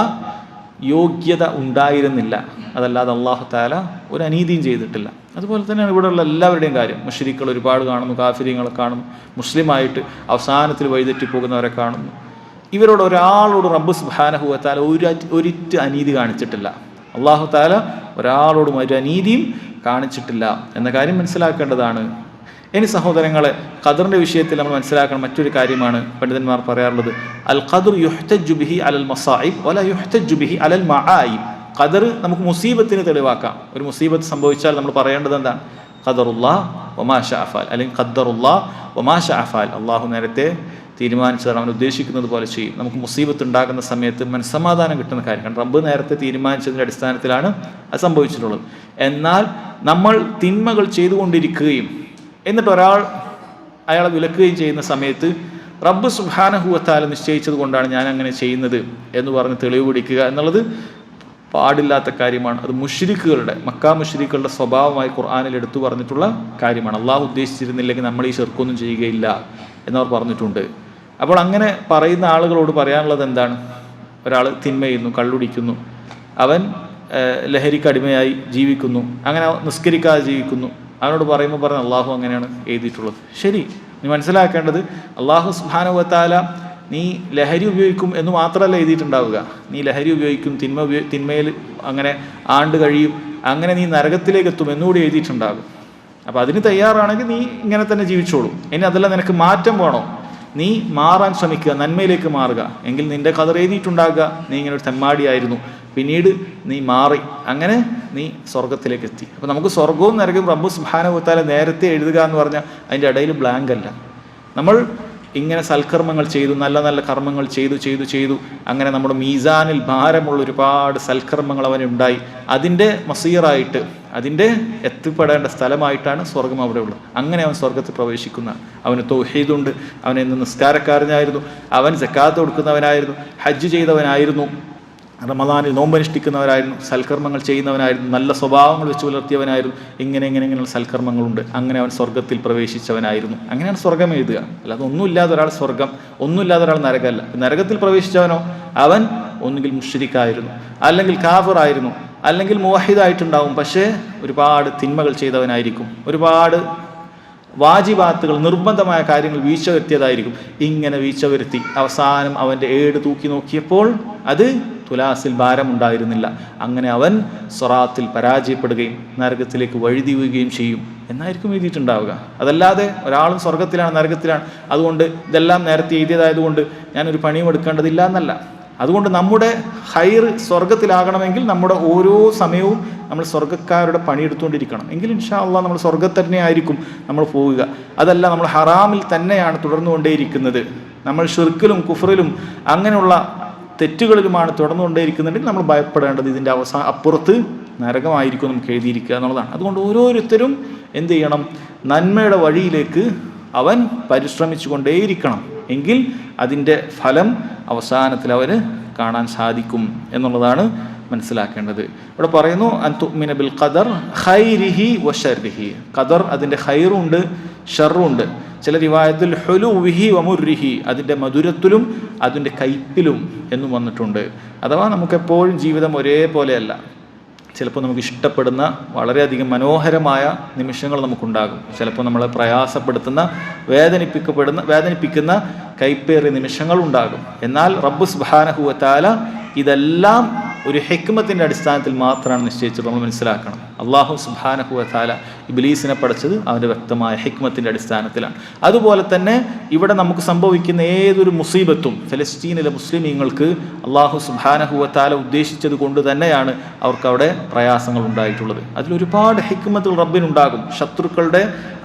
യോഗ്യത ഉണ്ടായിരുന്നില്ല. അതല്ലാതെ അല്ലാഹു തആല ഒരു അനീതിയും ചെയ്തിട്ടില്ല. അതുപോലെ തന്നെയാണ് ഇവിടെയുള്ള എല്ലാവരുടെയും കാര്യം. മുശ്രിക്കുകൾ ഒരുപാട് കാണുന്നു, കാഫിരീങ്ങളെ കാണുന്നു, മുസ്ലിമായിട്ട് അവസാനത്തിൽ വഴിതെറ്റി പോകുന്നവരെ കാണുന്നു. ഇവരോട് ഒരാളോട് റബ്ബ് സുബ്ഹാനഹു വ തആല ഒരിറ്റ് അനീതി കാണിച്ചിട്ടില്ല. അല്ലാഹു തആല ഒരാളോടും ഒരു അനീതിയും കാണിച്ചിട്ടില്ല എന്ന കാര്യം മനസ്സിലാക്കേണ്ടതാണ്. ഇനി സഹോദരങ്ങളെ, ഖദറിൻ്റെ വിഷയത്തിൽ നമ്മൾ മനസ്സിലാക്കണം മറ്റൊരു കാര്യമാണ് പണ്ഡിതന്മാർ പറയാറുള്ളത്, അൽ ഖദർ യുഹ്തജു ബിഹി അലൽ മസായിബ് വല യുഹ്തജു ബിഹി അലൽ മആയിബ്. ഖദർ നമുക്ക് മുസീബത്തിന് തെളിവാക്കാം. ഒരു മുസീബത്ത് സംഭവിച്ചാൽ നമ്മൾ പറയേണ്ടത് എന്താണ്? ഖദറുല്ലാഹ് വമാ ശഅ ഫഅൽ, അല്ലെങ്കിൽ ഖദ്ദറുല്ലാഹ് വമാ ശഅ ഫഅൽ. അള്ളാഹു നേരത്തെ തീരുമാനിച്ചതാണ്, അവൻ ഉദ്ദേശിക്കുന്നത് പോലെ ചെയ്യും. നമുക്ക് മുസീബത്ത് ഉണ്ടാകുന്ന സമയത്ത് മനസ്സമാധാനം കിട്ടുന്ന കാര്യം, കാരണം റബ്ബ് നേരത്തെ തീരുമാനിച്ചതിൻ്റെ അടിസ്ഥാനത്തിലാണ് അത് സംഭവിച്ചിട്ടുള്ളത്. എന്നാൽ നമ്മൾ തിന്മകൾ ചെയ്തുകൊണ്ടിരിക്കുകയും എന്നിട്ട് അയാളെ വിലക്കുകയും ചെയ്യുന്ന സമയത്ത് റബ്ബ് സുബ്ഹാനഹു വ തആല നിശ്ചയിച്ചത് കൊണ്ടാണ് ഞാൻ അങ്ങനെ ചെയ്യുന്നത് എന്ന് പറഞ്ഞ് തെളിവ് പിടിക്കുക എന്നുള്ളത് പാടില്ലാത്ത കാര്യമാണ്. അത് മുശ്രിക്കുകളുടെ, മക്കാ മുശ്രിക്കുകളുടെ സ്വഭാവമായി ഖുർആനിൽ എടുത്തു പറഞ്ഞിട്ടുള്ള കാര്യമാണ്. അള്ളാഹു ഉദ്ദേശിച്ചിരുന്നില്ലെങ്കിൽ നമ്മൾ ഈ ശിർക്കൊന്നും ചെയ്യുകയില്ല എന്നവർ പറഞ്ഞിട്ടുണ്ട്. അപ്പോൾ അങ്ങനെ പറയുന്ന ആളുകളോട് പറയാനുള്ളത് എന്താണ്? ഒരാൾ തിന്മ ചെയ്യുന്നു, കള്ളുടിക്കുന്നു, അവൻ ലഹരിക്ക് അടിമയായി ജീവിക്കുന്നു, അങ്ങനെ നിസ്കരിക്കാതെ ജീവിക്കുന്നു. അവനോട് പറയുമ്പോൾ പറഞ്ഞ അള്ളാഹു അങ്ങനെയാണ് എഴുതിയിട്ടുള്ളത്. ശരി, നീ മനസ്സിലാക്കേണ്ടത് അള്ളാഹു സുബ്ഹാനഹു വ തആല നീ ലഹരി ഉപയോഗിക്കും എന്ന് മാത്രമല്ല എഴുതിയിട്ടുണ്ടാവുക. നീ ലഹരി ഉപയോഗിക്കും, തിന്മയിൽ അങ്ങനെ ആണ്ട് കഴിയും, അങ്ങനെ നീ നരകത്തിലേക്ക് എത്തും എന്നുകൂടി എഴുതിയിട്ടുണ്ടാകും. അപ്പോൾ അതിന് തയ്യാറാണെങ്കിൽ നീ ഇങ്ങനെ തന്നെ ജീവിച്ചോളൂ. ഇനി അതല്ല നിനക്ക് മാറ്റം വേണോ, നീ മാറാൻ ശ്രമിക്കുക, നന്മയിലേക്ക് മാറുക. എങ്കിൽ നിന്റെ ഖദർ എഴുതിയിട്ടുണ്ടാകുക നീ ഇങ്ങനെ ഒരു തെമ്മാടിയായിരുന്നു, പിന്നീട് നീ മാറി, അങ്ങനെ നീ സ്വർഗത്തിലേക്ക് എത്തി. അപ്പോൾ നമുക്ക് സ്വർഗവും നരകവും റബ്ബ് സുബ്ഹാനഹു വ തആല നേരത്തെ എഴുതുക എന്ന് പറഞ്ഞാൽ അതിൻ്റെ ഇടയിൽ ബ്ലാങ്ക് അല്ല. നമ്മൾ ഇങ്ങനെ സൽക്കർമ്മങ്ങൾ ചെയ്തു, നല്ല നല്ല കർമ്മങ്ങൾ ചെയ്തു അങ്ങനെ നമ്മുടെ മീസാനിൽ ഭാരമുള്ള ഒരുപാട് സൽക്കർമ്മങ്ങൾ അവനുണ്ടായി. അതിൻ്റെ മസീറായിട്ട്, അതിൻ്റെ എത്തിപ്പെടേണ്ട സ്ഥലമായിട്ടാണ് സ്വർഗം അവിടെ ഉള്ളത്. അങ്ങനെ അവൻ സ്വർഗത്തിൽ പ്രവേശിക്കുന്ന, അവന് തൗഹീദുണ്ട്, അവൻ എന്ന് നിസ്കാരക്കാരനായിരുന്നു, അവൻ സക്കാത്ത് കൊടുക്കുന്നവനായിരുന്നു, ഹജ്ജ് ചെയ്തവനായിരുന്നു, റമദാനിൽ നോമ്പനുഷ്ഠിക്കുന്നവരായിരുന്നു, സൽക്കർമ്മങ്ങൾ ചെയ്യുന്നവനായിരുന്നു, നല്ല സ്വഭാവങ്ങൾ വെച്ച് പുലർത്തിയവനായിരുന്നു. ഇങ്ങനെയുള്ള സൽക്കർമ്മങ്ങളുണ്ട്. അങ്ങനെ അവൻ സ്വർഗത്തിൽ പ്രവേശിച്ചവനായിരുന്നു. അങ്ങനെയാണ് സ്വർഗം എഴുതുക. അല്ലാതെ ഒന്നുമില്ലാതെ ഒരാൾ സ്വർഗം, ഒന്നുമില്ലാതെ ഒരാൾ നരകമല്ല. നരകത്തിൽ പ്രവേശിച്ചവനോ അവൻ ഒന്നുകിൽ മുശ്രിക്കായിരുന്നു, അല്ലെങ്കിൽ കാഫിറായിരുന്നു, അല്ലെങ്കിൽ മുവഹിദായിട്ടുണ്ടാവും, പക്ഷേ ഒരുപാട് തിന്മകൾ ചെയ്തവനായിരിക്കും, ഒരുപാട് വാജിബാത്തുകൾ, നിർബന്ധമായ കാര്യങ്ങൾ വീഴ്ച വരുത്തിയതായിരിക്കും. ഇങ്ങനെ വീഴ്ച വരുത്തി അവസാനം അവൻ്റെ ഏട് തൂക്കി നോക്കിയപ്പോൾ അത് തുലാസിൽ ഭാരമുണ്ടായിരുന്നില്ല. അങ്ങനെ അവൻ സ്വറാത്തിൽ പരാജയപ്പെടുകയും നരകത്തിലേക്ക് വഴിതിരിയുകയും ചെയ്യും എന്നായിരിക്കും എഴുതിയിട്ടുണ്ടാവുക. അതല്ലാതെ ഒരാളും സ്വർഗത്തിലാണ് നരകത്തിലാണ് അതുകൊണ്ട് ഇതെല്ലാം നേരത്തെ എഴുതിയതായതുകൊണ്ട് ഞാനൊരു പണിയും എടുക്കേണ്ടതില്ല എന്നല്ല. അതുകൊണ്ട് നമ്മുടെ ഹൈർ സ്വർഗത്തിലാകണമെങ്കിൽ നമ്മുടെ ഓരോ സമയവും നമ്മൾ സ്വർഗ്ഗക്കാരുടെ പണിയെടുത്തുകൊണ്ടിരിക്കണം. എങ്കിൽ ഇൻഷാ അള്ളാഹ് നമ്മൾ സ്വർഗ്ഗത്തിൽ തന്നെ ആയിരിക്കും നമ്മൾ പോവുക. അതല്ല നമ്മൾ ഹറാമിൽ തന്നെയാണ് തുടർന്നുകൊണ്ടേയിരിക്കുന്നത്, നമ്മൾ ഷിർക്കിലും കുഫറിലും അങ്ങനെയുള്ള തെറ്റുകളിലുമാണ് തുടർന്നുകൊണ്ടേയിരിക്കുന്നുണ്ടെങ്കിൽ നമ്മൾ ഭയപ്പെടേണ്ടത് ഇതിൻ്റെ അപ്പുറത്ത് നരകമായിരിക്കും നമുക്ക് എഴുതിയിരിക്കുക എന്നുള്ളതാണ്. അതുകൊണ്ട് ഓരോരുത്തരും എന്ത് ചെയ്യണം? നന്മയുടെ വഴിയിലേക്ക് അവൻ പരിശ്രമിച്ചു കൊണ്ടേയിരിക്കണം. എങ്കിൽ അതിൻ്റെ ഫലം അവസാനത്തിൽ അവന് കാണാൻ സാധിക്കും എന്നുള്ളതാണ് മനസ്സിലാക്കേണ്ടത്. ഇവിടെ പറയുന്നു അൻ തുഅ്മിന ബിൽ ഖദർ ഖൈരിഹി വ ശർരിഹി. ഖദർ അതിൻ്റെ ഖൈറുണ്ട് ഷർറുണ്ട്. ചില റിവായത്തിൽ ഹുലുവിഹി വ മുർരിഹി, അതിൻ്റെ മധുരത്തിലും അതിൻ്റെ കയ്പിലും എന്നും വന്നിട്ടുണ്ട്. അഥവാ നമുക്കെപ്പോഴും ജീവിതം ഒരേപോലെയല്ല. ചിലപ്പോൾ നമുക്ക് ഇഷ്ടപ്പെടുന്ന വളരെയധികം മനോഹരമായ നിമിഷങ്ങൾ നമുക്കുണ്ടാകും. ചിലപ്പോൾ നമ്മളെ പ്രയാസപ്പെടുത്തുന്ന വേദനിപ്പിക്കുന്ന കൈപ്പേറിയ നിമിഷങ്ങളുണ്ടാകും. എന്നാൽ റബ്ബ് സുബ്ഹാനഹു വ തആല ഇതെല്ലാം ഒരു ഹിക്മത്തിൻ്റെ അടിസ്ഥാനത്തിൽ മാത്രമാണ് നിശ്ചയിച്ചത്. നമ്മൾ മനസ്സിലാക്കണം, അള്ളാഹു സുബ്ഹാനഹു വ തആല ഇബ്ലീസിനെ പഠിച്ചത് അവൻ്റെ വ്യക്തമായ ഹിക്മത്തിൻ്റെ അടിസ്ഥാനത്തിലാണ്. അതുപോലെ തന്നെ ഇവിടെ നമുക്ക് സംഭവിക്കുന്ന ഏതൊരു മുസീബത്തും ഫലസ്തീനിലെ മുസ്ലിമീങ്ങൾക്ക് അള്ളാഹു സുബ്ഹാനഹു വ തആല ഉദ്ദേശിച്ചത് കൊണ്ട് തന്നെയാണ് അവർക്ക് അവിടെ പ്രയാസങ്ങൾ ഉണ്ടായിട്ടുള്ളത്. അതിലൊരുപാട് ഹിക്മത്തുകൾ റബ്ബിനുണ്ടാകും. ശത്രുക്കളുടെ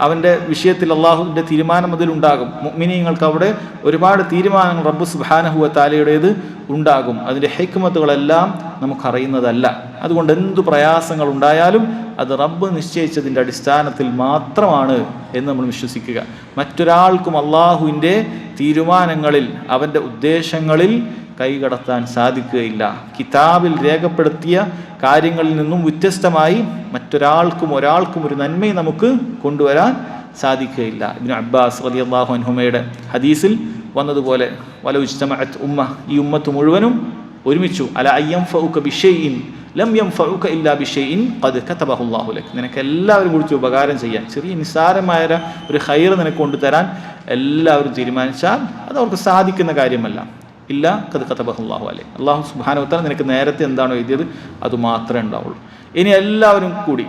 അവൻ്റെ വിഷയത്തിൽ അള്ളാഹുവിൻ്റെ തീരുമാനം അതിലുണ്ടാകും. മുഅ്മിനീങ്ങൾക്ക് അവിടെ ഒരുപാട് തീരുമാനങ്ങൾ റബ്ബ് സുബ്ഹാനഹു വ തആലയുടേത് ഉണ്ടാകും. അതിൻ്റെ ഹിക്മത്തുകളെല്ലാം നമുക്കറിയുന്നതല്ല. അതുകൊണ്ട് എന്തു പ്രയാസങ്ങൾ ഉണ്ടായാലും അത് റബ്ബ് നിശ്ചയിച്ചതിൻ്റെ അടിസ്ഥാനത്തിൽ മാത്രമാണ് എന്ന് നമ്മൾ വിശ്വസിക്കുക. മറ്റൊരാൾക്കും അള്ളാഹുവിൻ്റെ തീരുമാനങ്ങളിൽ അവൻ്റെ ഉദ്ദേശങ്ങളിൽ കൈകടത്താൻ സാധിക്കുകയില്ല. കിതാബിൽ രേഖപ്പെടുത്തിയ കാര്യങ്ങളിൽ നിന്നും വ്യത്യസ്തമായി മറ്റൊരാൾക്കും ഒരു നന്മയും നമുക്ക് കൊണ്ടുവരാൻ സാധിക്കുകയില്ല. ഇബ്നു അബ്ബാസ് റളിയല്ലാഹു അൻഹുമയുടെ ഹദീസിൽ വന്നതുപോലെ വലൗ ഇജ്തമഅത് ഉമ്മ, ഈ ഉമ്മത്ത് മുഴുവനും ഒരുമിച്ചു അല അയ്യൻഫഉക ബിശൈഇൻ ലം യൻഫഉക ഇല്ലാ ബിശൈഇൻ ഖദ് കതബഹു അല്ലാഹു ലക്, നിനക്ക് എല്ലാവരും കുറിച്ച് ഉപകാരം ചെയ്യാൻ, ചെറിയ നിസ്സാരമായ ഒരു ഖൈർ നിനക്ക് കൊണ്ടുതരാൻ എല്ലാവരും തീരുമാനിച്ചാൽ അത് അവർക്ക് സാധിക്കുന്ന കാര്യമല്ല. ഇല്ല ഖദ് കതബഹു അല്ലാഹു അലൈഹി, അല്ലാഹു സുബ്ഹാനഹു വ തആല നിനക്ക് നേരത്തെ എന്താണോ എഴുതിയത് അത് മാത്രമേ ഉണ്ടാവുള്ളൂ. ഇനി എല്ലാവരും കൂടി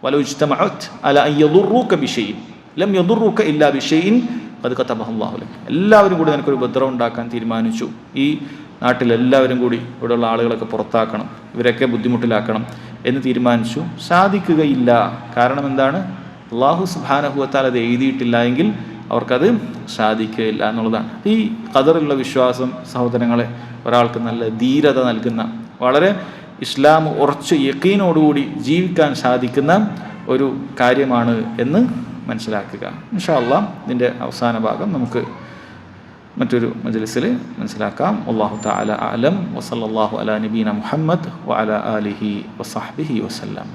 വലൗ ഇജ്തമഅത് അല അൻ യദുറൂക ബിശൈഇൻ, ലം യദുറുക ഇല്ലാ ബിശൈഇൻ ഖദ് കതബഹു അല്ലാഹു ലക. എല്ലാവരും കൂടി നിനക്കൊരു ഉപദ്രവം ഉണ്ടാക്കാൻ തീരുമാനിച്ചു, ഈ നാട്ടിലെല്ലാവരും കൂടി ഇവിടെയുള്ള ആളുകളൊക്കെ പുറത്താക്കണം, ഇവരൊക്കെ ബുദ്ധിമുട്ടിലാക്കണം എന്ന് തീരുമാനിച്ചു, സാധിക്കുകയില്ല. കാരണം എന്താണ്? അല്ലാഹു സുബ്ഹാനഹു വ തആല അത് എഴുതിയിട്ടില്ല എങ്കിൽ അവർക്കത് സാധിക്കുകയില്ല എന്നുള്ളതാണ്. ഈ ഖദറിലുള്ള വിശ്വാസം സഹോദരങ്ങളെ ഒരാൾക്ക് നല്ല ധീരത നൽകുന്ന, വളരെ ഇസ്ലാം ഉറച്ച് യഖീനോടുകൂടി ജീവിക്കാൻ സാധിക്കുന്ന ഒരു കാര്യമാണ് എന്ന് മനസ്സിലാക്കുക. ഇൻഷാ അല്ലാഹ് ഇതിൻ്റെ അവസാന ഭാഗം നമുക്ക് മറ്റൊരു മജ്ലിസിൽ മനസ്സിലാക്കാം. അല്ലാഹു തആല അഅലം വസല്ലല്ലാഹു അലാ നബീന മുഹമ്മദ് വഅലാ ആലിഹി വസഹ്ബിഹി വസല്ലം.